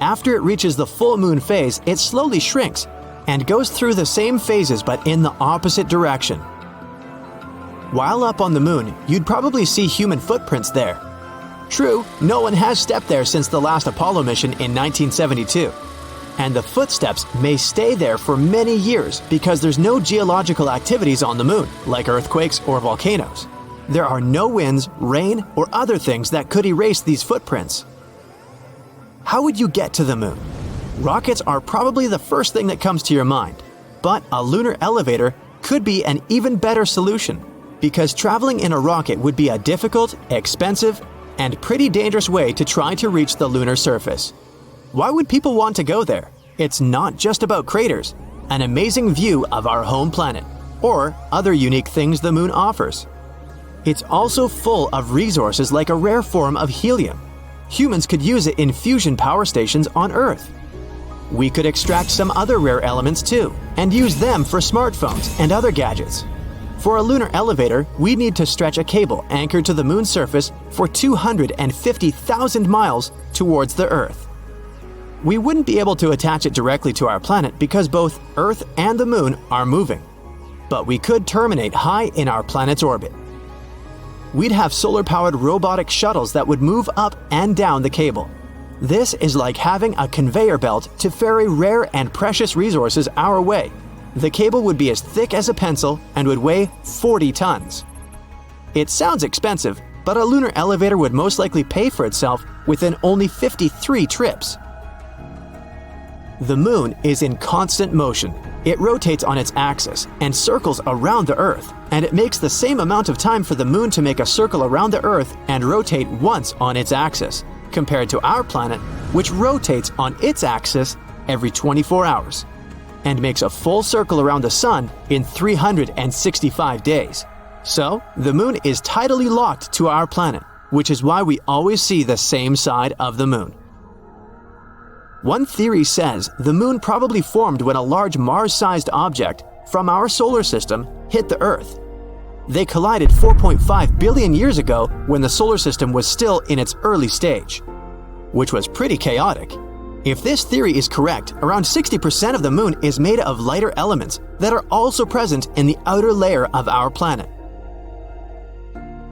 After it reaches the full moon phase, it slowly shrinks and goes through the same phases but in the opposite direction. While up on the moon, you'd probably see human footprints there. True, no one has stepped there since the last Apollo mission in 1972. And the footsteps may stay there for many years because there's no geological activities on the moon, like earthquakes or volcanoes. There are no winds, rain, or other things that could erase these footprints. How would you get to the moon? Rockets are probably the first thing that comes to your mind, but a lunar elevator could be an even better solution, because traveling in a rocket would be a difficult, expensive, and pretty dangerous way to try to reach the lunar surface. Why would people want to go there? It's not just about craters, an amazing view of our home planet, or other unique things the moon offers. It's also full of resources like a rare form of helium. Humans could use it in fusion power stations on Earth. We could extract some other rare elements too, and use them for smartphones and other gadgets. For a lunar elevator, we need to stretch a cable anchored to the moon's surface for 250,000 miles towards the Earth. We wouldn't be able to attach it directly to our planet because both Earth and the moon are moving. But we could terminate high in our planet's orbit. We'd have solar-powered robotic shuttles that would move up and down the cable. This is like having a conveyor belt to ferry rare and precious resources our way. The cable would be as thick as a pencil and would weigh 40 tons. It sounds expensive, but a lunar elevator would most likely pay for itself within only 53 trips. The moon is in constant motion. It rotates on its axis and circles around the Earth, and it makes the same amount of time for the moon to make a circle around the Earth and rotate once on its axis, compared to our planet, which rotates on its axis every 24 hours, and makes a full circle around the sun in 365 days. So, the moon is tidally locked to our planet, which is why we always see the same side of the moon. One theory says the moon probably formed when a large Mars-sized object from our solar system hit the Earth. They collided 4.5 billion years ago when the solar system was still in its early stage, which was pretty chaotic. If this theory is correct, around 60% of the moon is made of lighter elements that are also present in the outer layer of our planet.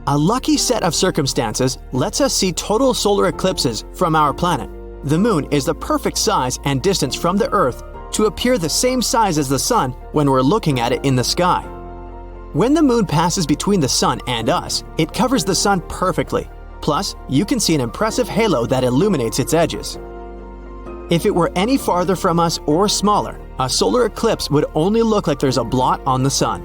A lucky set of circumstances lets us see total solar eclipses from our planet. The moon is the perfect size and distance from the Earth to appear the same size as the sun when we're looking at it in the sky. When the moon passes between the sun and us, it covers the sun perfectly. Plus, you can see an impressive halo that illuminates its edges. If it were any farther from us or smaller, a solar eclipse would only look like there's a blot on the sun.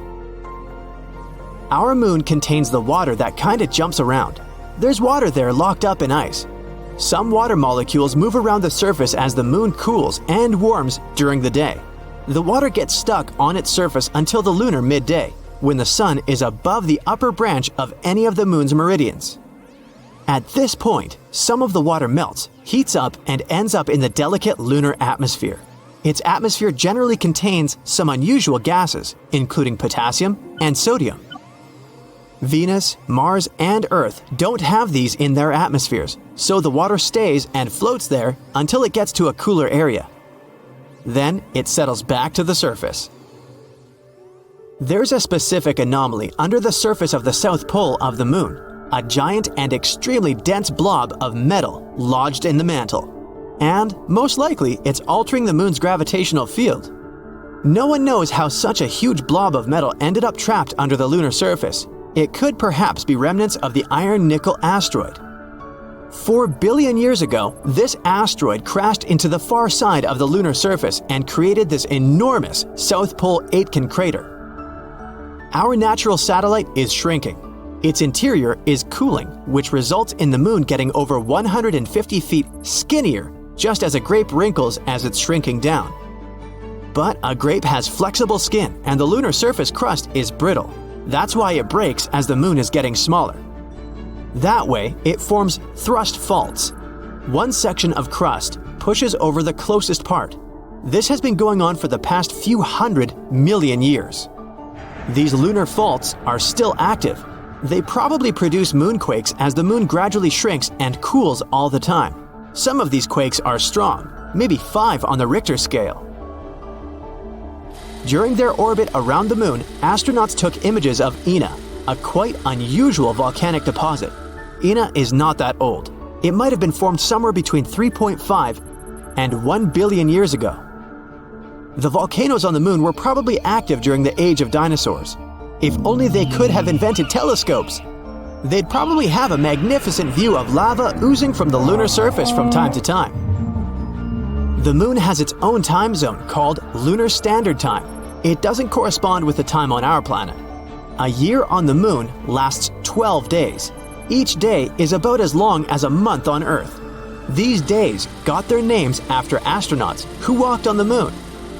Our moon contains the water that kinda jumps around. There's water there locked up in ice. Some water molecules move around the surface as the moon cools and warms during the day. The water gets stuck on its surface until the lunar midday, when the sun is above the upper branch of any of the moon's meridians. At this point, some of the water melts, heats up, and ends up in the delicate lunar atmosphere. its atmosphere generally contains some unusual gases, including potassium and sodium. Venus, Mars, and Earth don't have these in their atmospheres, so the water stays and floats there until it gets to a cooler area. Then it settles back to the surface. There's a specific anomaly under the surface of the South Pole of the Moon, a giant and extremely dense blob of metal lodged in the mantle. And, most likely, it's altering the Moon's gravitational field. No one knows how such a huge blob of metal ended up trapped under the lunar surface. It could perhaps be remnants of the iron-nickel asteroid. 4 billion years ago, this asteroid crashed into the far side of the lunar surface and created this enormous South Pole Aitken crater. Our natural satellite is shrinking. Its interior is cooling, which results in the Moon getting over 150 feet skinnier, just as a grape wrinkles as it's shrinking down. But a grape has flexible skin, and the lunar surface crust is brittle. That's why it breaks as the Moon is getting smaller. That way, it forms thrust faults. One section of crust pushes over the closest part. This has been going on for the past few 100 million years. These lunar faults are still active. They probably produce moonquakes as the Moon gradually shrinks and cools all the time. Some of these quakes are strong, maybe 5 on the Richter scale. During their orbit around the Moon, astronauts took images of Ina, a quite unusual volcanic deposit. Ina is not that old. It might have been formed somewhere between 3.5 and 1 billion years ago. The volcanoes on the Moon were probably active during the age of dinosaurs. If only they could have invented telescopes. They'd probably have a magnificent view of lava oozing from the lunar surface from time to time. The Moon has its own time zone called Lunar Standard Time. It doesn't correspond with the time on our planet. A year on the Moon lasts 12 days. Each day is about as long as a month on Earth. These days got their names after astronauts who walked on the Moon.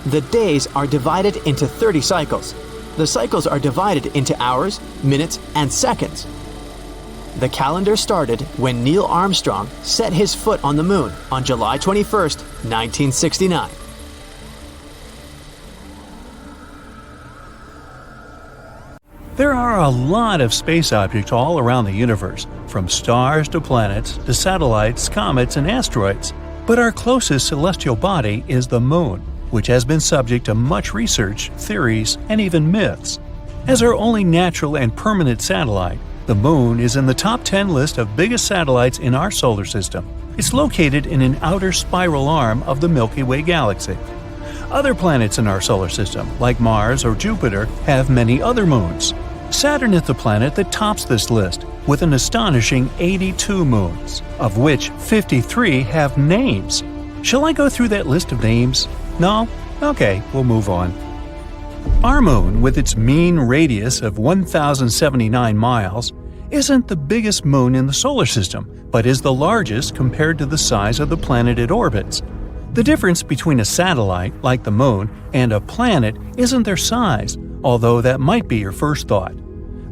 The days are divided into 30 cycles. The cycles are divided into hours, minutes, and seconds. The calendar started when Neil Armstrong set his foot on the Moon on July 21st, 1969. There are a lot of space objects all around the universe, from stars to planets to satellites, comets, and asteroids. But our closest celestial body is the Moon, which has been subject to much research, theories, and even myths. As our only natural and permanent satellite, the Moon is in the top 10 list of biggest satellites in our solar system. It's located in an outer spiral arm of the Milky Way galaxy. Other planets in our solar system, like Mars or Jupiter, have many other moons. Saturn is the planet that tops this list, with an astonishing 82 moons, of which 53 have names. Shall I go through that list of names? No? Okay, we'll move on. Our Moon, with its mean radius of 1,079 miles, isn't the biggest moon in the solar system, but is the largest compared to the size of the planet it orbits. The difference between a satellite, like the Moon, and a planet isn't their size, although that might be your first thought.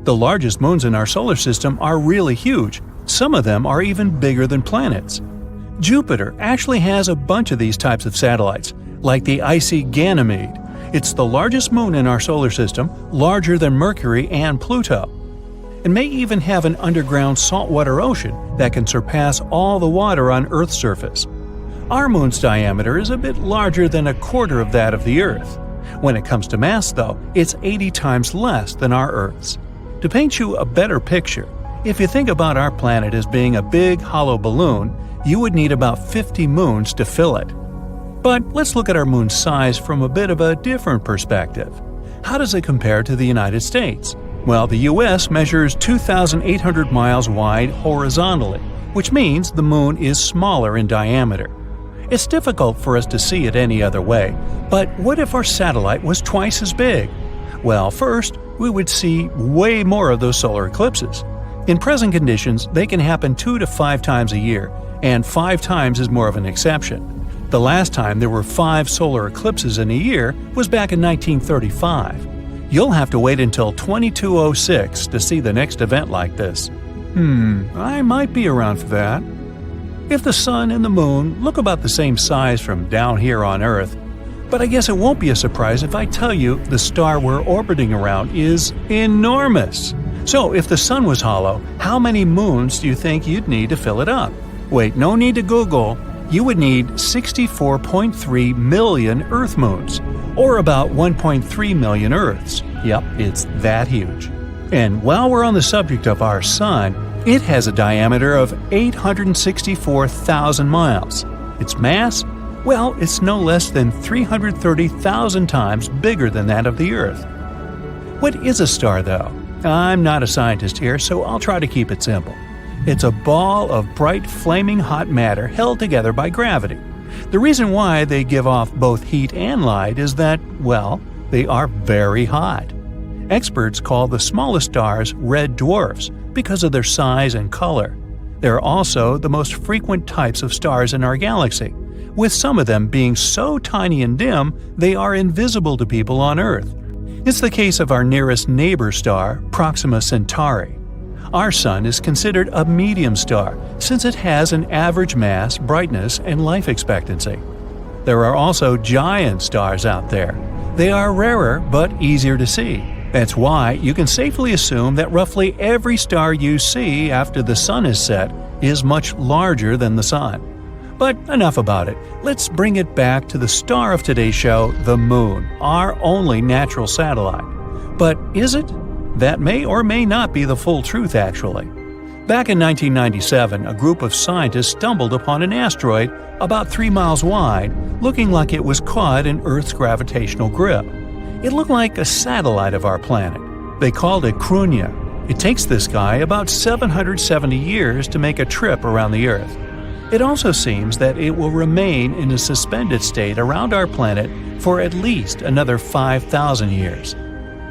The largest moons in our solar system are really huge. Some of them are even bigger than planets. Jupiter actually has a bunch of these types of satellites, like the icy Ganymede. It's the largest moon in our solar system, larger than Mercury and Pluto, and may even have an underground saltwater ocean that can surpass all the water on Earth's surface. Our moon's diameter is a bit larger than a quarter of that of the Earth. When it comes to mass, though, it's 80 times less than our Earth's. To paint you a better picture, if you think about our planet as being a big hollow balloon, you would need about 50 moons to fill it. But let's look at our moon's size from a bit of a different perspective. How does it compare to the United States? Well, the US measures 2,800 miles wide horizontally, which means the moon is smaller in diameter. It's difficult for us to see it any other way, but what if our satellite was twice as big? Well, first, we would see way more of those solar eclipses. In present conditions, they can happen 2 to 5 times a year, and 5 times is more of an exception. The last time there were 5 solar eclipses in a year was back in 1935. You'll have to wait until 2206 to see the next event like this. I might be around for that. If the Sun and the Moon look about the same size from down here on Earth, But I guess it won't be a surprise if I tell you the star we're orbiting around is enormous. So if the Sun was hollow, how many moons do you think you'd need to fill it up? Wait, no need to Google. You would need 64.3 million Earth moons, or about 1.3 million Earths. Yep, it's that huge. And while we're on the subject of our Sun, it has a diameter of 864,000 miles. Its mass? Well, it's no less than 330,000 times bigger than that of the Earth. What is a star, though? I'm not a scientist here, so I'll try to keep it simple. It's a ball of bright, flaming hot matter held together by gravity. The reason why they give off both heat and light is that, well, they are very hot. Experts call the smallest stars red dwarfs because of their size and color. They're also the most frequent types of stars in our galaxy, with some of them being so tiny and dim they are invisible to people on Earth. It's the case of our nearest neighbor star, Proxima Centauri. Our Sun is considered a medium star since it has an average mass, brightness, and life expectancy. There are also giant stars out there. They are rarer but easier to see. That's why you can safely assume that roughly every star you see after the Sun is set is much larger than the Sun. But enough about it. Let's bring it back to the star of today's show, the Moon, our only natural satellite. But is it? That may or may not be the full truth, actually. Back in 1997, a group of scientists stumbled upon an asteroid about 3 miles wide, looking like it was caught in Earth's gravitational grip. It looked like a satellite of our planet. They called it Crunia. It takes this guy about 770 years to make a trip around the Earth. It also seems that it will remain in a suspended state around our planet for at least another 5,000 years.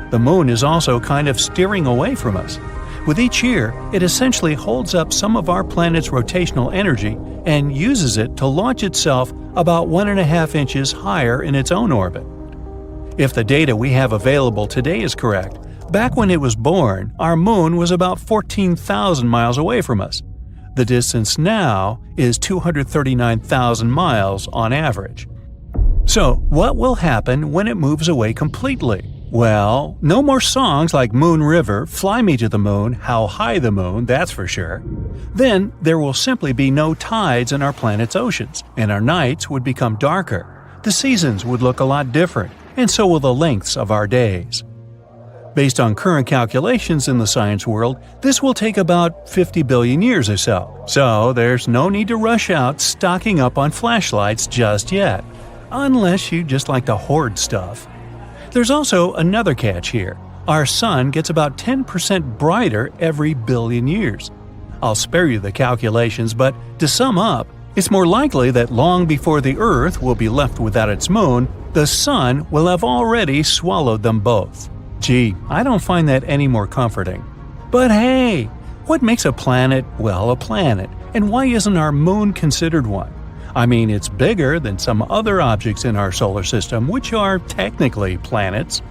The Moon is also kind of steering away from us. With each year, it essentially holds up some of our planet's rotational energy and uses it to launch itself about 1.5 inches higher in its own orbit. If the data we have available today is correct, back when it was born, our Moon was about 14,000 miles away from us. The distance now is 239,000 miles on average. So, what will happen when it moves away completely? Well, no more songs like Moon River, Fly Me to the Moon, How High the Moon, that's for sure. Then there will simply be no tides in our planet's oceans, and our nights would become darker. The seasons would look a lot different, and so will the lengths of our days. Based on current calculations in the science world, this will take about 50 billion years or so. So there's no need to rush out stocking up on flashlights just yet, unless you just like to hoard stuff. There's also another catch here. Our Sun gets about 10% brighter every billion years. I'll spare you the calculations, but to sum up, it's more likely that long before the Earth will be left without its moon, the Sun will have already swallowed them both. Gee, I don't find that any more comforting. But hey, what makes a planet, well, a planet, and why isn't our Moon considered one? I mean, it's bigger than some other objects in our solar system, which are technically planets.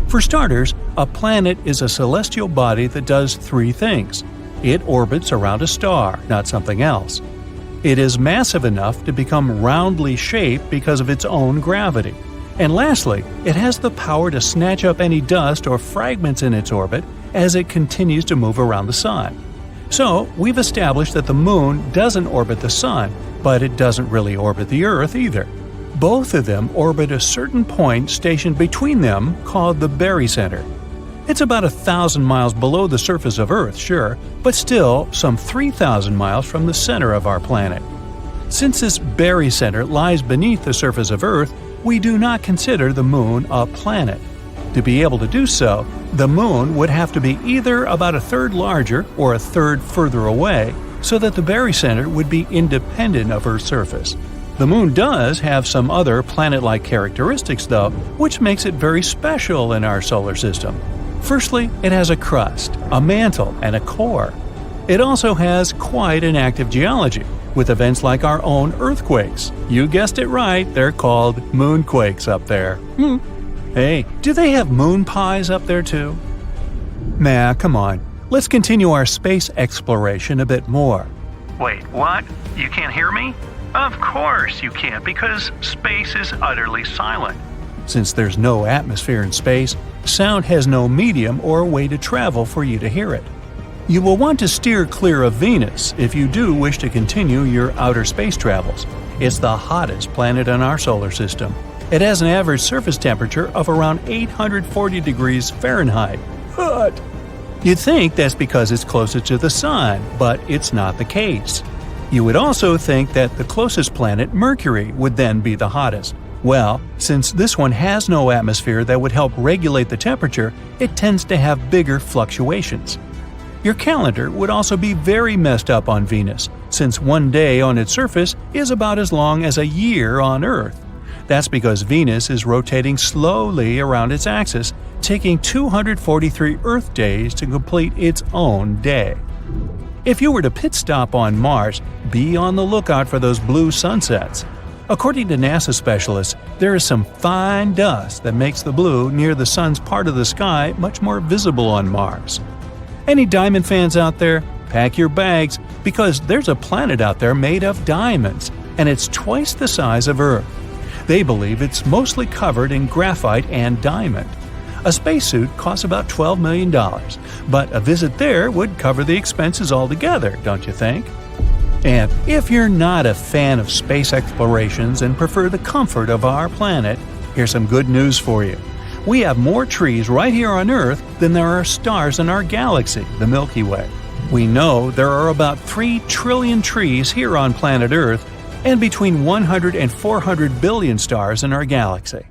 For starters, a planet is a celestial body that does 3 things. It orbits around a star, not something else. It is massive enough to become roundly shaped because of its own gravity. And lastly, it has the power to snatch up any dust or fragments in its orbit as it continues to move around the Sun. So, we've established that the Moon doesn't orbit the Sun, but it doesn't really orbit the Earth either. Both of them orbit a certain point stationed between them called the barycenter. It's about 1,000 miles below the surface of Earth, sure, but still some 3,000 miles from the center of our planet. Since this barycenter lies beneath the surface of Earth, we do not consider the Moon a planet. To be able to do so, the Moon would have to be either about 1/3 larger or 1/3 further away, so that the barycenter would be independent of Earth's surface. The Moon does have some other planet-like characteristics, though, which makes it very special in our solar system. Firstly, it has a crust, a mantle, and a core. It also has quite an active geology, with events like our own earthquakes. You guessed it right, they're called moonquakes up there. Hey, do they have moon pies up there too? Nah, come on. Let's continue our space exploration a bit more. Wait, what? You can't hear me? Of course you can't, because space is utterly silent. Since there's no atmosphere in space, sound has no medium or way to travel for you to hear it. You will want to steer clear of Venus if you do wish to continue your outer space travels. It's the hottest planet in our solar system. It has an average surface temperature of around 840 degrees Fahrenheit. Hot! You'd think that's because it's closest to the Sun, but it's not the case. You would also think that the closest planet, Mercury, would then be the hottest. Well, since this one has no atmosphere that would help regulate the temperature, it tends to have bigger fluctuations. Your calendar would also be very messed up on Venus, since one day on its surface is about as long as a year on Earth. That's because Venus is rotating slowly around its axis, taking 243 Earth days to complete its own day. If you were to pit stop on Mars, be on the lookout for those blue sunsets. According to NASA specialists, there is some fine dust that makes the blue near the sun's part of the sky much more visible on Mars. Any diamond fans out there? Pack your bags, because there's a planet out there made of diamonds, and it's twice the size of Earth. They believe it's mostly covered in graphite and diamond. A spacesuit costs about $12 million, but a visit there would cover the expenses altogether, don't you think? And if you're not a fan of space explorations and prefer the comfort of our planet, here's some good news for you. We have more trees right here on Earth than there are stars in our galaxy, the Milky Way. We know there are about 3 trillion trees here on planet Earth and between 100 and 400 billion stars in our galaxy.